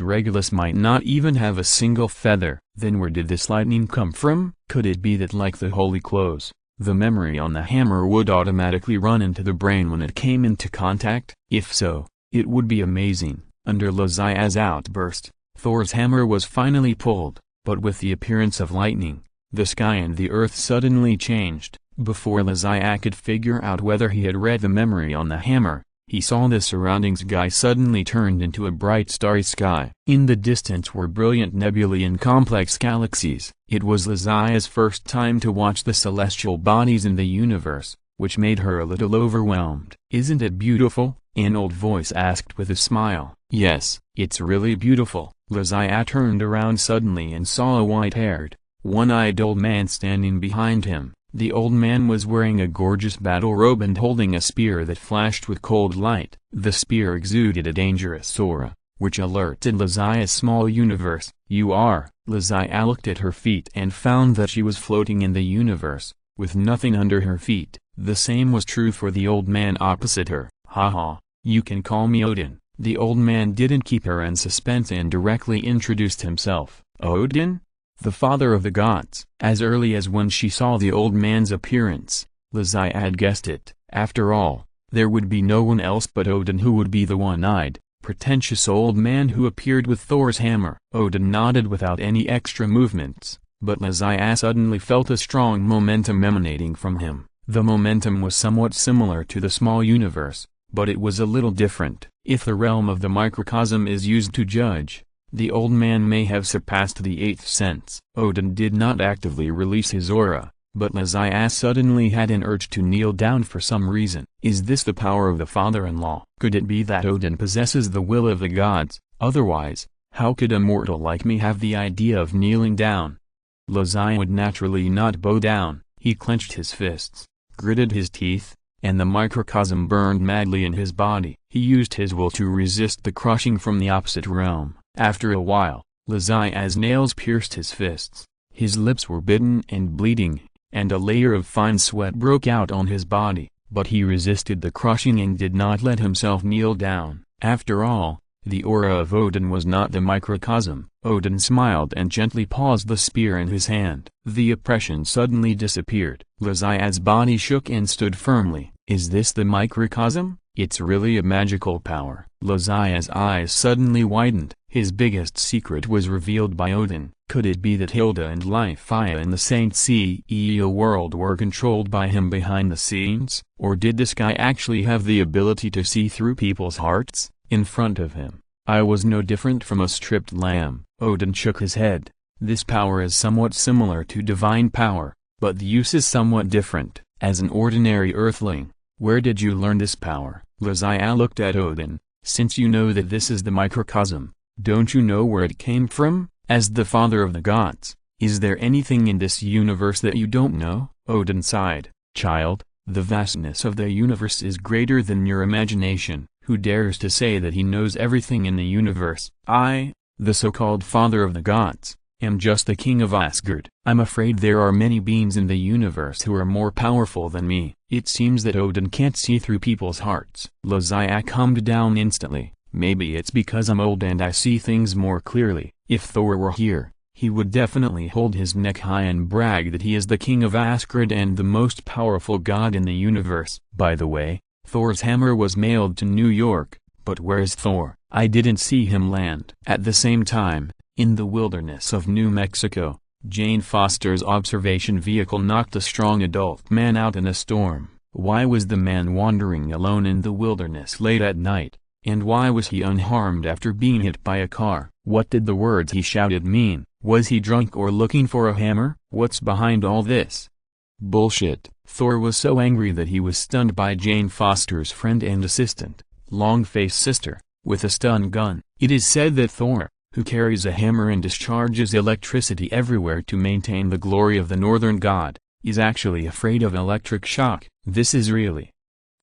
Regulus might not even have a single feather. Then where did this lightning come from? Could it be that, like the holy clothes, the memory on the hammer would automatically run into the brain when it came into contact? If so, it would be amazing. Under Lazai's outburst, Thor's hammer was finally pulled, but with the appearance of lightning, the sky and the earth suddenly changed. Before Lazai could figure out whether he had read the memory on the hammer, he saw the surrounding sky suddenly turned into a bright starry sky. In the distance were brilliant nebulae and complex galaxies. It was Lazai's first time to watch the celestial bodies in the universe, which made her a little overwhelmed. "Isn't it beautiful?" an old voice asked with a smile. "Yes, it's really beautiful." Lazai turned around suddenly and saw a white-haired, one-eyed old man standing behind him. The old man was wearing a gorgeous battle robe and holding a spear that flashed with cold light. The spear exuded a dangerous aura, which alerted Lazai's small universe. "You are." Lazai looked at her feet and found that she was floating in the universe, with nothing under her feet. The same was true for the old man opposite her. "Haha, you can call me Odin." The old man didn't keep her in suspense and directly introduced himself. "Odin? The father of the gods." As early as when she saw the old man's appearance, Lazai had guessed it. After all, there would be no one else but Odin who would be the one-eyed, pretentious old man who appeared with Thor's hammer. Odin nodded without any extra movements, but Lazai suddenly felt a strong momentum emanating from him. The momentum was somewhat similar to the small universe, but it was a little different. If the realm of the microcosm is used to judge, the old man may have surpassed the eighth sense. Odin did not actively release his aura, but Lazai suddenly had an urge to kneel down for some reason. Is this the power of the father-in-law? Could it be that Odin possesses the will of the gods? Otherwise, how could a mortal like me have the idea of kneeling down? Lazai would naturally not bow down. He clenched his fists, gritted his teeth, and the microcosm burned madly in his body. He used his will to resist the crushing from the opposite realm. After a while, Lazai's nails pierced his fists, his lips were bitten and bleeding, and a layer of fine sweat broke out on his body, but he resisted the crushing and did not let himself kneel down. After all, the aura of Odin was not the microcosm. Odin smiled and gently paused the spear in his hand. The oppression suddenly disappeared. Lazai's body shook and stood firmly. Is this the microcosm? It's really a magical power. Lazai's eyes suddenly widened. His biggest secret was revealed by Odin. Could it be that Hilda and Lifia in the Saint CEO world were controlled by him behind the scenes? Or did this guy actually have the ability to see through people's hearts? In front of him, I was no different from a stripped lamb. Odin shook his head. This power is somewhat similar to divine power, but the use is somewhat different. As an ordinary earthling, where did you learn this power? Lazai looked at Odin. Since you know that this is the microcosm, don't you know where it came from? As the father of the gods, is there anything in this universe that you don't know? Odin sighed. Child, the vastness of the universe is greater than your imagination. Who dares to say that he knows everything in the universe? I, the so-called father of the gods, am just the king of Asgard. I'm afraid there are many beings in the universe who are more powerful than me. It seems that Odin can't see through people's hearts. Lazai calmed down instantly. Maybe it's because I'm old and I see things more clearly. If Thor were here, he would definitely hold his neck high and brag that he is the king of Asgard and the most powerful god in the universe. By the way, Thor's hammer was mailed to New York, but where's Thor? I didn't see him land. At the same time, in the wilderness of New Mexico, Jane Foster's observation vehicle knocked a strong adult man out in a storm. Why was the man wandering alone in the wilderness late at night? And why was he unharmed after being hit by a car? What did the words he shouted mean? Was he drunk or looking for a hammer? What's behind all this? Bullshit. Thor was so angry that he was stunned by Jane Foster's friend and assistant, Long-Faced Sister, with a stun gun. It is said that Thor, who carries a hammer and discharges electricity everywhere to maintain the glory of the northern god, is actually afraid of electric shock. This is really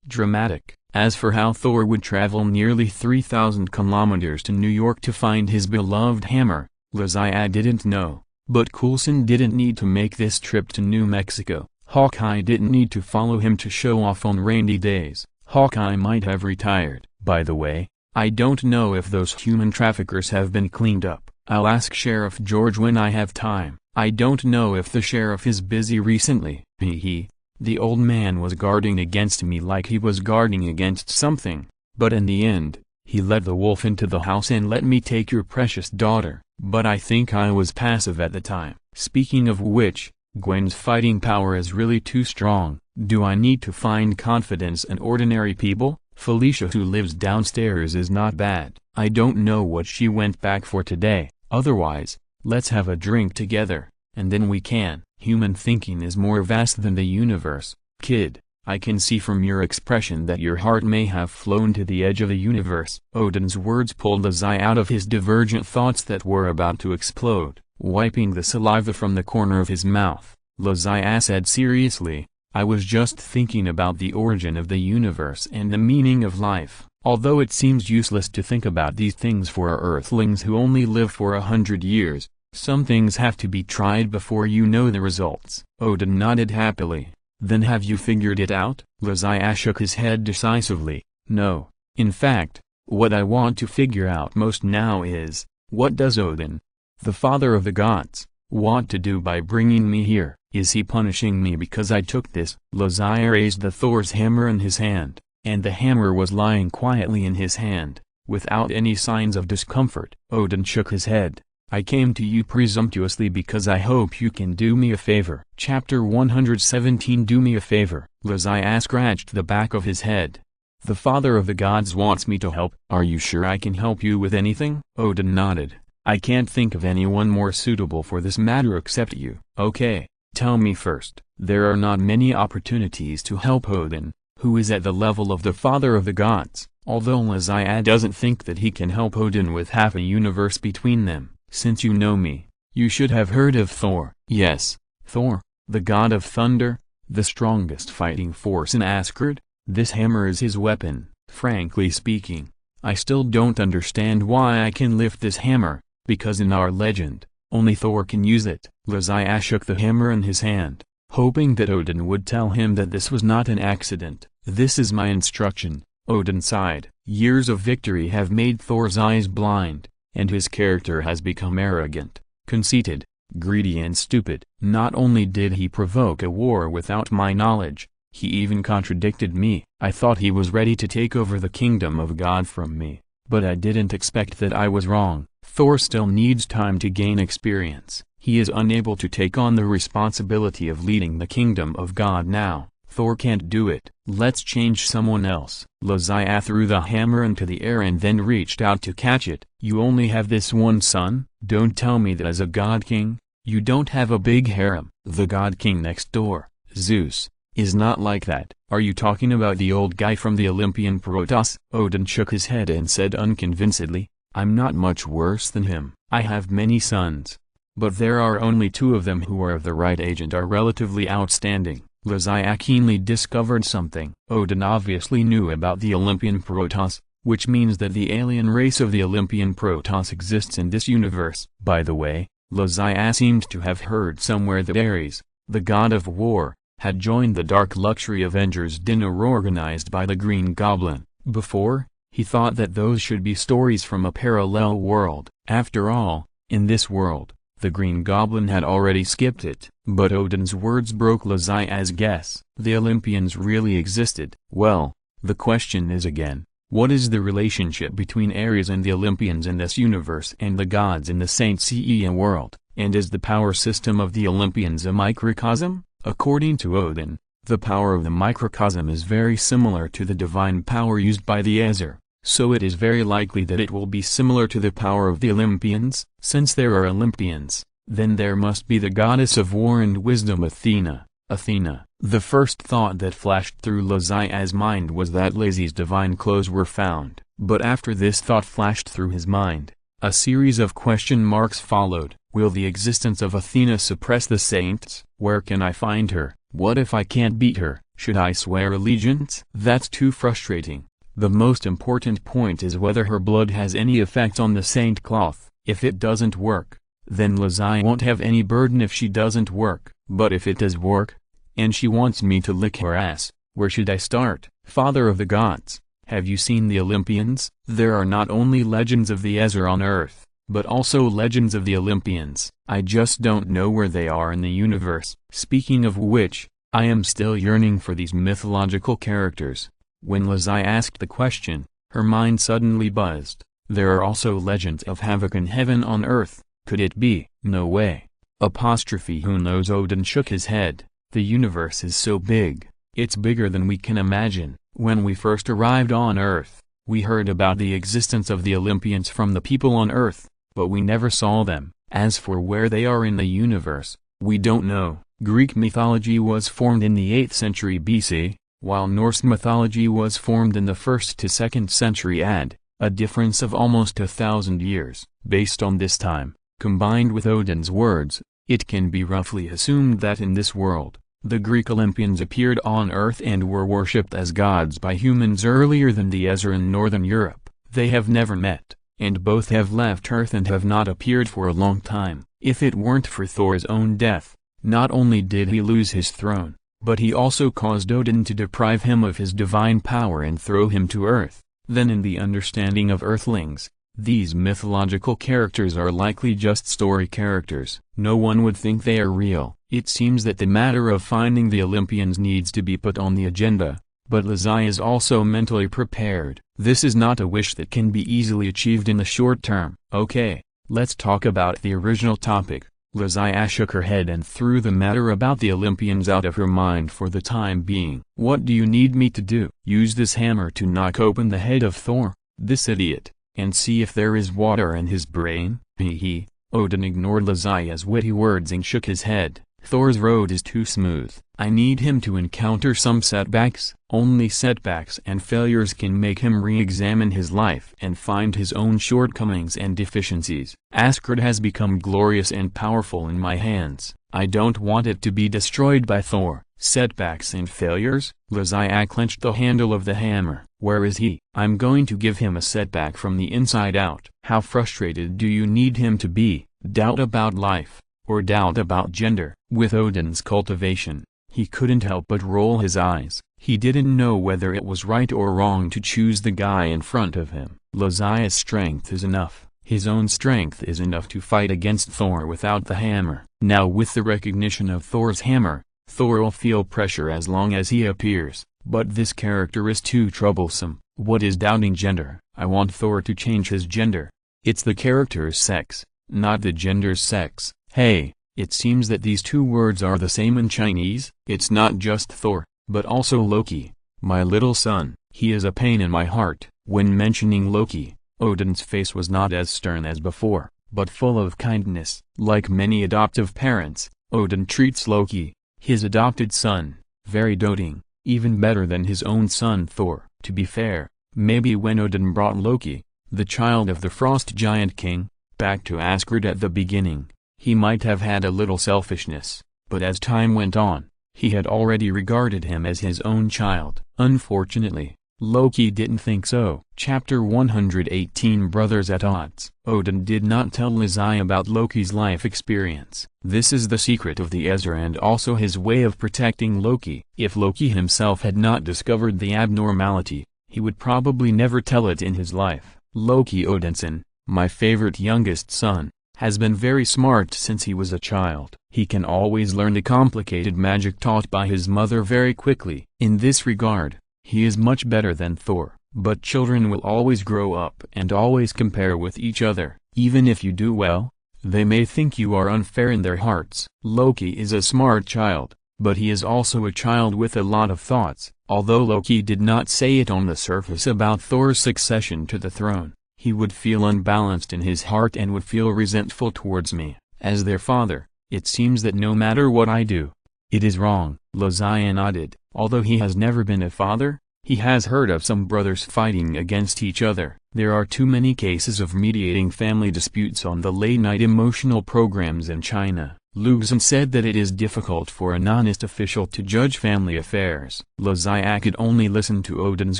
dramatic. As for how Thor would travel nearly 3,000 kilometers to New York to find his beloved hammer, Zodiac didn't know. But Coulson didn't need to make this trip to New Mexico. Hawkeye didn't need to follow him to show off on rainy days. Hawkeye might have retired. By the way, I don't know if those human traffickers have been cleaned up. I'll ask Sheriff George when I have time. I don't know if the sheriff is busy recently. The old man was guarding against me like he was guarding against something, but in the end, he let the wolf into the house and let me take your precious daughter, but I think I was passive at the time. Speaking of which, Gwen's fighting power is really too strong. Do I need to find confidence in ordinary people? Felicia, who lives downstairs, is not bad. I don't know what she went back for today. Otherwise, let's have a drink together, and then we can. Human thinking is more vast than the universe. Kid, I can see from your expression that your heart may have flown to the edge of the universe. Odin's words pulled Azai out of his divergent thoughts that were about to explode. Wiping the saliva from the corner of his mouth, Azai said seriously, I was just thinking about the origin of the universe and the meaning of life. Although it seems useless to think about these things for our earthlings who only live for 100 years, some things have to be tried before you know the results. Odin nodded happily. Then have you figured it out? Azai shook his head decisively. No. In fact, what I want to figure out most now is, what does Odin, the father of the gods, want to do by bringing me here? Is he punishing me because I took this? Azai raised the Thor's hammer in his hand, and the hammer was lying quietly in his hand, without any signs of discomfort. Odin shook his head. I came to you presumptuously because I hope you can do me a favor. Chapter 117 Do me a favor. Azai scratched the back of his head. The father of the gods wants me to help. Are you sure I can help you with anything? Odin nodded. I can't think of anyone more suitable for this matter except you. Okay, tell me first. There are not many opportunities to help Odin, who is at the level of the father of the gods, although Azai doesn't think that he can help Odin with half a universe between them. Since you know me, you should have heard of Thor. Yes, Thor, the god of thunder, the strongest fighting force in Asgard. This hammer is his weapon. Frankly speaking, I still don't understand why I can lift this hammer, because in our legend, only Thor can use it. Azai shook the hammer in his hand, hoping that Odin would tell him that this was not an accident. This is my instruction. Odin sighed. Years of victory have made Thor's eyes blind, and his character has become arrogant, conceited, greedy and stupid. Not only did he provoke a war without my knowledge, he even contradicted me. I thought he was ready to take over the kingdom of God from me, but I didn't expect that I was wrong. Thor still needs time to gain experience. He is unable to take on the responsibility of leading the kingdom of God now. Thor can't do it. Let's change someone else. Azai threw the hammer into the air and then reached out to catch it. You only have this one son? Don't tell me that as a god king, you don't have a big harem. The god king next door, Zeus, is not like that. Are you talking about the old guy from the Olympian Protoss? Odin shook his head and said unconvincedly, I'm not much worse than him. I have many sons, but there are only 2 of them who are of the right age and are relatively outstanding. Azai keenly discovered something. Odin obviously knew about the Olympian Protoss, which means that the alien race of the Olympian Protoss exists in this universe. By the way, Azai seemed to have heard somewhere that Ares, the god of war, had joined the Dark Luxury Avengers dinner organized by the Green Goblin. Before, he thought that those should be stories from a parallel world. After all, in this world, the Green Goblin had already skipped it. But Odin's words broke Azai's guess. The Olympians really existed. Well, the question is again, what is the relationship between Ares and the Olympians in this universe and the gods in the Saint Seiya world? And is the power system of the Olympians a microcosm? According to Odin, the power of the microcosm is very similar to the divine power used by the Aesir. So it is very likely that it will be similar to the power of the Olympians. Since there are Olympians, then there must be the goddess of war and wisdom Athena. Athena, The first thought that flashed through Lazia's mind was that Lazy's divine clothes were found. But after this thought flashed through his mind, a series of question marks followed. Will the existence of Athena suppress the saints? Where can I find her? What if I can't beat her? Should I swear allegiance? That's too frustrating. The most important point is whether her blood has any effect on the saint cloth. If it doesn't work, then Lazia won't have any burden if she doesn't work. But if it does work, and she wants me to lick her ass, where should I start? Father of the gods, have you seen the Olympians? There are not only legends of the Ezra on Earth, but also legends of the Olympians. I just don't know where they are in the universe. Speaking of which, I am still yearning for these mythological characters. When Lazia asked the question, her mind suddenly buzzed. There are also legends of havoc in heaven on earth. Could it be? No way. Who knows? Odin shook his head. The universe is so big, it's bigger than we can imagine. When we first arrived on Earth, we heard about the existence of the Olympians from the people on Earth, but we never saw them. As for where they are in the universe, we don't know. Greek mythology was formed in the 8th century BC, while Norse mythology was formed in the 1st to 2nd century AD, a difference of almost 1,000 years. Based on this time, combined with Odin's words, it can be roughly assumed that in this world, the Greek Olympians appeared on Earth and were worshipped as gods by humans earlier than the Ezra in Northern Europe. They have never met, and both have left Earth and have not appeared for a long time. If it weren't for Thor's own death, not only did he lose his throne, but he also caused Odin to deprive him of his divine power and throw him to Earth. Then in the understanding of Earthlings, these mythological characters are likely just story characters. No one would think they are real. It seems that the matter of finding the Olympians needs to be put on the agenda, but Lazia is also mentally prepared. This is not a wish that can be easily achieved in the short term. Okay, let's talk about the original topic. Lazia shook her head and threw the matter about the Olympians out of her mind for the time being. What do you need me to do? Use this hammer to knock open the head of Thor, this idiot, and see if there is water in his brain? Hee. Odin ignored Lazia's witty words and shook his head. Thor's road is too smooth. I need him to encounter some setbacks. Only setbacks and failures can make him re-examine his life and find his own shortcomings and deficiencies. Asgard has become glorious and powerful in my hands. I don't want it to be destroyed by Thor. Setbacks and failures? Lazia clenched the handle of the hammer. Where is he? I'm going to give him a setback from the inside out. How frustrated do you need him to be? Doubt about life, or doubt about gender? With Odin's cultivation, he couldn't help but roll his eyes. He didn't know whether it was right or wrong to choose the guy in front of him. Lazia's strength is enough. His own strength is enough to fight against Thor without the hammer. Now with the recognition of Thor's hammer, Thor will feel pressure as long as he appears. But this character is too troublesome. What is doubting gender? I want Thor to change his gender. It's the character's sex, not the gender's sex. Hey, it seems that these two words are the same in Chinese. It's not just Thor, but also Loki, my little son. He is a pain in my heart. When mentioning Loki, Odin's face was not as stern as before, but full of kindness. Like many adoptive parents, Odin treats Loki, his adopted son, very doting, even better than his own son Thor. To be fair, maybe when Odin brought Loki, the child of the Frost Giant King, back to Asgard at the beginning, he might have had a little selfishness, but as time went on, he had already regarded him as his own child. Unfortunately, Loki didn't think so. Chapter 118 Brothers at Odds. Odin did not tell Lazia about Loki's life experience. This is the secret of the Ezra and also his way of protecting Loki. If Loki himself had not discovered the abnormality, he would probably never tell it in his life. Loki Odinson, my favorite youngest son, has been very smart since he was a child. He can always learn the complicated magic taught by his mother very quickly. In this regard, he is much better than Thor. But children will always grow up and always compare with each other. Even if you do well, they may think you are unfair in their hearts. Loki is a smart child, but he is also a child with a lot of thoughts. Although Loki did not say it on the surface about Thor's succession to the throne, he would feel unbalanced in his heart and would feel resentful towards me. As their father, it seems that no matter what I do, It is wrong. Lozaya nodded. Although he has never been a father, he has heard of some brothers fighting against each other. There are too many cases of mediating family disputes on the late-night emotional programs in China. Luxin said that it is difficult for an honest official to judge family affairs. Lozaya could only listen to Odin's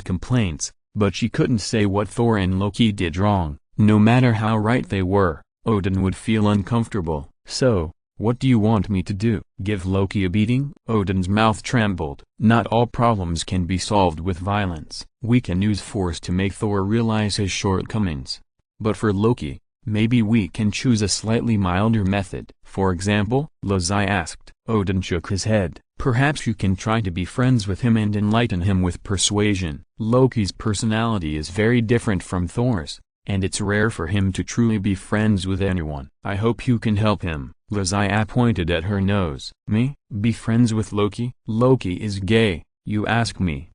complaints, but she couldn't say what Thor and Loki did wrong. No matter how right they were, Odin would feel uncomfortable. So, what do you want me to do? Give Loki a beating? Odin's mouth trembled. Not all problems can be solved with violence. We can use force to make Thor realize his shortcomings. But for Loki, maybe we can choose a slightly milder method. For example, Lozaya asked. Odin shook his head. Perhaps you can try to be friends with him and enlighten him with persuasion. Loki's personality is very different from Thor's, and it's rare for him to truly be friends with anyone. I hope you can help him. Lozaya pointed at her nose. Me? Be friends with Loki? Loki is gay, you ask me.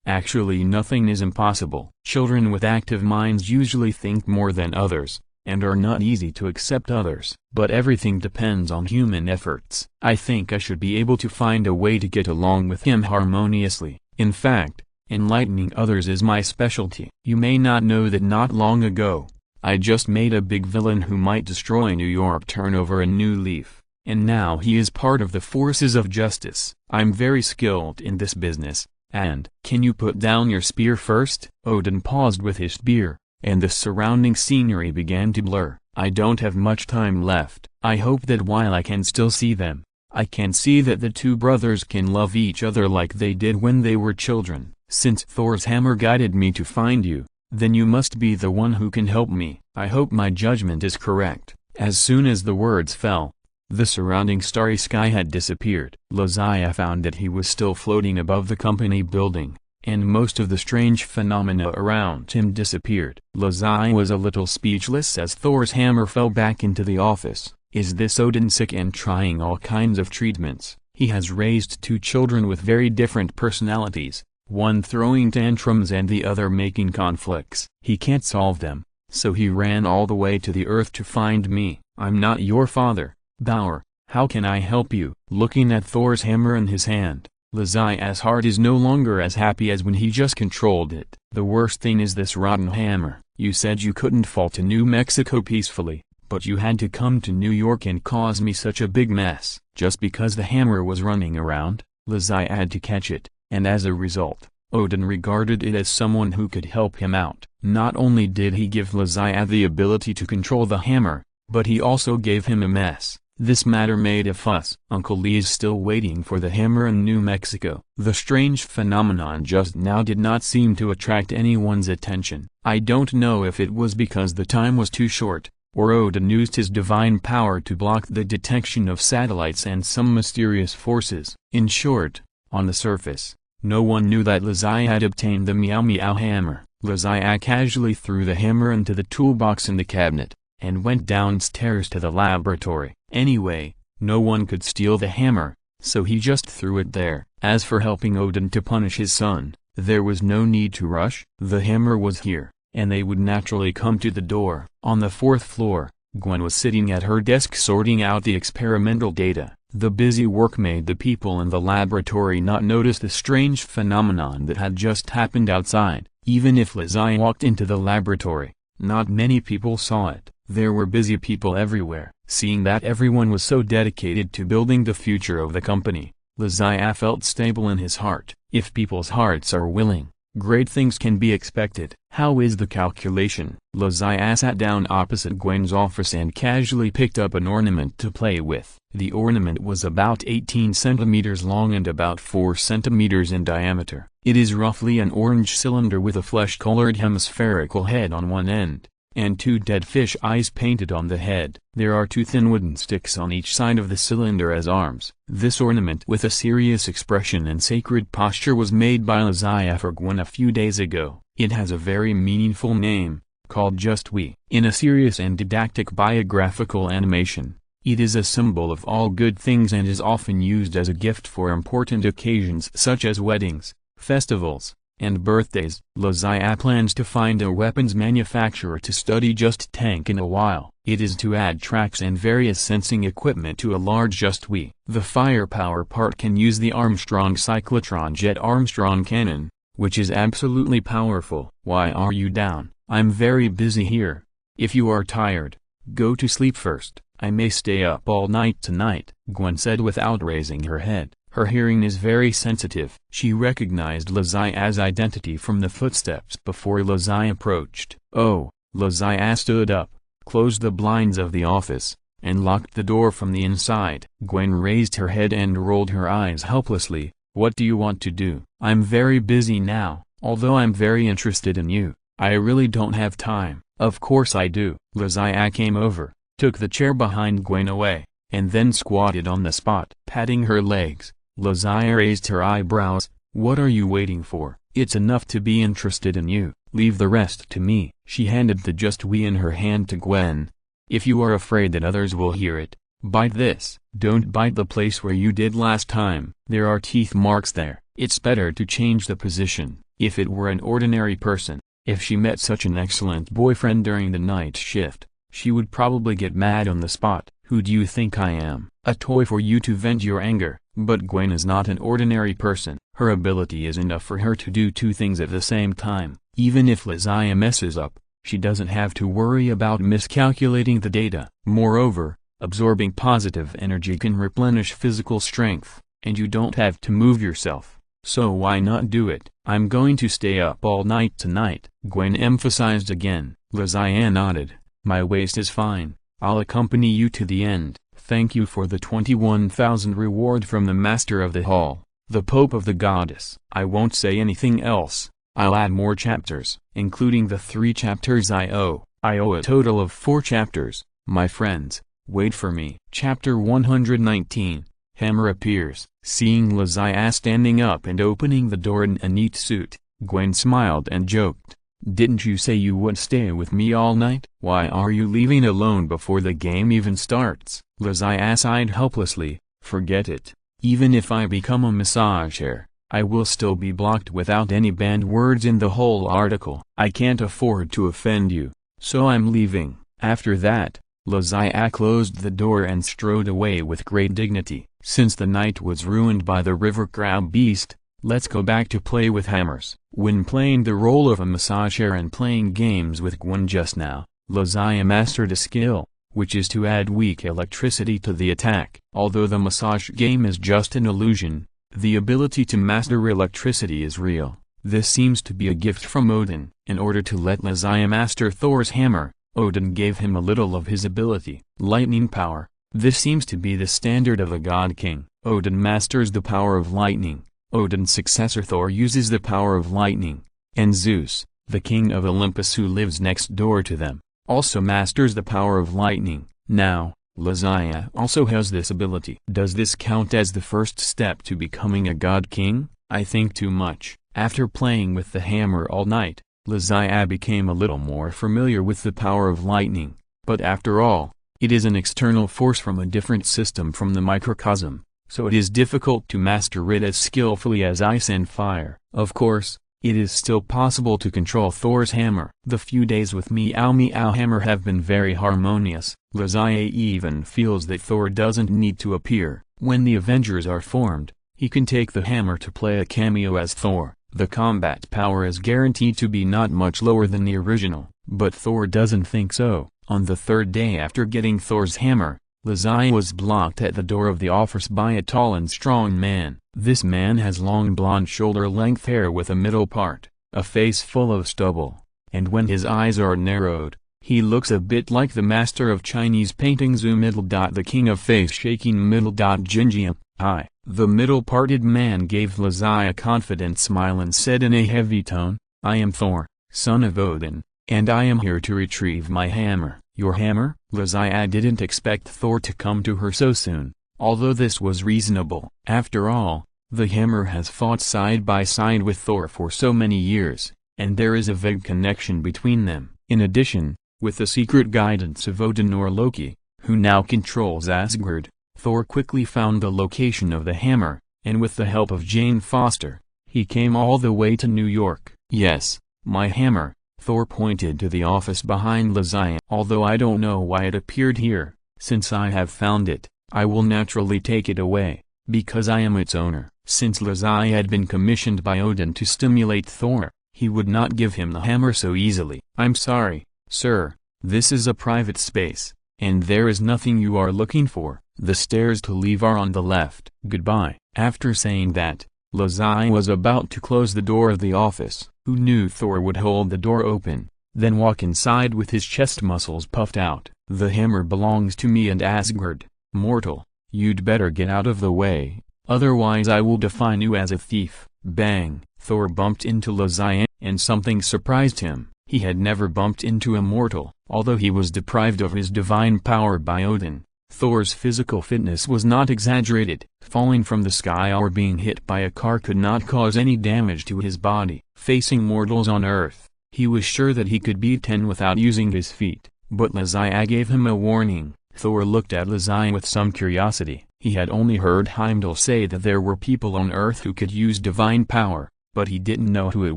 Actually nothing is impossible. Children with active minds usually think more than others, and are not easy to accept others. But everything depends on human efforts. I think I should be able to find a way to get along with him harmoniously. In fact, enlightening others is my specialty. You may not know that not long ago, I just made a big villain who might destroy New York turn over a new leaf, and now he is part of the forces of justice. I'm very skilled in this business, and— Can you put down your spear first? Odin paused with his spear, and the surrounding scenery began to blur. I don't have much time left. I hope that while I can still see them, I can see that the two brothers can love each other like they did when they were children. Since Thor's hammer guided me to find you, then you must be the one who can help me. I hope my judgment is correct. As soon as the words fell, the surrounding starry sky had disappeared. Lozaya found that he was still floating above the company building, and most of the strange phenomena around him disappeared. Lozaya was a little speechless as Thor's hammer fell back into the office. Is this Odin sick and trying all kinds of treatments? He has raised two children with very different personalities, one throwing tantrums and the other making conflicts. He can't solve them, so he ran all the way to the earth to find me. I'm not your father, Bauer. How can I help you? Looking at Thor's hammer in his hand, Lozaya's heart is no longer as happy as when he just controlled it. The worst thing is this rotten hammer. You said you couldn't fall to New Mexico peacefully, but you had to come to New York and cause me such a big mess. Just because the hammer was running around, Lozaya had to catch it. And as a result, Odin regarded it as someone who could help him out. Not only did he give Lozaya the ability to control the hammer, but he also gave him a mess. This matter made a fuss. Uncle Lee is still waiting for the hammer in New Mexico. The strange phenomenon just now did not seem to attract anyone's attention. I don't know if it was because the time was too short, or Odin used his divine power to block the detection of satellites and some mysterious forces. In short, on the surface, no one knew that Lozaya had obtained the Meow Meow hammer. Lozaya casually threw the hammer into the toolbox in the cabinet, and went downstairs to the laboratory. Anyway, no one could steal the hammer, so he just threw it there. As for helping Odin to punish his son, there was no need to rush. The hammer was here, and they would naturally come to the door. On the 4th floor, Gwen was sitting at her desk sorting out the experimental data. The busy work made the people in the laboratory not notice the strange phenomenon that had just happened outside. Even if Lozaya walked into the laboratory, not many people saw it. There were busy people everywhere. Seeing that everyone was so dedicated to building the future of the company, Lozaya felt stable in his heart. If people's hearts are willing, great things can be expected. How is the calculation? Lozaya sat down opposite Gwen's office and casually picked up an ornament to play with. The ornament was about 18 centimeters long and about 4 centimeters in diameter. It is roughly an orange cylinder with a flesh-colored hemispherical head on one end, and 2 dead fish eyes painted on the head. There are 2 thin wooden sticks on each side of the cylinder as arms. This ornament with a serious expression and sacred posture was made by Lozaya for Gwen a few days ago. It has a very meaningful name, called Just We. In a serious and didactic biographical animation, it is a symbol of all good things and is often used as a gift for important occasions such as weddings, festivals, and birthdays. Lazia plans to find a weapons manufacturer to study Just Tank in a while. It is to add tracks and various sensing equipment to a large Just We. The firepower part can use the Armstrong cyclotron jet Armstrong cannon, which is absolutely powerful. Why are you down? I'm very busy here. If you are tired, go to sleep first. I may stay up all night tonight, Gwen said without raising her head. Her hearing is very sensitive. She recognized Lazia's identity from the footsteps before Lazia approached. Oh, Lazia stood up, closed the blinds of the office, and locked the door from the inside. Gwen raised her head and rolled her eyes helplessly. What do you want to do? I'm very busy now, although I'm very interested in you. I really don't have time. Of course I do. Lazia came over, took the chair behind Gwen away, and then squatted on the spot. Patting her legs, Lazia raised her eyebrows. What are you waiting for? It's enough to be interested in you. Leave the rest to me. She handed the Just We in her hand to Gwen. If you are afraid that others will hear it, bite this. Don't bite the place where you did last time. There are teeth marks there. It's better to change the position. If it were an ordinary person, if she met such an excellent boyfriend during the night shift, she would probably get mad on the spot. Who do you think I am? A toy for you to vent your anger. But Gwen is not an ordinary person. Her ability is enough for her to do two things at the same time. Even if Lazia messes up, she doesn't have to worry about miscalculating the data. Moreover, absorbing positive energy can replenish physical strength, and you don't have to move yourself. So why not do it? I'm going to stay up all night tonight, Gwen emphasized again. Lazia nodded. My waist is fine. I'll accompany you to the end. Thank you for the 21,000 reward from the Master of the Hall, the Pope of the Goddess. I won't say anything else. I'll add more chapters, including the 3 chapters I owe. I owe a total of 4 chapters. My friends, wait for me. Chapter 119. Hammer appears. Seeing Lazia standing up and opening the door in a neat suit, Gwen smiled and joked. Didn't you say you would stay with me all night? Why are you leaving alone before the game even starts? Lazia sighed helplessly. Forget it. Even if I become a massager, I will still be blocked without any banned words in the whole article. I can't afford to offend you, so I'm leaving. After that, Lazia closed the door and strode away with great dignity. Since the night was ruined by the river crab beast, let's go back to play with hammers. When playing the role of a massager and playing games with Gwen just now, Lazia mastered a skill, which is to add weak electricity to the attack. Although the massage game is just an illusion, the ability to master electricity is real. This seems to be a gift from Odin. In order to let Lazia master Thor's hammer, Odin gave him a little of his ability, lightning power. This seems to be the standard of a god king. Odin masters the power of lightning. Odin's successor Thor uses the power of lightning, and Zeus, the king of Olympus who lives next door to them, also masters the power of lightning. Now, Lazia also has this ability. Does this count as the first step to becoming a god king? I think too much. After playing with the hammer all night, Lazia became a little more familiar with the power of lightning, but after all, it is an external force from a different system from the microcosm, so it is difficult to master it as skillfully as ice and fire. Of course, it is still possible to control Thor's hammer. The few days with Meow Meow Hammer have been very harmonious. Lazia even feels that Thor doesn't need to appear. When the Avengers are formed, he can take the hammer to play a cameo as Thor. The combat power is guaranteed to be not much lower than the original, but Thor doesn't think so. On the 3rd day after getting Thor's hammer, Lazia was blocked at the door of the office by a tall and strong man. This man has long blonde shoulder-length hair with a middle part, a face full of stubble, and when his eyes are narrowed, he looks a bit like the master of Chinese painting the king of face-shaking Jinjiang. Hi. The middle-parted man gave Lazia a confident smile and said in a heavy tone, I am Thor, son of Odin, and I am here to retrieve my hammer. Your hammer? Lazia didn't expect Thor to come to her so soon, although this was reasonable. After all, the hammer has fought side by side with Thor for so many years, and there is a vague connection between them. In addition, with the secret guidance of Odin or Loki, who now controls Asgard, Thor quickly found the location of the hammer, and with the help of Jane Foster, He came all the way to New York. Yes, my hammer. Thor pointed to the office behind Lazai. Although I don't know why it appeared here, since I have found it, I will naturally take it away, because I am its owner. Since Lazai had been commissioned by Odin to stimulate Thor, he would not give him the hammer so easily. I'm sorry, sir, this is a private space, and there is nothing you are looking for. The stairs to leave are on the left. Goodbye. After saying that, Lazai was about to close the door of the office. Who knew Thor would hold the door open, then walk inside with his chest muscles puffed out. The hammer belongs to me and Asgard. Mortal, you'd better get out of the way, otherwise I will define you as a thief. Bang! Thor bumped into Lazai, and something surprised him. He had never bumped into a mortal. Although he was deprived of his divine power by Odin, Thor's physical fitness was not exaggerated. Falling from the sky or being hit by a car could not cause any damage to his body. Facing mortals on Earth, he was sure that he could beat 10 without using his feet, but Lazai gave him a warning. Thor looked at Lazai with some curiosity. He had only heard Heimdall say that there were people on Earth who could use divine power, but he didn't know who it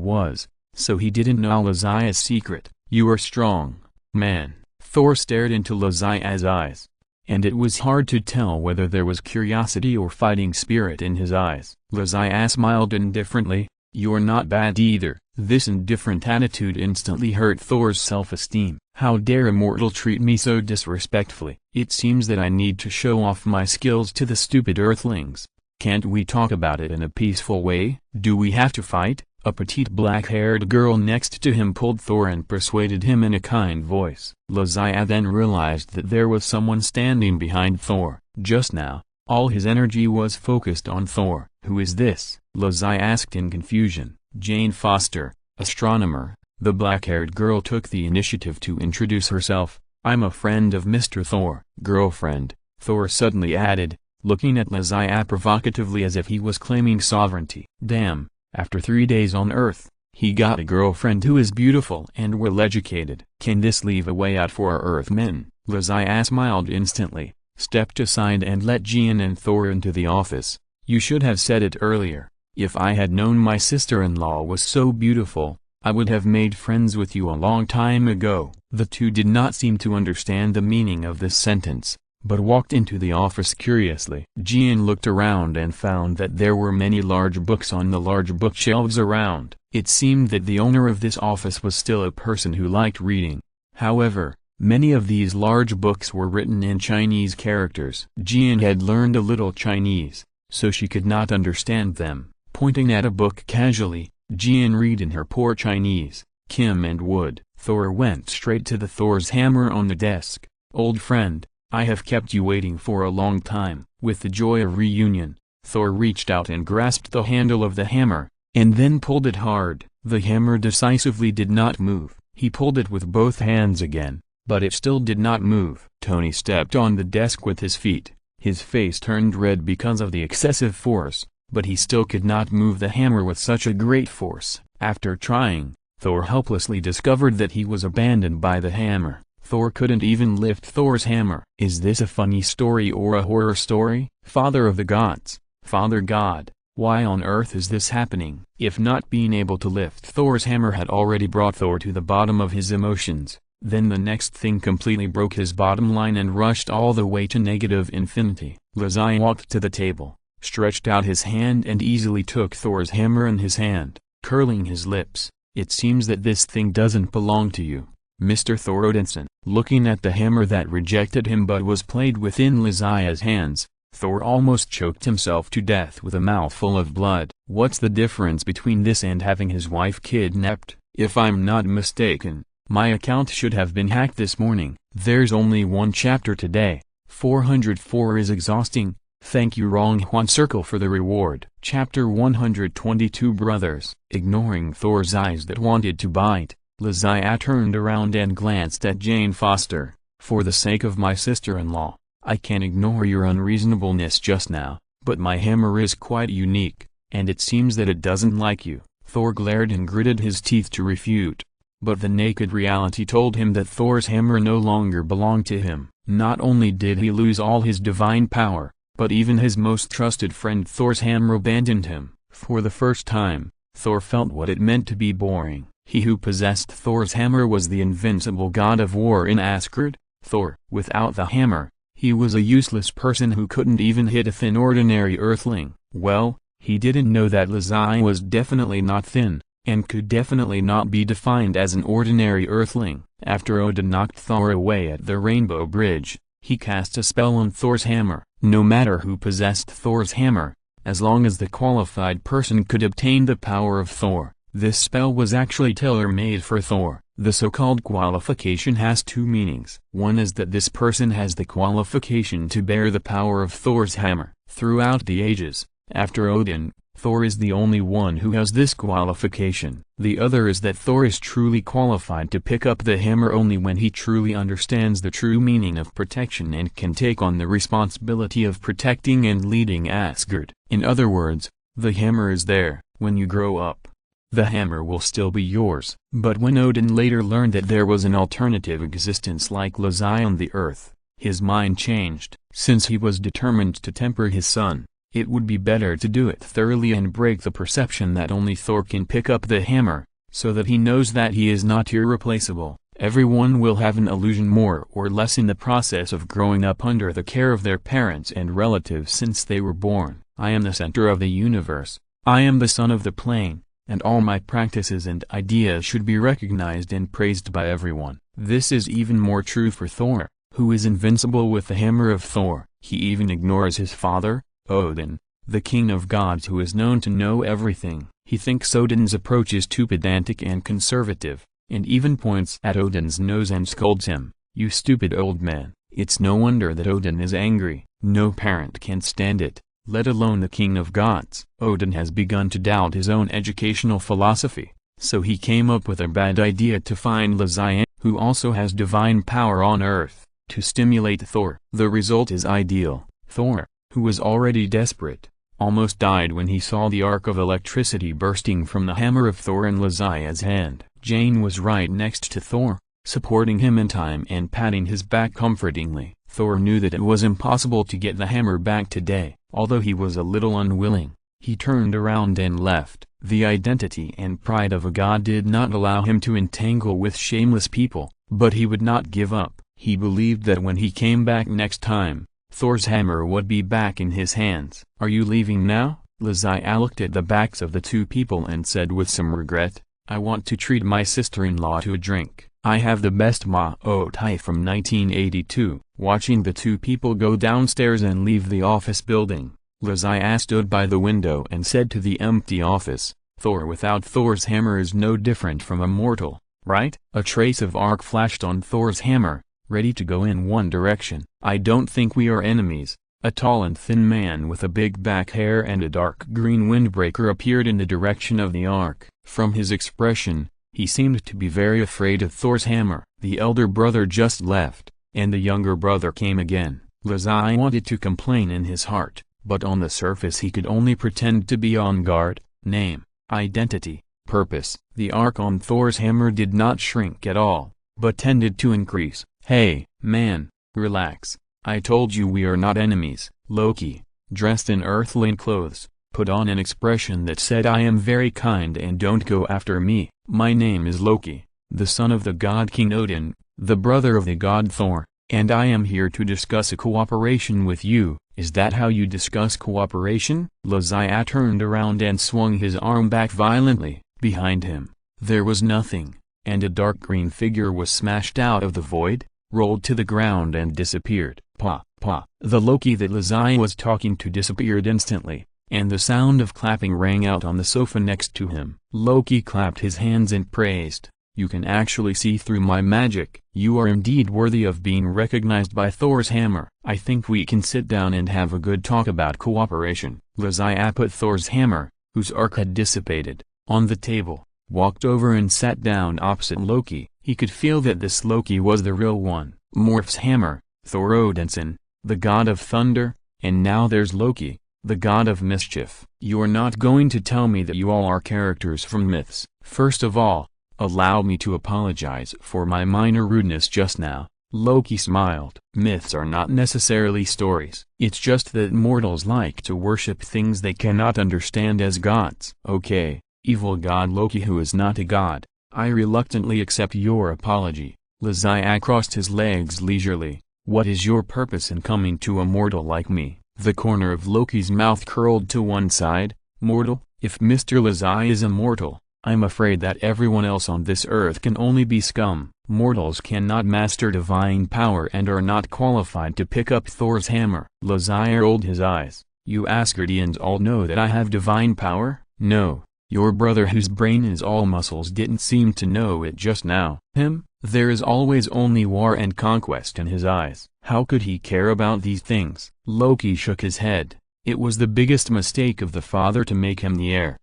was, so he didn't know Lazai's secret. You are strong, man. Thor stared into Lazai's eyes, and it was hard to tell whether there was curiosity or fighting spirit in his eyes. Lazai smiled indifferently. You're not bad either. This indifferent attitude instantly hurt Thor's self-esteem. How dare a mortal treat me so disrespectfully? It seems that I need to show off my skills to the stupid earthlings. Can't we talk about it in a peaceful way? Do we have to fight? A petite black-haired girl next to him pulled Thor and persuaded him in a kind voice. Lazai then realized that there was someone standing behind Thor. Just now, all his energy was focused on Thor. Who is this? Lazai asked in confusion. Jane Foster, astronomer. The black-haired girl took the initiative to introduce herself. I'm a friend of Mr. Thor. Girlfriend, Thor suddenly added, looking at Lazai provocatively as if he was claiming sovereignty. Damn, after 3 days on Earth, he got a girlfriend who is beautiful and well-educated. Can this leave a way out for our Earthmen? Lazai smiled instantly, stepped aside and let Jean and Thor into the office. You should have said it earlier. If I had known my sister-in-law was so beautiful, I would have made friends with you a long time ago. The two did not seem to understand the meaning of this sentence, but walked into the office curiously. Jean looked around and found that there were many large books on the large bookshelves around. It seemed that the owner of this office was still a person who liked reading. However, many of these large books were written in Chinese characters. Jean had learned a little Chinese, so she could not understand them. Pointing at a book casually, Jean read in her poor Chinese, Kim and Wood. Thor went straight to the Thor's hammer on the desk. Old friend, I have kept you waiting for a long time. With the joy of reunion, Thor reached out and grasped the handle of the hammer, and then pulled it hard. The hammer decisively did not move. He pulled it with both hands again, but it still did not move. Tony stepped on the desk with his feet. His face turned red because of the excessive force, but he still could not move the hammer with such a great force. After trying, Thor helplessly discovered that he was abandoned by the hammer. Thor couldn't even lift Thor's hammer. Is this a funny story or a horror story? Father of the gods, Father God, why on earth is this happening? If not being able to lift Thor's hammer had already brought Thor to the bottom of his emotions, then the next thing completely broke his bottom line and rushed all the way to negative infinity. Lazai walked to the table, stretched out his hand and easily took Thor's hammer in his hand, curling his lips. It seems that this thing doesn't belong to you, Mr. Thor Odinson. Looking at the hammer that rejected him but was played within Lazai's hands, Thor almost choked himself to death with a mouthful of blood. What's the difference between this and having his wife kidnapped? If I'm not mistaken, my account should have been hacked this morning. There's only one chapter today. 404 is exhausting. Thank you Wrong Juan Circle for the reward. Chapter 122 Brothers. Ignoring Thor's eyes that wanted to bite, Lazai turned around and glanced at Jane Foster. For the sake of my sister-in-law, I can ignore your unreasonableness just now, but my hammer is quite unique, and it seems that it doesn't like you. Thor glared and gritted his teeth to refute. But the naked reality told him that Thor's hammer no longer belonged to him. Not only did he lose all his divine power, but even his most trusted friend Thor's hammer abandoned him. For the first time, Thor felt what it meant to be boring. He who possessed Thor's hammer was the invincible god of war in Asgard, Thor. Without the hammer, he was a useless person who couldn't even hit a thin ordinary earthling. Well, he didn't know that Loki was definitely not thin, and could definitely not be defined as an ordinary earthling. After Odin knocked Thor away at the Rainbow Bridge, he cast a spell on Thor's hammer. No matter who possessed Thor's hammer, as long as the qualified person could obtain the power of Thor, this spell was actually tailor-made for Thor. The so-called qualification has two meanings. One is that this person has the qualification to bear the power of Thor's hammer. Throughout the ages, after Odin, Thor is the only one who has this qualification. The other is that Thor is truly qualified to pick up the hammer only when he truly understands the true meaning of protection and can take on the responsibility of protecting and leading Asgard. In other words, the hammer is there. When you grow up, the hammer will still be yours. But when Odin later learned that there was an alternative existence like Loki on the earth, his mind changed. Since he was determined to temper his son, it would be better to do it thoroughly and break the perception that only Thor can pick up the hammer, so that he knows that he is not irreplaceable. Everyone will have an illusion more or less in the process of growing up under the care of their parents and relatives since they were born. I am the center of the universe. I am the son of the plane, and all my practices and ideas should be recognized and praised by everyone. This is even more true for Thor, who is invincible with the hammer of Thor. He even ignores his father, Odin, the king of gods who is known to know everything. He thinks Odin's approach is too pedantic and conservative, and even points at Odin's nose and scolds him. "You stupid old man." It's no wonder that Odin is angry. No parent can stand it, let alone the king of gods. Odin has begun to doubt his own educational philosophy, so he came up with a bad idea to find Loki, who also has divine power on earth, to stimulate Thor. The result is ideal. Thor, who was already desperate, almost died when he saw the arc of electricity bursting from the hammer of Thor in Loki's hand. Jane was right next to Thor, supporting him in time and patting his back comfortingly. Thor knew that it was impossible to get the hammer back today. Although he was a little unwilling, he turned around and left. The identity and pride of a god did not allow him to entangle with shameless people, but he would not give up. He believed that when he came back next time, Thor's hammer would be back in his hands. "Are you leaving now?" Loki looked at the backs of the two people and said with some regret, "I want to treat my sister-in-law to a drink. I have the best Maotai from 1982. Watching the two people go downstairs and leave the office building, Loki stood by the window and said to the empty office, "Thor without Thor's hammer is no different from a mortal, right?" A trace of arc flashed on Thor's hammer, ready to go in one direction. "I don't think we are enemies." A tall and thin man with a big back hair and a dark green windbreaker appeared in the direction of the arc. From his expression, he seemed to be very afraid of Thor's hammer. The elder brother just left, and the younger brother came again. Loki wanted to complain in his heart, but on the surface he could only pretend to be on guard. Name, identity, purpose. The arc on Thor's hammer did not shrink at all, but tended to increase. "Hey, man, relax. I told you we are not enemies." Loki, dressed in earthling clothes, put on an expression that said, "I am very kind and don't go after me. My name is Loki, the son of the god King Odin, the brother of the god Thor, and I am here to discuss a cooperation with you." "Is that how you discuss cooperation?" Loki turned around and swung his arm back violently. Behind him, there was nothing, and a dark green figure was smashed out of the void, rolled to the ground and disappeared. Pa, pa. The Loki that Loki was talking to disappeared instantly, and the sound of clapping rang out on the sofa next to him. Loki clapped his hands and praised, "You can actually see through my magic. You are indeed worthy of being recognized by Thor's hammer. I think we can sit down and have a good talk about cooperation." Loki put Thor's hammer, whose arc had dissipated, on the table, walked over and sat down opposite Loki. He could feel that this Loki was the real one. Morph's hammer, Thor Odinson, the god of thunder, and now there's Loki, the god of mischief. "You're not going to tell me that you all are characters from myths. First of all, allow me to apologize for my minor rudeness just now. Loki smiled. Myths are not necessarily stories. It's just that mortals like to worship things they cannot understand as gods. Okay, evil god Loki, who is not a god, I reluctantly accept your apology. Zodiac crossed his legs leisurely. What is your purpose in coming to a mortal like me? The corner of Loki's mouth curled to one side. Mortal? If Mr. Zodiac is immortal, I'm afraid that everyone else on this earth can only be scum. Mortals cannot master divine power and are not qualified to pick up Thor's hammer. Zodiac rolled his eyes. You Asgardians all know that I have divine power? No. Your brother, whose brain is all muscles, didn't seem to know it just now. Him? There is always only war and conquest in his eyes. How could he care about these things? Loki shook his head. It was the biggest mistake of the father to make him the heir.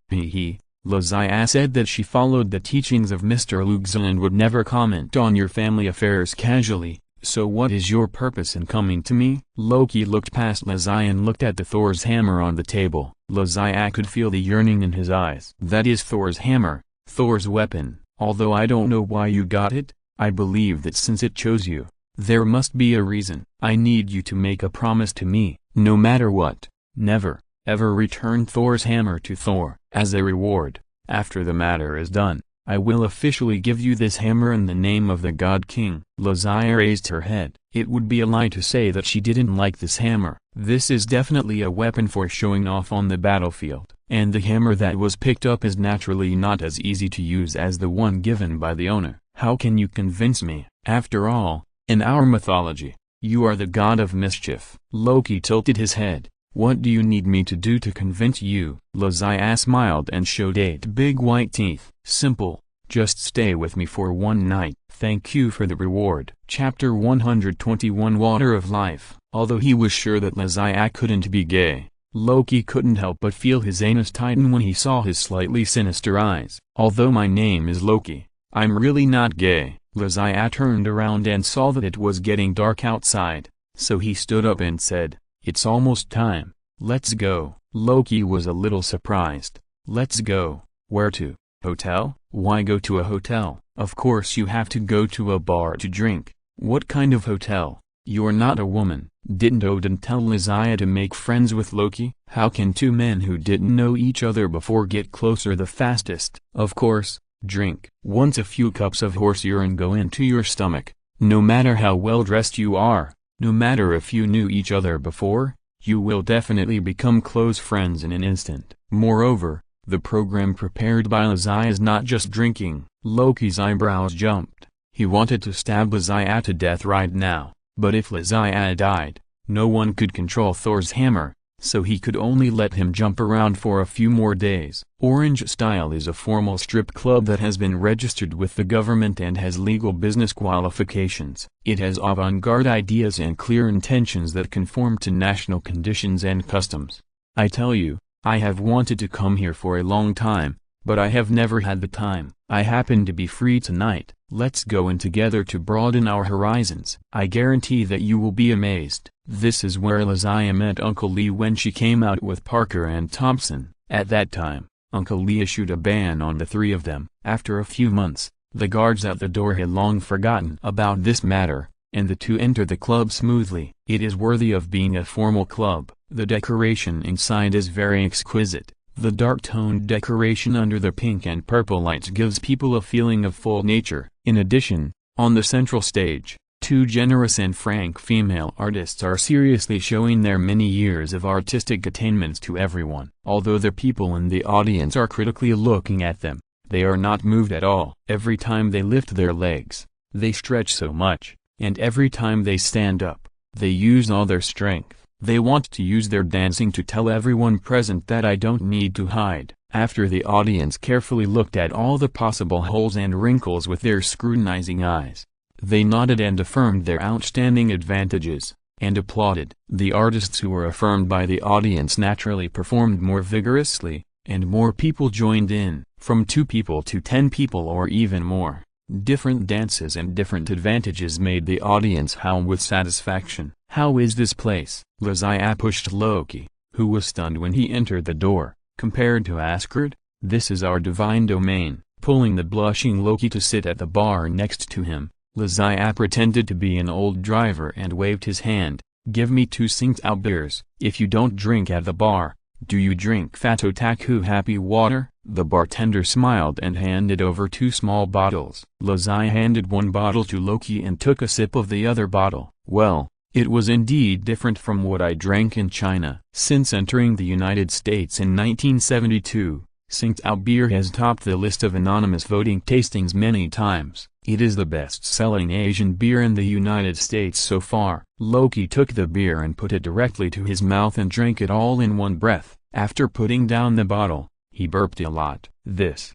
Zodiac said that she followed the teachings of Mr. Luxon and would never comment on your family affairs casually. So what is your purpose in coming to me? Loki looked past Zodiac and looked at the Thor's hammer on the table. Zodiac could feel the yearning in his eyes. That is Thor's hammer, Thor's weapon. Although I don't know why you got it, I believe that since it chose you, there must be a reason. I need you to make a promise to me, no matter what. Never, ever return Thor's hammer to Thor. As a reward, after the matter is done, I will officially give you this hammer in the name of the God King. Zodiac raised her head. It would be a lie to say that she didn't like this hammer. This is definitely a weapon for showing off on the battlefield. And the hammer that was picked up is naturally not as easy to use as the one given by the owner. How can you convince me? After all, in our mythology, you are the god of mischief. Loki tilted his head. What do you need me to do to convince you? Zodiac smiled and showed 8 big white teeth. Simple. Just stay with me for one night. Thank you for the reward. Chapter 121 Water of Life. Although he was sure that Zodiac couldn't be gay, Loki couldn't help but feel his anus tighten when he saw his slightly sinister eyes. Although my name is Loki, I'm really not gay. Zodiac turned around and saw that it was getting dark outside, so he stood up and said, "It's almost time. Let's go." Loki was a little surprised. Let's go? Where to? Hotel? Why go to a hotel? Of course you have to go to a bar to drink. What kind of hotel? You're not a woman. Didn't Odin tell Zodiac to make friends with Loki? How can two men who didn't know each other before get closer the fastest? Of course, drink. Once a few cups of horse urine go into your stomach, no matter how well dressed you are, no matter if you knew each other before, you will definitely become close friends in an instant. Moreover, the program prepared by Zodiac is not just drinking. Loki's eyebrows jumped. He wanted to stab Zodiac to death right now, but if Zodiac died, no one could control Thor's hammer, so he could only let him jump around for a few more days. Orange Style is a formal strip club that has been registered with the government and has legal business qualifications. It has avant-garde ideas and clear intentions that conform to national conditions and customs. I tell you, I have wanted to come here for a long time, but I have never had the time. I happen to be free tonight. Let's go in together to broaden our horizons. I guarantee that you will be amazed. This is where Zodiac met Uncle Lee when she came out with Parker and Thompson. At that time, Uncle Lee issued a ban on the three of them. After a few months, the guards at the door had long forgotten about this matter, and the two entered the club smoothly. It is worthy of being a formal club. The decoration inside is very exquisite. The dark-toned decoration under the pink and purple lights gives people a feeling of full nature. In addition, on the central stage, two generous and frank female artists are seriously showing their many years of artistic attainments to everyone. Although the people in the audience are critically looking at them, they are not moved at all. Every time they lift their legs, they stretch so much, and every time they stand up, they use all their strength. They want to use their dancing to tell everyone present that I don't need to hide. After the audience carefully looked at all the possible holes and wrinkles with their scrutinizing eyes, they nodded and affirmed their outstanding advantages, and applauded. The artists who were affirmed by the audience naturally performed more vigorously, and more people joined in, from 2 people to 10 people or even more. Different dances and different advantages made the audience howl with satisfaction. How is this place? Zodiac pushed Loki, who was stunned when he entered the door. Compared to Asgard, this is our divine domain. Pulling the blushing Loki to sit at the bar next to him, Lazia pretended to be an old driver and waved his hand. "Give me 2 Tsingtao beers. If you don't drink at the bar, do you drink Fatotaku Happy Water?" The bartender smiled and handed over 2 small bottles. Lazia handed one bottle to Loki and took a sip of the other bottle. "Well, it was indeed different from what I drank in China." Since entering the United States in 1972, Tsingtao beer has topped the list of anonymous voting tastings many times. It is the best-selling Asian beer in the United States so far. Loki took the beer and put it directly to his mouth and drank it all in one breath. After putting down the bottle, he burped a lot. This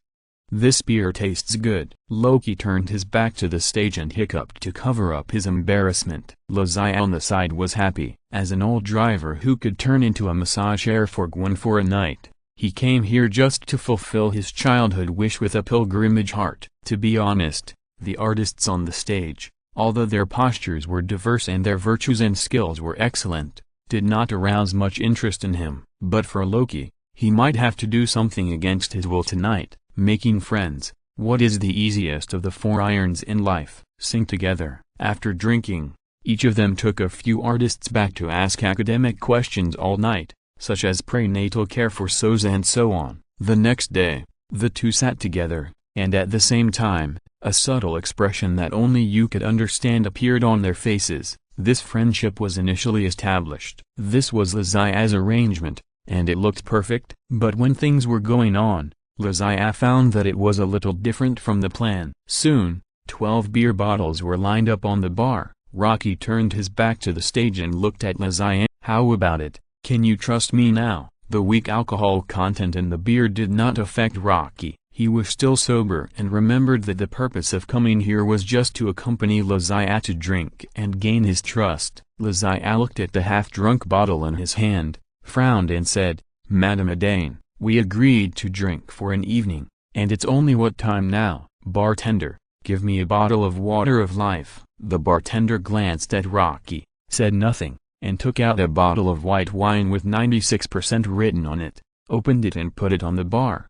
beer tastes good." Loki turned his back to the stage and hiccuped to cover up his embarrassment. Lazia on the side was happy. As an old driver who could turn into a massager for Gwen for a night, he came here just to fulfill his childhood wish with a pilgrimage heart. To be honest, the artists on the stage, although their postures were diverse and their virtues and skills were excellent, did not arouse much interest in him. But for Loki, he might have to do something against his will tonight. Making friends, what is the easiest of the 4 irons in life? Sing together. After drinking, each of them took a few artists back to ask academic questions all night, such as prenatal care for SOS and so on. The next day, the 2 sat together, and at the same time, a subtle expression that only you could understand appeared on their faces. This friendship was initially established. This was Lazia's arrangement, and it looked perfect. But when things were going on, Lazia found that it was a little different from the plan. Soon, 12 beer bottles were lined up on the bar. Rocky turned his back to the stage and looked at Lazia. "How about it? Can you trust me now?" The weak alcohol content in the beer did not affect Rocky. He was still sober and remembered that the purpose of coming here was just to accompany Lazia to drink and gain his trust. Lazia looked at the half-drunk bottle in his hand, frowned and said, "Madame Adane, we agreed to drink for an evening, and it's only what time now? Bartender, give me a bottle of water of life." The bartender glanced at Rocky, said nothing, and took out a bottle of white wine with 96% written on it, opened it and put it on the bar.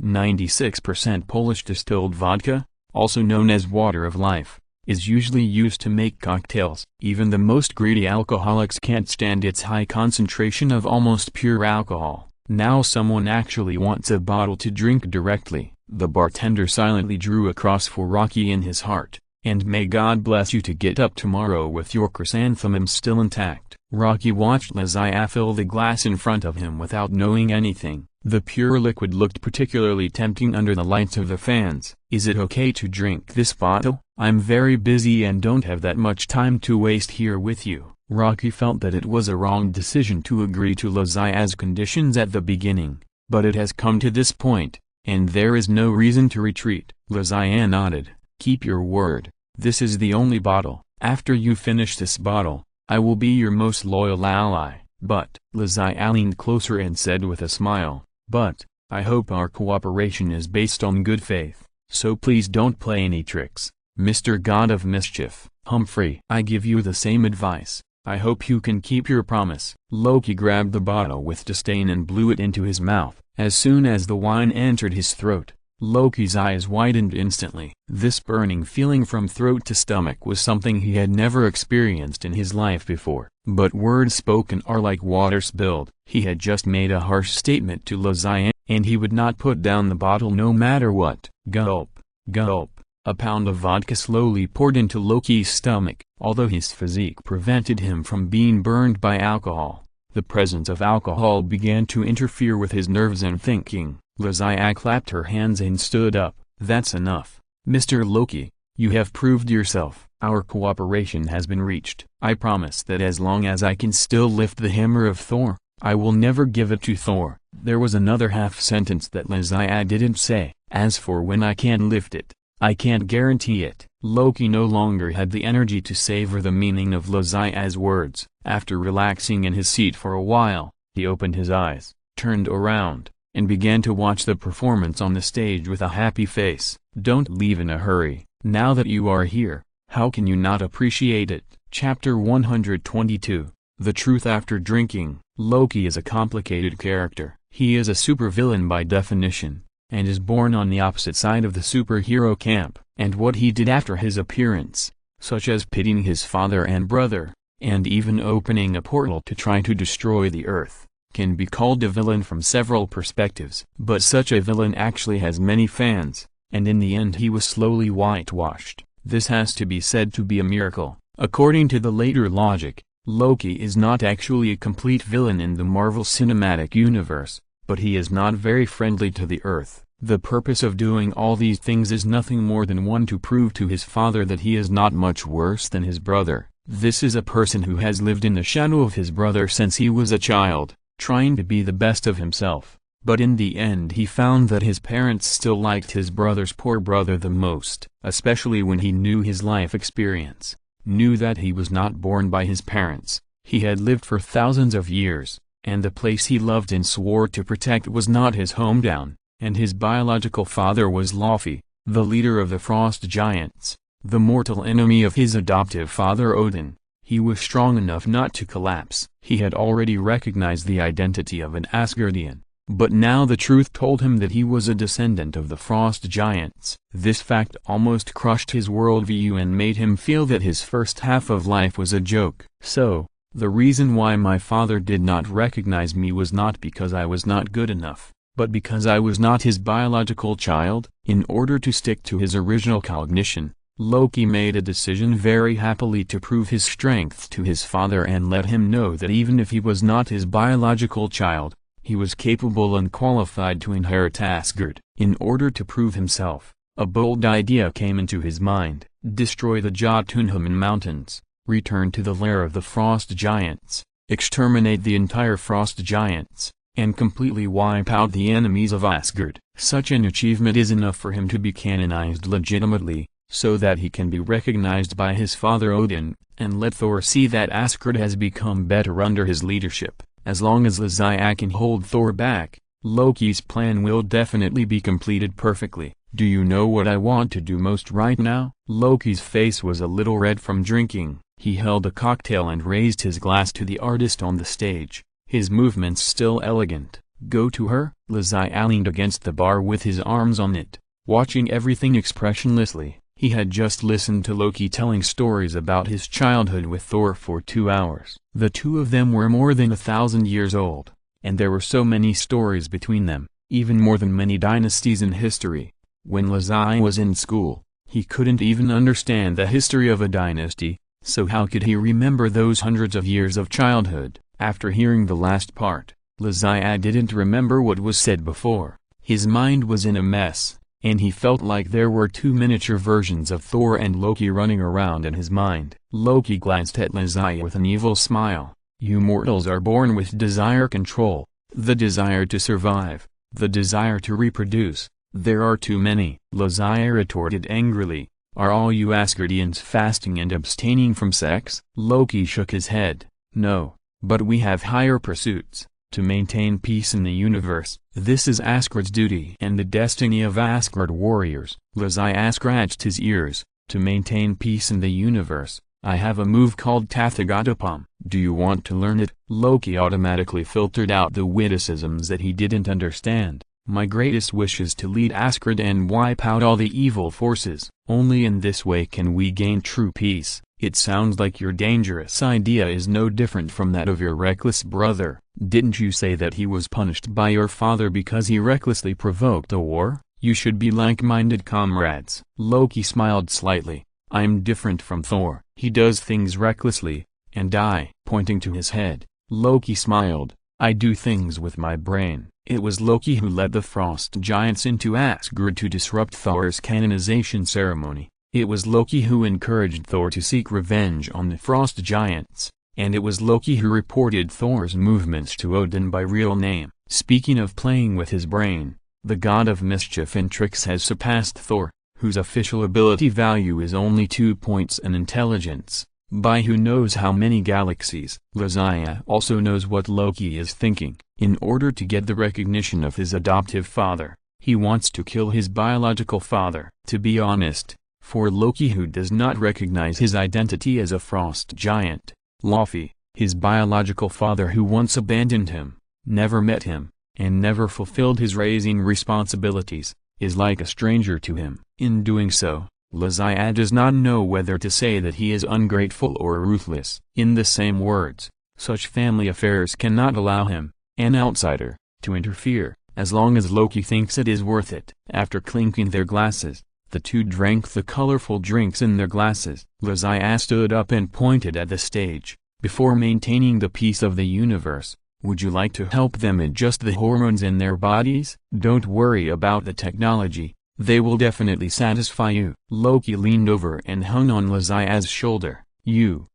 96% Polish distilled vodka, also known as water of life, is usually used to make cocktails. Even the most greedy alcoholics can't stand its high concentration of almost pure alcohol. Now someone actually wants a bottle to drink directly. The bartender silently drew a cross for Rocky in his heart, and "May God bless you to get up tomorrow with your chrysanthemums still intact." Rocky watched Lazia fill the glass in front of him without knowing anything. The pure liquid looked particularly tempting under the lights of the fans. "Is it okay to drink this bottle? I'm very busy and don't have that much time to waste here with you." Rocky felt that it was a wrong decision to agree to Lazia's conditions at the beginning, but it has come to this point, and there is no reason to retreat. Lazia nodded. "Keep your word. This is the only bottle. After you finish this bottle, I will be your most loyal ally." "But," Lazia leaned closer and said with a smile, "but, I hope our cooperation is based on good faith, so please don't play any tricks, Mr. God of Mischief." "Humphrey, I give you the same advice. I hope you can keep your promise." Loki grabbed the bottle with disdain and blew it into his mouth. As soon as the wine entered his throat, Loki's eyes widened instantly. This burning feeling from throat to stomach was something he had never experienced in his life before. But words spoken are like water spilled. He had just made a harsh statement to Lazia, and he would not put down the bottle no matter what. Gulp, gulp. A pound of vodka slowly poured into Loki's stomach. Although his physique prevented him from being burned by alcohol, the presence of alcohol began to interfere with his nerves and thinking. Lazia clapped her hands and stood up. "That's enough. Mr. Loki, you have proved yourself. Our cooperation has been reached. I promise that as long as I can still lift the hammer of Thor, I will never give it to Thor." There was another half sentence that Lazia didn't say. "As for when I can lift it, I can't guarantee it." Loki no longer had the energy to savor the meaning of Lazia's words. After relaxing in his seat for a while, he opened his eyes, turned around, and began to watch the performance on the stage with a happy face. "Don't leave in a hurry. Now that you are here, how can you not appreciate it?" Chapter 122. The Truth After Drinking. Loki is a complicated character. He is a supervillain by definition, and is born on the opposite side of the superhero camp. and what he did after his appearance, such as pitying his father and brother, and even opening a portal to try to destroy the earth, can be called a villain from several perspectives. But such a villain actually has many fans, and in the end he was slowly whitewashed. This has to be said to be a miracle. According to the later logic, Loki is not actually a complete villain in the Marvel Cinematic Universe, but he is not very friendly to the Earth. The purpose of doing all these things is nothing more than one, to prove to his father that he is not much worse than his brother. This is a person who has lived in the shadow of his brother since he was a child, trying to be the best of himself. But in the end he found that his parents still liked his brother's poor brother the most, especially when he knew his life experience, knew that he was not born by his parents. He had lived for thousands of years, and the place he loved and swore to protect was not his hometown, and his biological father was Laufey, the leader of the Frost Giants, the mortal enemy of his adoptive father Odin. He was strong enough not to collapse. He had already recognized the identity of an Asgardian, but now the truth told him that he was a descendant of the Frost Giants. This fact almost crushed his worldview and made him feel that his first half of life was a joke. So, the reason why my father did not recognize me was not because I was not good enough, but because I was not his biological child. In order to stick to his original cognition, Loki made a decision very happily to prove his strength to his father and let him know that even if he was not his biological child, he was capable and qualified to inherit Asgard. In order to prove himself, a bold idea came into his mind: destroy the Jotunheim Mountains, return to the lair of the Frost Giants, exterminate the entire Frost Giants, and completely wipe out the enemies of Asgard. Such an achievement is enough for him to be canonized legitimately, so that he can be recognized by his father Odin, and let Thor see that Asgard has become better under his leadership. As long as Zodiac can hold Thor back, Loki's plan will definitely be completed perfectly. Do you know what I want to do most right now? Loki's face was a little red from drinking. He held a cocktail and raised his glass to the artist on the stage, his movements still elegant. Go to her? Zodiac leaned against the bar with his arms on it, watching everything expressionlessly. He had just listened to Loki telling stories about his childhood with Thor for 2 hours. The two of them were more than 1,000 years old, and there were so many stories between them, even more than many dynasties in history. When Lazai was in school, he couldn't even understand the history of a dynasty, so how could he remember those hundreds of years of childhood? After hearing the last part, Lazai didn't remember what was said before. His mind was in a mess, and he felt like there were two miniature versions of Thor and Loki running around in his mind. Loki glanced at Lazai with an evil smile. You mortals are born with desire control, the desire to survive, the desire to reproduce. There are too many. Lazai retorted angrily. Are all you Asgardians fasting and abstaining from sex? Loki shook his head. No, but we have higher pursuits. To maintain peace in the universe, this is Asgard's duty and the destiny of Asgard warriors. Lazai scratched his ears. To maintain peace in the universe, I have a move called Tathagatapam. Do you want to learn it? Loki automatically filtered out the witticisms that he didn't understand. My greatest wish is to lead Asgard and wipe out all the evil forces. Only in this way can we gain true peace. It sounds like your dangerous idea is no different from that of your reckless brother. Didn't you say that he was punished by your father because he recklessly provoked a war? You should be like-minded comrades. Loki smiled slightly. I'm different from Thor. He does things recklessly, and I, pointing to his head, Loki smiled, I do things with my brain. It was Loki who led the Frost Giants into Asgard to disrupt Thor's canonization ceremony. It was Loki who encouraged Thor to seek revenge on the Frost Giants, and it was Loki who reported Thor's movements to Odin by real name. Speaking of playing with his brain, the god of mischief and tricks has surpassed Thor, whose official ability value is only 2 points in intelligence, by who knows how many galaxies. Lazai also knows what Loki is thinking. In order to get the recognition of his adoptive father, he wants to kill his biological father. To be honest, for Loki, who does not recognize his identity as a frost giant, Laufey, his biological father who once abandoned him, never met him, and never fulfilled his raising responsibilities, is like a stranger to him. In doing so, Loki does not know whether to say that he is ungrateful or ruthless. In the same words, such family affairs cannot allow him, an outsider, to interfere, as long as Loki thinks it is worth it. After clinking their glasses, the two drank the colorful drinks in their glasses. Loki stood up and pointed at the stage. Before maintaining the peace of the universe, would you like to help them adjust the hormones in their bodies? Don't worry about the technology, they will definitely satisfy you. Loki leaned over and hung on Loki's shoulder. You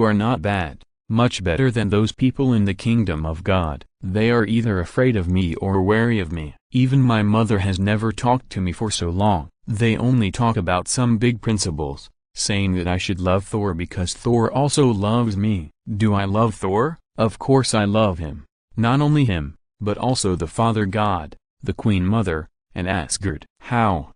are not bad, much better than those people in the kingdom of God. They are either afraid of me or wary of me. Even my mother has never talked to me for so long. They only talk about some big principles, saying that I should love Thor because Thor also loves me. Do I love Thor? Of course I love him. Not only him, but also the Father God, the Queen Mother, and Asgard. How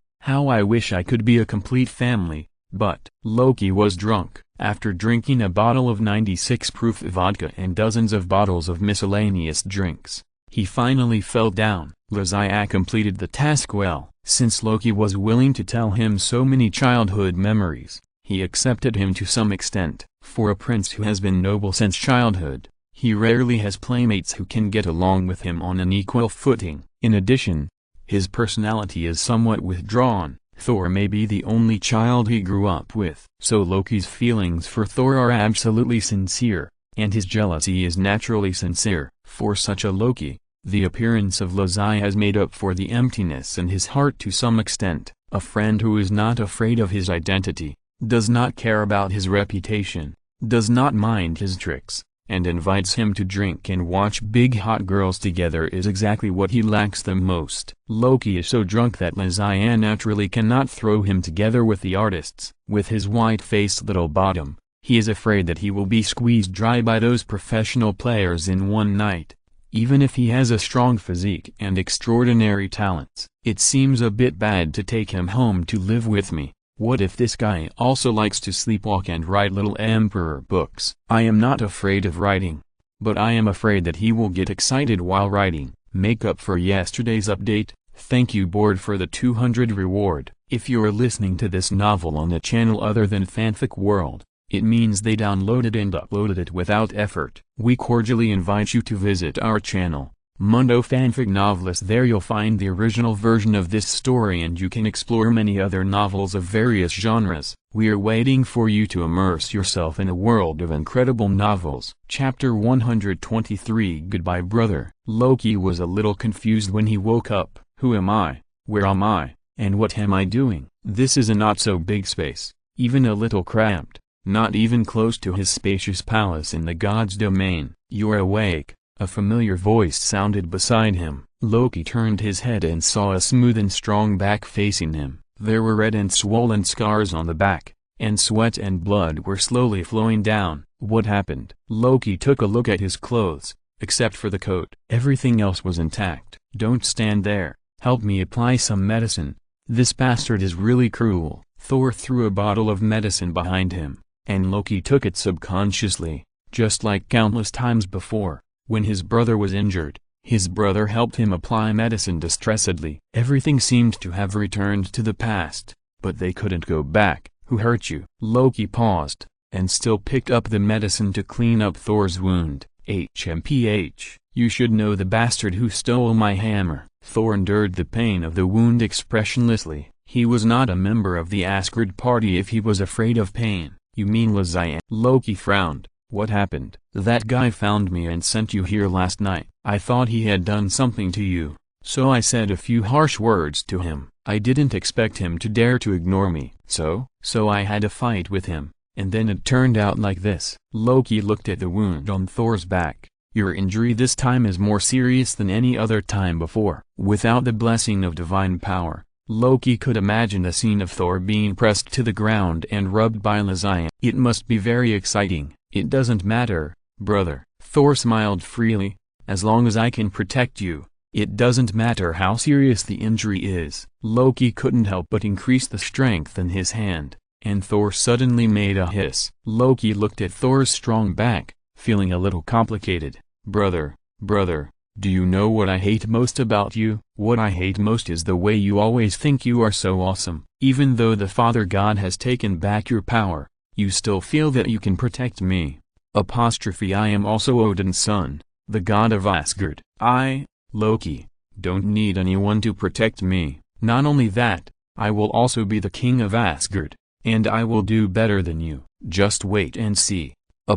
I wish I could be a complete family, but Loki was drunk. After drinking a bottle of 96 proof vodka and dozens of bottles of miscellaneous drinks, he finally fell down. Loki completed the task well. Since Loki was willing to tell him so many childhood memories, he accepted him to some extent. For a prince who has been noble since childhood, he rarely has playmates who can get along with him on an equal footing. In addition, his personality is somewhat withdrawn. Thor may be the only child he grew up with. So Loki's feelings for Thor are absolutely sincere, and his jealousy is naturally sincere. For such a Loki, the appearance of Loki has made up for the emptiness in his heart to some extent. A friend who is not afraid of his identity, does not care about his reputation, does not mind his tricks, and invites him to drink and watch big hot girls together is exactly what he lacks the most. Loki is so drunk that Loki naturally cannot throw him together with the artists. With his white-faced little bottom, he is afraid that he will be squeezed dry by those professional players in one night. Even if he has a strong physique and extraordinary talents, it seems a bit bad to take him home to live with me. What if this guy also likes to sleepwalk and write little emperor books? I am not afraid of writing, but I am afraid that he will get excited while writing. Make up for yesterday's update. Thank you board for the 200 reward. If you are listening to this novel on a channel other than Fanfic World, it means they downloaded and uploaded it without effort. We cordially invite you to visit our channel, Mundo Fanfic Novelist. There you'll find the original version of this story and you can explore many other novels of various genres. We are waiting for you to immerse yourself in a world of incredible novels. Chapter 123 Goodbye Brother. Loki was a little confused when he woke up. Who am I? Where am I? And what am I doing? This is a not so big space, even a little cramped. Not even close to his spacious palace in the god's domain. You're awake, a familiar voice sounded beside him. Loki turned his head and saw a smooth and strong back facing him. There were red and swollen scars on the back, and sweat and blood were slowly flowing down. What happened? Loki took a look at his clothes, except for the coat. Everything else was intact. Don't stand there, help me apply some medicine. This bastard is really cruel. Thor threw a bottle of medicine behind him, and Loki took it subconsciously, just like countless times before. When his brother was injured, his brother helped him apply medicine distressedly. Everything seemed to have returned to the past, but they couldn't go back. Who hurt you? Loki paused, and still picked up the medicine to clean up Thor's wound. HMPH. You should know the bastard who stole my hammer. Thor endured the pain of the wound expressionlessly. He was not a member of the Asgard party if he was afraid of pain. You mean Loki? Loki frowned. What happened? That guy found me and sent you here last night. I thought he had done something to you, so I said a few harsh words to him. I didn't expect him to dare to ignore me. So I had a fight with him, and then it turned out like this. Loki looked at the wound on Thor's back. Your injury this time is more serious than any other time before. Without the blessing of divine power, Loki could imagine a scene of Thor being pressed to the ground and rubbed by Loki. It must be very exciting. It doesn't matter, brother. Thor smiled freely. As long as I can protect you, it doesn't matter how serious the injury is. Loki couldn't help but increase the strength in his hand, and Thor suddenly made a hiss. Loki looked at Thor's strong back, feeling a little complicated. Brother, Do you know what I hate most about you? What I hate most is the way you always think you are so awesome. Even though the Father God has taken back your power, you still feel that you can protect me. I am also Odin's son, the god of Asgard. I, Loki, don't need anyone to protect me. Not only that, I will also be the king of Asgard, and I will do better than you. Just wait and see. By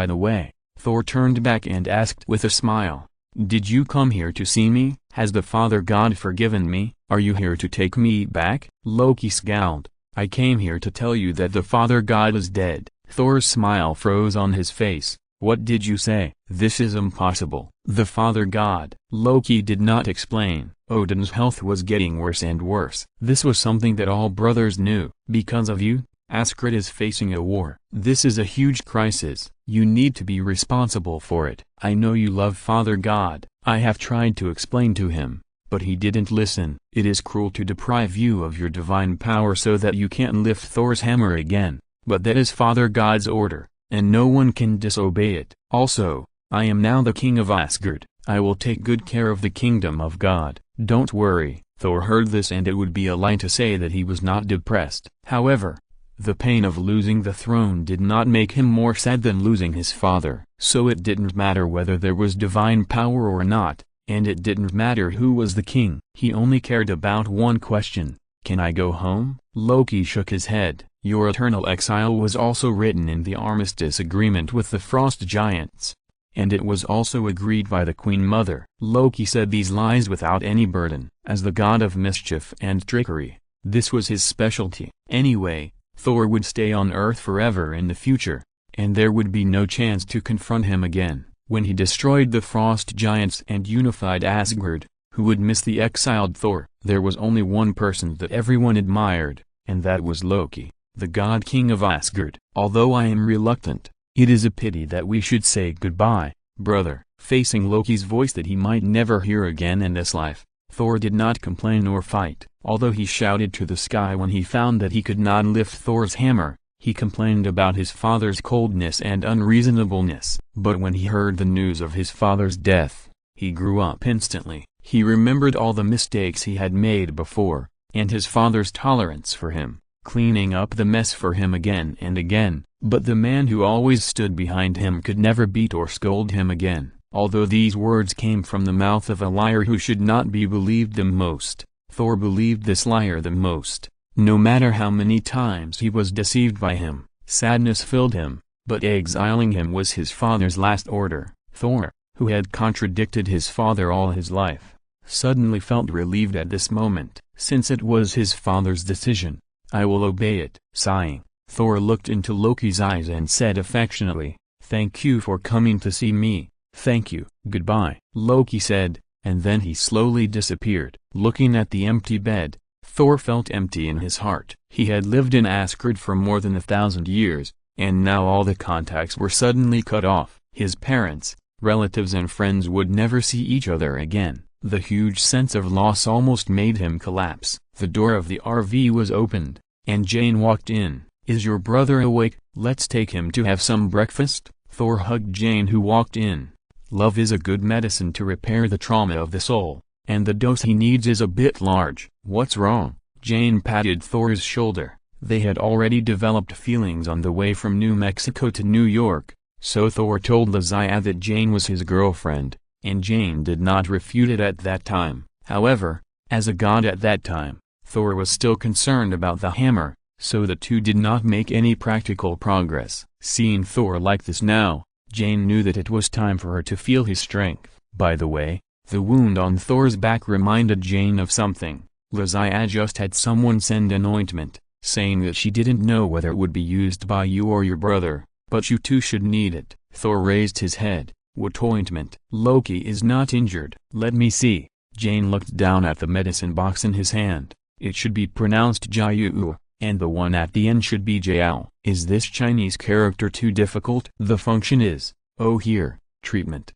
the way, Thor turned back and asked with a smile, did you come here to see me? Has the Father God forgiven me? Are you here to take me back? Loki scowled. I came here to tell you that the Father God is dead. Thor's smile froze on his face. What did you say? This is impossible. The Father God. Loki did not explain. Odin's health was getting worse and worse. This was something that all brothers knew. Because of you, Asgard is facing a war. This is a huge crisis. You need to be responsible for it. I know you love Father God. I have tried to explain to him, but he didn't listen. It is cruel to deprive you of your divine power so that you can't lift Thor's hammer again, but that is Father God's order, and no one can disobey it. Also, I am now the king of Asgard. I will take good care of the kingdom of God. Don't worry. Thor heard this, and it would be a lie to say that he was not depressed. However, the pain of losing the throne did not make him more sad than losing his father. So it didn't matter whether there was divine power or not, and it didn't matter who was the king. He only cared about one question: can I go home? Loki shook his head. Your eternal exile was also written in the armistice agreement with the frost giants, and it was also agreed by the Queen Mother. Loki said these lies without any burden. As the god of mischief and trickery, this was his specialty. Anyway, Thor would stay on Earth forever in the future, and there would be no chance to confront him again. When he destroyed the frost giants and unified Asgard, who would miss the exiled Thor? There was only one person that everyone admired, and that was Loki, the god king of Asgard. Although I am reluctant, it is a pity that we should say goodbye, brother. Facing Loki's voice that he might never hear again in this life, Thor did not complain or fight. Although he shouted to the sky when he found that he could not lift Thor's hammer, he complained about his father's coldness and unreasonableness. But when he heard the news of his father's death, he grew up instantly. He remembered all the mistakes he had made before, and his father's tolerance for him, cleaning up the mess for him again and again. But the man who always stood behind him could never beat or scold him again. Although these words came from the mouth of a liar who should not be believed the most, Thor believed this liar the most. No matter how many times he was deceived by him, sadness filled him, but exiling him was his father's last order. Thor, who had contradicted his father all his life, suddenly felt relieved at this moment. Since it was his father's decision, I will obey it. Sighing, Thor looked into Loki's eyes and said affectionately, "Thank you for coming to see me." "Thank you." "Goodbye," Loki said, and then he slowly disappeared. Looking at the empty bed, Thor felt empty in his heart. He had lived in Asgard for more than 1,000 years, and now all the contacts were suddenly cut off. His parents, relatives and friends would never see each other again. The huge sense of loss almost made him collapse. The door of the RV was opened, and Jane walked in. "Is your brother awake? Let's take him to have some breakfast." Thor hugged Jane, who walked in. Love is a good medicine to repair the trauma of the soul, and the dose he needs is a bit large. "What's wrong?" Jane patted Thor's shoulder. They had already developed feelings on the way from New Mexico to New York, so Thor told Lizia that Jane was his girlfriend, and Jane did not refute it at that time. However, as a god at that time, Thor was still concerned about the hammer, so the two did not make any practical progress. Seeing Thor like this now, Jane knew that it was time for her to feel his strength. By the way, the wound on Thor's back reminded Jane of something. Lizia just had someone send an ointment, saying that she didn't know whether it would be used by you or your brother, but you two should need it. Thor raised his head. "What ointment?" "Loki is not injured." "Let me see." Jane looked down at the medicine box in his hand. "It should be pronounced Jiu, and the one at the end should be Jiao. Is this Chinese character too difficult?" "The function is, oh here, treatment.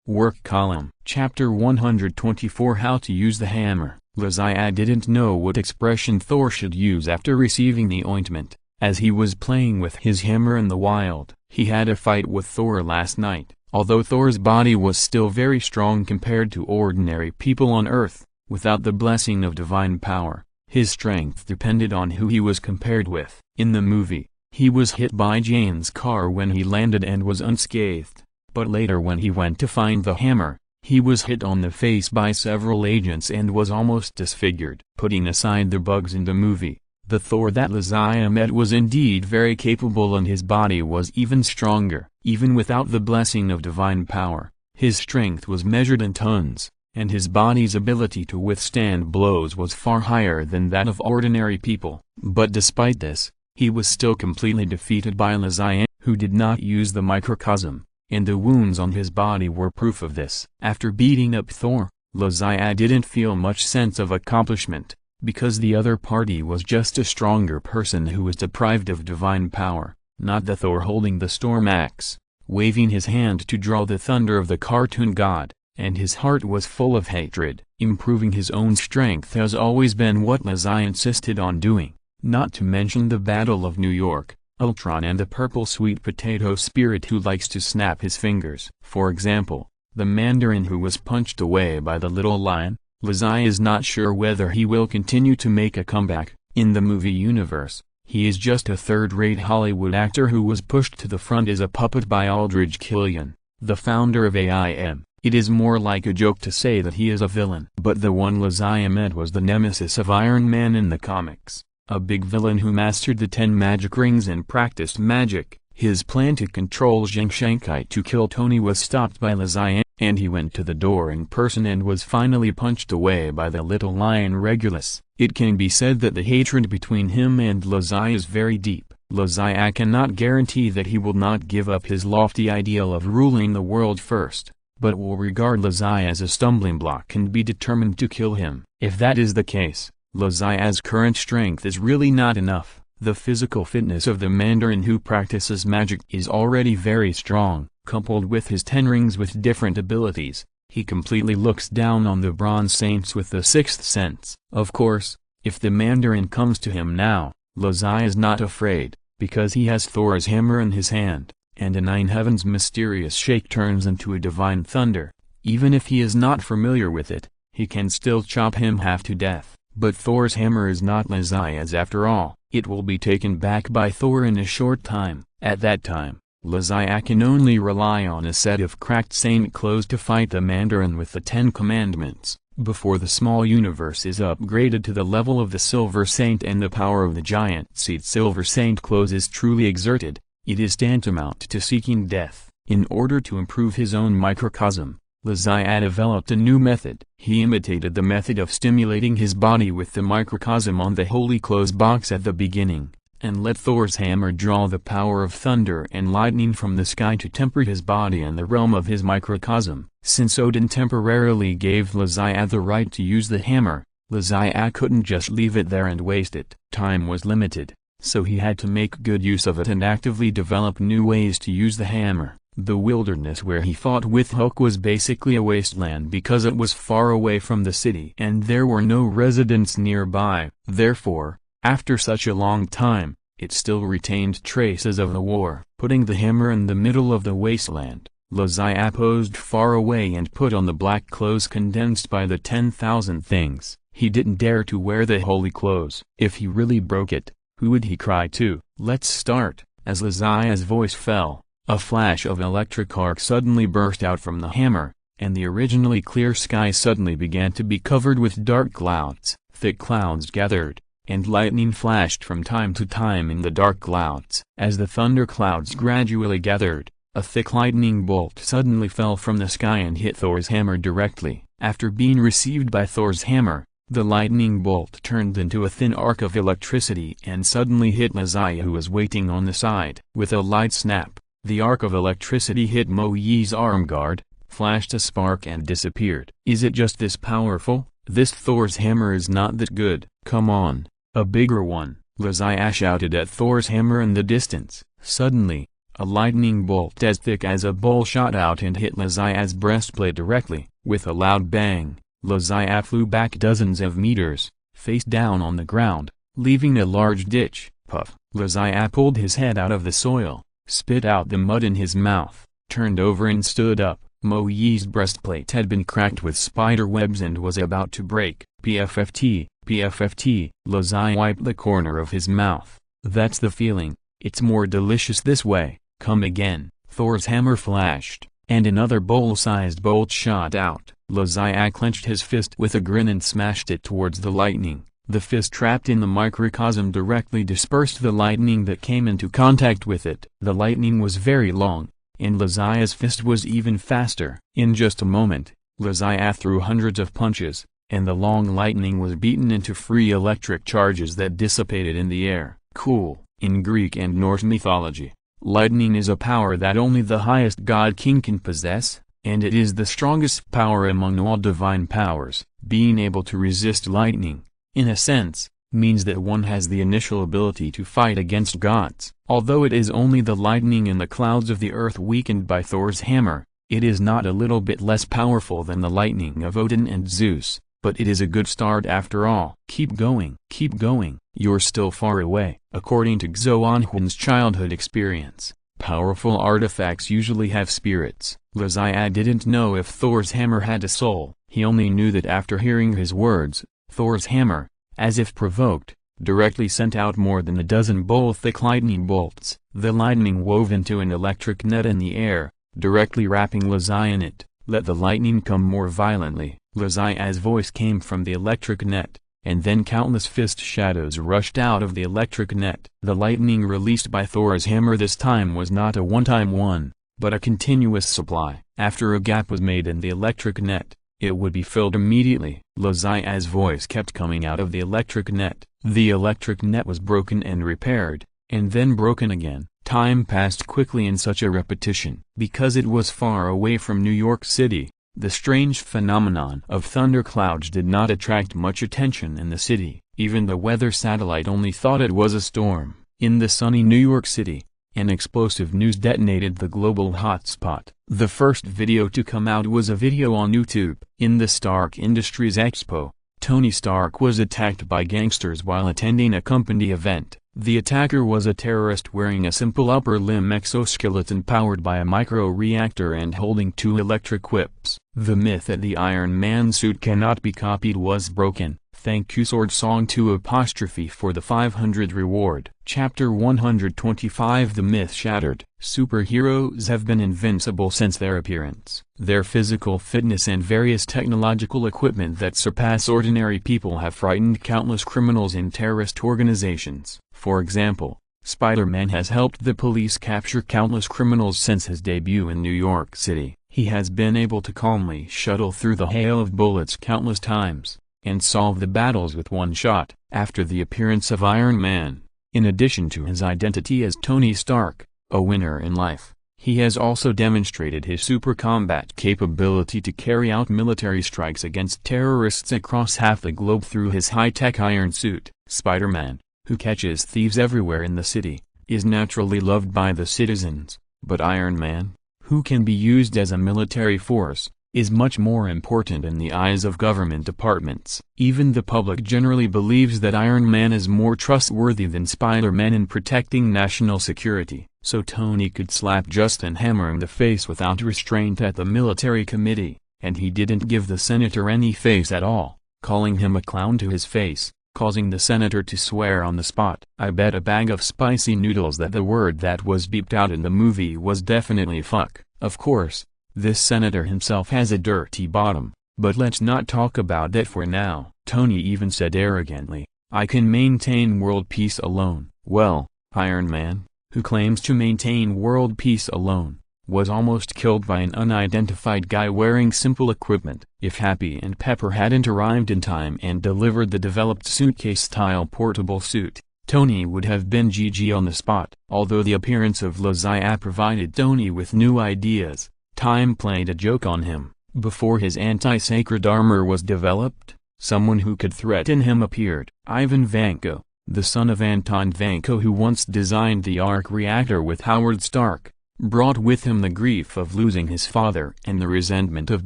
Work column." Chapter 124 How to use the hammer. Lizia didn't know what expression Thor should use after receiving the ointment, as he was playing with his hammer in the wild. He had a fight with Thor last night, Although Thor's body was still very strong compared to ordinary people on Earth, without the blessing of divine power, his strength depended on who he was compared with. In the movie, he was hit by Jane's car when he landed and was unscathed, but later when he went to find the hammer, he was hit on the face by several agents and was almost disfigured. Putting aside the bugs in the movie, the Thor that Lizaya met was indeed very capable, and his body was even stronger. Even without the blessing of divine power, his strength was measured in tons, and his body's ability to withstand blows was far higher than that of ordinary people. But despite this, he was still completely defeated by Lizaya, who did not use the microcosm, and the wounds on his body were proof of this. After beating up Thor, Lizaya didn't feel much sense of accomplishment, because the other party was just a stronger person who was deprived of divine power, not the Thor holding the storm axe, waving his hand to draw the thunder of the cartoon god, and his heart was full of hatred. Improving his own strength has always been what Lizaya insisted on doing, not to mention the Battle of New York, Ultron and the purple sweet potato spirit who likes to snap his fingers. For example, the Mandarin who was punched away by the little lion, Lizaya is not sure whether he will continue to make a comeback. In the movie universe, he is just a third-rate Hollywood actor who was pushed to the front as a puppet by Aldrich Killian, the founder of AIM. It is more like a joke to say that he is a villain. But the one Lizaya met was the nemesis of Iron Man in the comics, a big villain who mastered the 10 magic rings and practiced magic. His plan to control Zhang Shankai to kill Tony was stopped by Lizaya, and he went to the door in person and was finally punched away by the little lion Regulus. It can be said that the hatred between him and Lizaya is very deep. Lizaya cannot guarantee that he will not give up his lofty ideal of ruling the world first, but will regard Lizaya as a stumbling block and be determined to kill him. If that is the case, Lizaya's current strength is really not enough. The physical fitness of the Mandarin who practices magic is already very strong. Coupled with his 10 rings with different abilities, he completely looks down on the Bronze Saints with the 6th sense. Of course, if the Mandarin comes to him now, Lizaya is not afraid, because he has Thor's hammer in his hand, and a 9 heavens mysterious shake turns into a divine thunder. Even if he is not familiar with it, he can still chop him half to death. But Thor's hammer is not Lizaya's after all. It will be taken back by Thor in a short time. At that time, Lizaya can only rely on a set of cracked saint clothes to fight the Mandarin with the 10 commandments. Before the small universe is upgraded to the level of the Silver Saint and the power of the giant seed Silver Saint clothes is truly exerted, it is tantamount to seeking death. In order to improve his own microcosm, Lizaya developed a new method. He imitated the method of stimulating his body with the microcosm on the Holy Clothes box at the beginning, and let Thor's hammer draw the power of thunder and lightning from the sky to temper his body in the realm of his microcosm. Since Odin temporarily gave Lizaya the right to use the hammer, Lizaya couldn't just leave it there and waste it. Time was limited, so he had to make good use of it and actively develop new ways to use the hammer. The wilderness where he fought with Hulk was basically a wasteland because it was far away from the city and there were no residents nearby. Therefore, after such a long time, it still retained traces of the war. Putting the hammer in the middle of the wasteland, Lizaya posed far away and put on the black clothes condensed by the 10,000 things. He didn't dare to wear the holy clothes. If he really broke it, who would he cry to? Let's start. As Lizaya's voice fell, a flash of electric arc suddenly burst out from the hammer, and the originally clear sky suddenly began to be covered with dark clouds. Thick clouds gathered, and lightning flashed from time to time in the dark clouds. As the thunder clouds gradually gathered, a thick lightning bolt suddenly fell from the sky and hit Thor's hammer directly. After being received by Thor's hammer, the lightning bolt turned into a thin arc of electricity and suddenly hit Lizaya, who was waiting on the side. With a light snap, the arc of electricity hit Mo Yi's arm guard, flashed a spark and disappeared. Is it just this powerful? This Thor's hammer is not that good. Come on, a bigger one. Lizaya shouted at Thor's hammer in the distance. Suddenly, a lightning bolt as thick as a bowl shot out and hit Lizaya's breastplate directly. With a loud bang, Lizaya flew back dozens of meters, face down on the ground, leaving a large ditch. Puff. Lizaya pulled his head out of the soil, spit out the mud in his mouth, turned over and stood up. Mo Yi's breastplate had been cracked with spider webs and was about to break. PFFT, PFFT, Lazai wiped the corner of his mouth. That's the feeling. It's more delicious this way. Come again. Thor's hammer flashed, and another bowl-sized bolt shot out. Lazai clenched his fist with a grin and smashed it towards the lightning. The fist trapped in the microcosm directly dispersed the lightning that came into contact with it. The lightning was very long, and Lazai's fist was even faster. In just a moment, Lazai threw hundreds of punches, and the long lightning was beaten into free electric charges that dissipated in the air. Cool. In Greek and Norse mythology, lightning is a power that only the highest god-king can possess, and it is the strongest power among all divine powers. Being able to resist lightning, in a sense, means that one has the initial ability to fight against gods. Although it is only the lightning in the clouds of the earth weakened by Thor's hammer, it is not a little bit less powerful than the lightning of Odin and Zeus, but it is a good start after all. Keep going. Keep going. You're still far away. According to Xoanhuan's childhood experience, powerful artifacts usually have spirits. Lazai didn't know if Thor's hammer had a soul. He only knew that after hearing his words, Thor's hammer, as if provoked, directly sent out more than a dozen bowl-thick lightning bolts. The lightning wove into an electric net in the air, directly wrapping Lazai in it. Let the lightning come more violently. Lazai's voice came from the electric net, and then countless fist shadows rushed out of the electric net. The lightning released by Thor's hammer this time was not a one-time one, but a continuous supply. After a gap was made in the electric net, it would be filled immediately. Lazai's voice kept coming out of the electric net. The electric net was broken and repaired, and then broken again. Time passed quickly in such a repetition. Because it was far away from New York City, the strange phenomenon of thunderclouds did not attract much attention in the city. Even the weather satellite only thought it was a storm. In the sunny New York City, an explosive news detonated the global hotspot. The first video to come out was a video on YouTube. In the Stark Industries Expo, Tony Stark was attacked by gangsters while attending a company event. The attacker was a terrorist wearing a simple upper limb exoskeleton powered by a micro-reactor and holding two electric whips. The myth that the Iron Man suit cannot be copied was broken. Thank you Sword Song 2 ' for the 500 reward. Chapter 125 The myth shattered. Superheroes have been invincible since their appearance. Their physical fitness and various technological equipment that surpass ordinary people have frightened countless criminals and terrorist organizations. For example, Spider-Man has helped the police capture countless criminals since his debut in New York City. He has been able to calmly shuttle through the hail of bullets countless times, and solve the battles with one shot. After the appearance of Iron Man, in addition to his identity as Tony Stark, a winner in life, he has also demonstrated his super combat capability to carry out military strikes against terrorists across half the globe through his high-tech iron suit. Spider-Man, who catches thieves everywhere in the city, is naturally loved by the citizens, but Iron Man, who can be used as a military force, is much more important in the eyes of government departments. Even the public generally believes that Iron Man is more trustworthy than Spider-Man in protecting national security. So Tony could slap Justin Hammer in the face without restraint at the military committee, and he didn't give the senator any face at all, calling him a clown to his face, causing the senator to swear on the spot. I bet a bag of spicy noodles that the word that was beeped out in the movie was definitely fuck. Of course, this senator himself has a dirty bottom, but let's not talk about that for now. Tony even said arrogantly, "I can maintain world peace alone." Well, Iron Man, who claims to maintain world peace alone, was almost killed by an unidentified guy wearing simple equipment. If Happy and Pepper hadn't arrived in time and delivered the developed suitcase-style portable suit, Tony would have been GG on the spot. Although the appearance of Lazai provided Tony with new ideas, time played a joke on him. Before his anti-sacred armor was developed, someone who could threaten him appeared. Ivan Vanko, the son of Anton Vanko, who once designed the arc reactor with Howard Stark, brought with him the grief of losing his father and the resentment of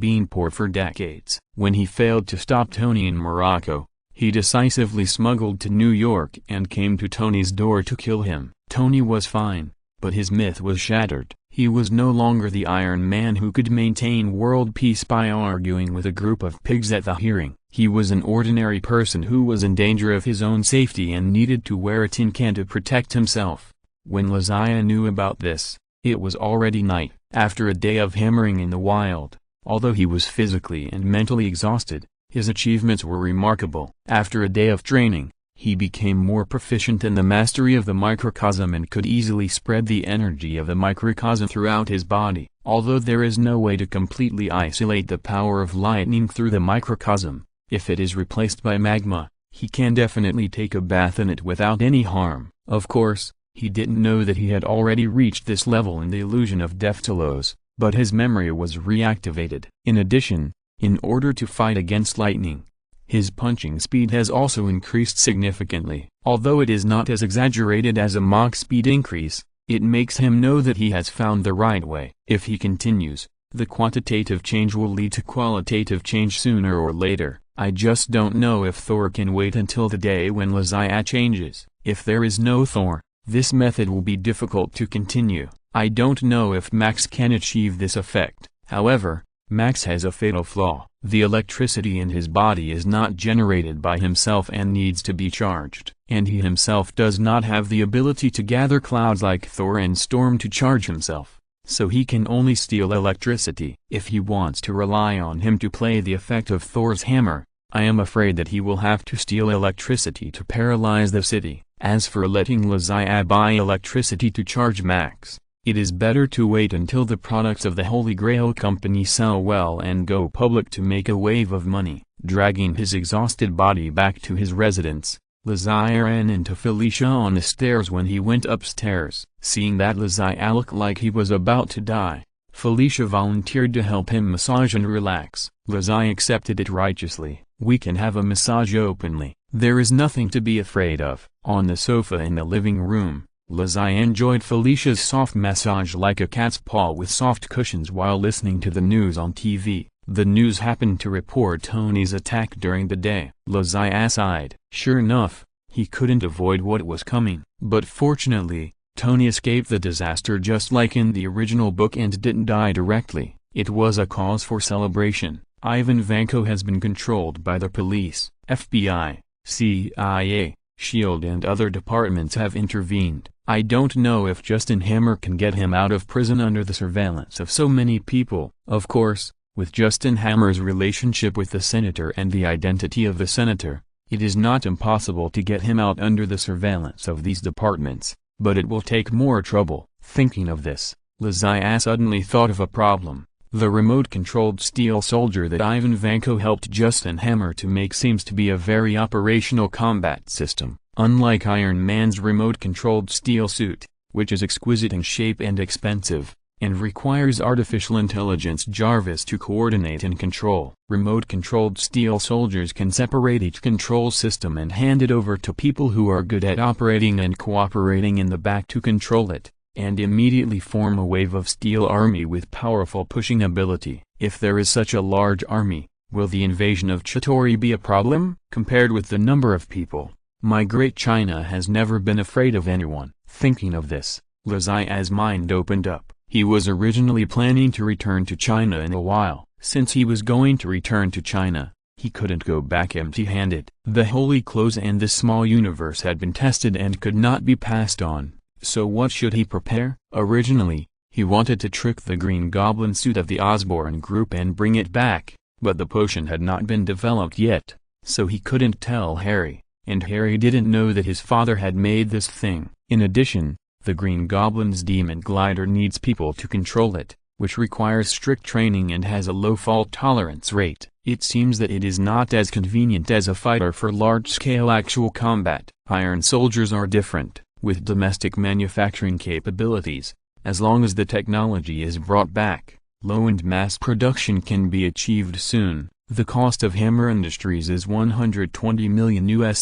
being poor for decades. When he failed to stop Tony in Morocco, he decisively smuggled to New York and came to Tony's door to kill him. Tony was fine, But his myth was shattered. He was no longer the Iron Man who could maintain world peace by arguing with a group of pigs at the hearing. He was an ordinary person who was in danger of his own safety and needed to wear a tin can to protect himself. When Laziah knew about this, it was already night. After a day of hammering in the wild, although he was physically and mentally exhausted, his achievements were remarkable. After a day of training, he became more proficient in the mastery of the microcosm and could easily spread the energy of the microcosm throughout his body. Although there is no way to completely isolate the power of lightning through the microcosm, if it is replaced by magma, he can definitely take a bath in it without any harm. Of course, he didn't know that he had already reached this level in the illusion of Deftelos, but his memory was reactivated. In addition, in order to fight against lightning, his punching speed has also increased significantly. Although it is not as exaggerated as a Mach speed increase, it makes him know that he has found the right way. If he continues, the quantitative change will lead to qualitative change sooner or later. I just don't know if Thor can wait until the day when Laziah changes. If there is no Thor, this method will be difficult to continue. I don't know if Max can achieve this effect. However, Max has a fatal flaw. The electricity in his body is not generated by himself and needs to be charged. And he himself does not have the ability to gather clouds like Thor and Storm to charge himself. So he can only steal electricity. If he wants to rely on him to play the effect of Thor's hammer, I am afraid that he will have to steal electricity to paralyze the city. As for letting Laziah buy electricity to charge Max, it is better to wait until the products of the Holy Grail Company sell well and go public to make a wave of money. Dragging his exhausted body back to his residence, Laziah ran into Felicia on the stairs when he went upstairs. Seeing that Laziah looked like he was about to die, Felicia volunteered to help him massage and relax. Laziah accepted it righteously. We can have a massage openly. There is nothing to be afraid of. On the sofa in the living room, Laziah enjoyed Felicia's soft massage like a cat's paw with soft cushions while listening to the news on TV. The news happened to report Tony's attack during the day. Laziah sighed. Sure enough, he couldn't avoid what was coming. But fortunately, Tony escaped the disaster just like in the original book and didn't die directly. It was a cause for celebration. Ivan Vanko has been controlled by the police. FBI, CIA, SHIELD and other departments have intervened. I don't know if Justin Hammer can get him out of prison under the surveillance of so many people. Of course, with Justin Hammer's relationship with the senator and the identity of the senator, it is not impossible to get him out under the surveillance of these departments, but it will take more trouble. Thinking of this, Laziah suddenly thought of a problem. The remote-controlled steel soldier that Ivan Vanko helped Justin Hammer to make seems to be a very operational combat system. Unlike Iron Man's remote-controlled steel suit, which is exquisite in shape and expensive, and requires artificial intelligence Jarvis to coordinate and control. Remote-controlled steel soldiers can separate each control system and hand it over to people who are good at operating and cooperating in the back to control it, and immediately form a wave of steel army with powerful pushing ability. If there is such a large army, will the invasion of Chitauri be a problem? Compared with the number of people, my great China has never been afraid of anyone. Thinking of this, Laziah's mind opened up. He was originally planning to return to China in a while. Since he was going to return to China, he couldn't go back empty-handed. The holy clothes and this small universe had been tested and could not be passed on. So what should he prepare? Originally, he wanted to trick the Green Goblin suit of the Osborn group and bring it back, but the potion had not been developed yet, so he couldn't tell Harry, and Harry didn't know that his father had made this thing. In addition, the Green Goblin's demon glider needs people to control it, which requires strict training and has a low fault tolerance rate. It seems that it is not as convenient as a fighter for large-scale actual combat. Iron soldiers are different, with domestic manufacturing capabilities. As long as the technology is brought back, low-end mass production can be achieved soon. The cost of Hammer Industries is $120 million,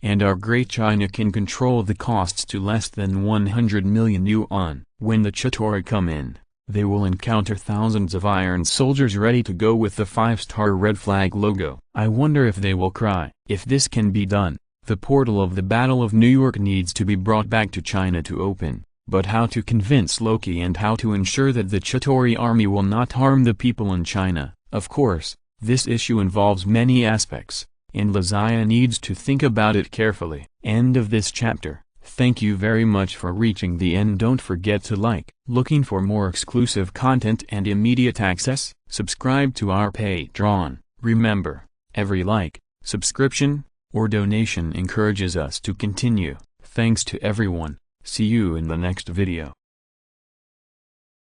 and our great China can control the costs to less than 100 million yuan. When the Chitauri come in, they will encounter thousands of iron soldiers ready to go with the 5-star red flag logo. I wonder if they will cry. If this can be done, the portal of the Battle of New York needs to be brought back to China to open. but how to convince Loki and how to ensure that the Chitauri army will not harm the people in China. Of course, this issue involves many aspects, and Lazaya needs to think about it carefully. End of this chapter. Thank you very much for reaching the end. Don't forget to like. Looking for more exclusive content and immediate access? Subscribe to our Patreon. Remember, every like, subscription, or donation encourages us to continue. Thanks to everyone. See you in the next video.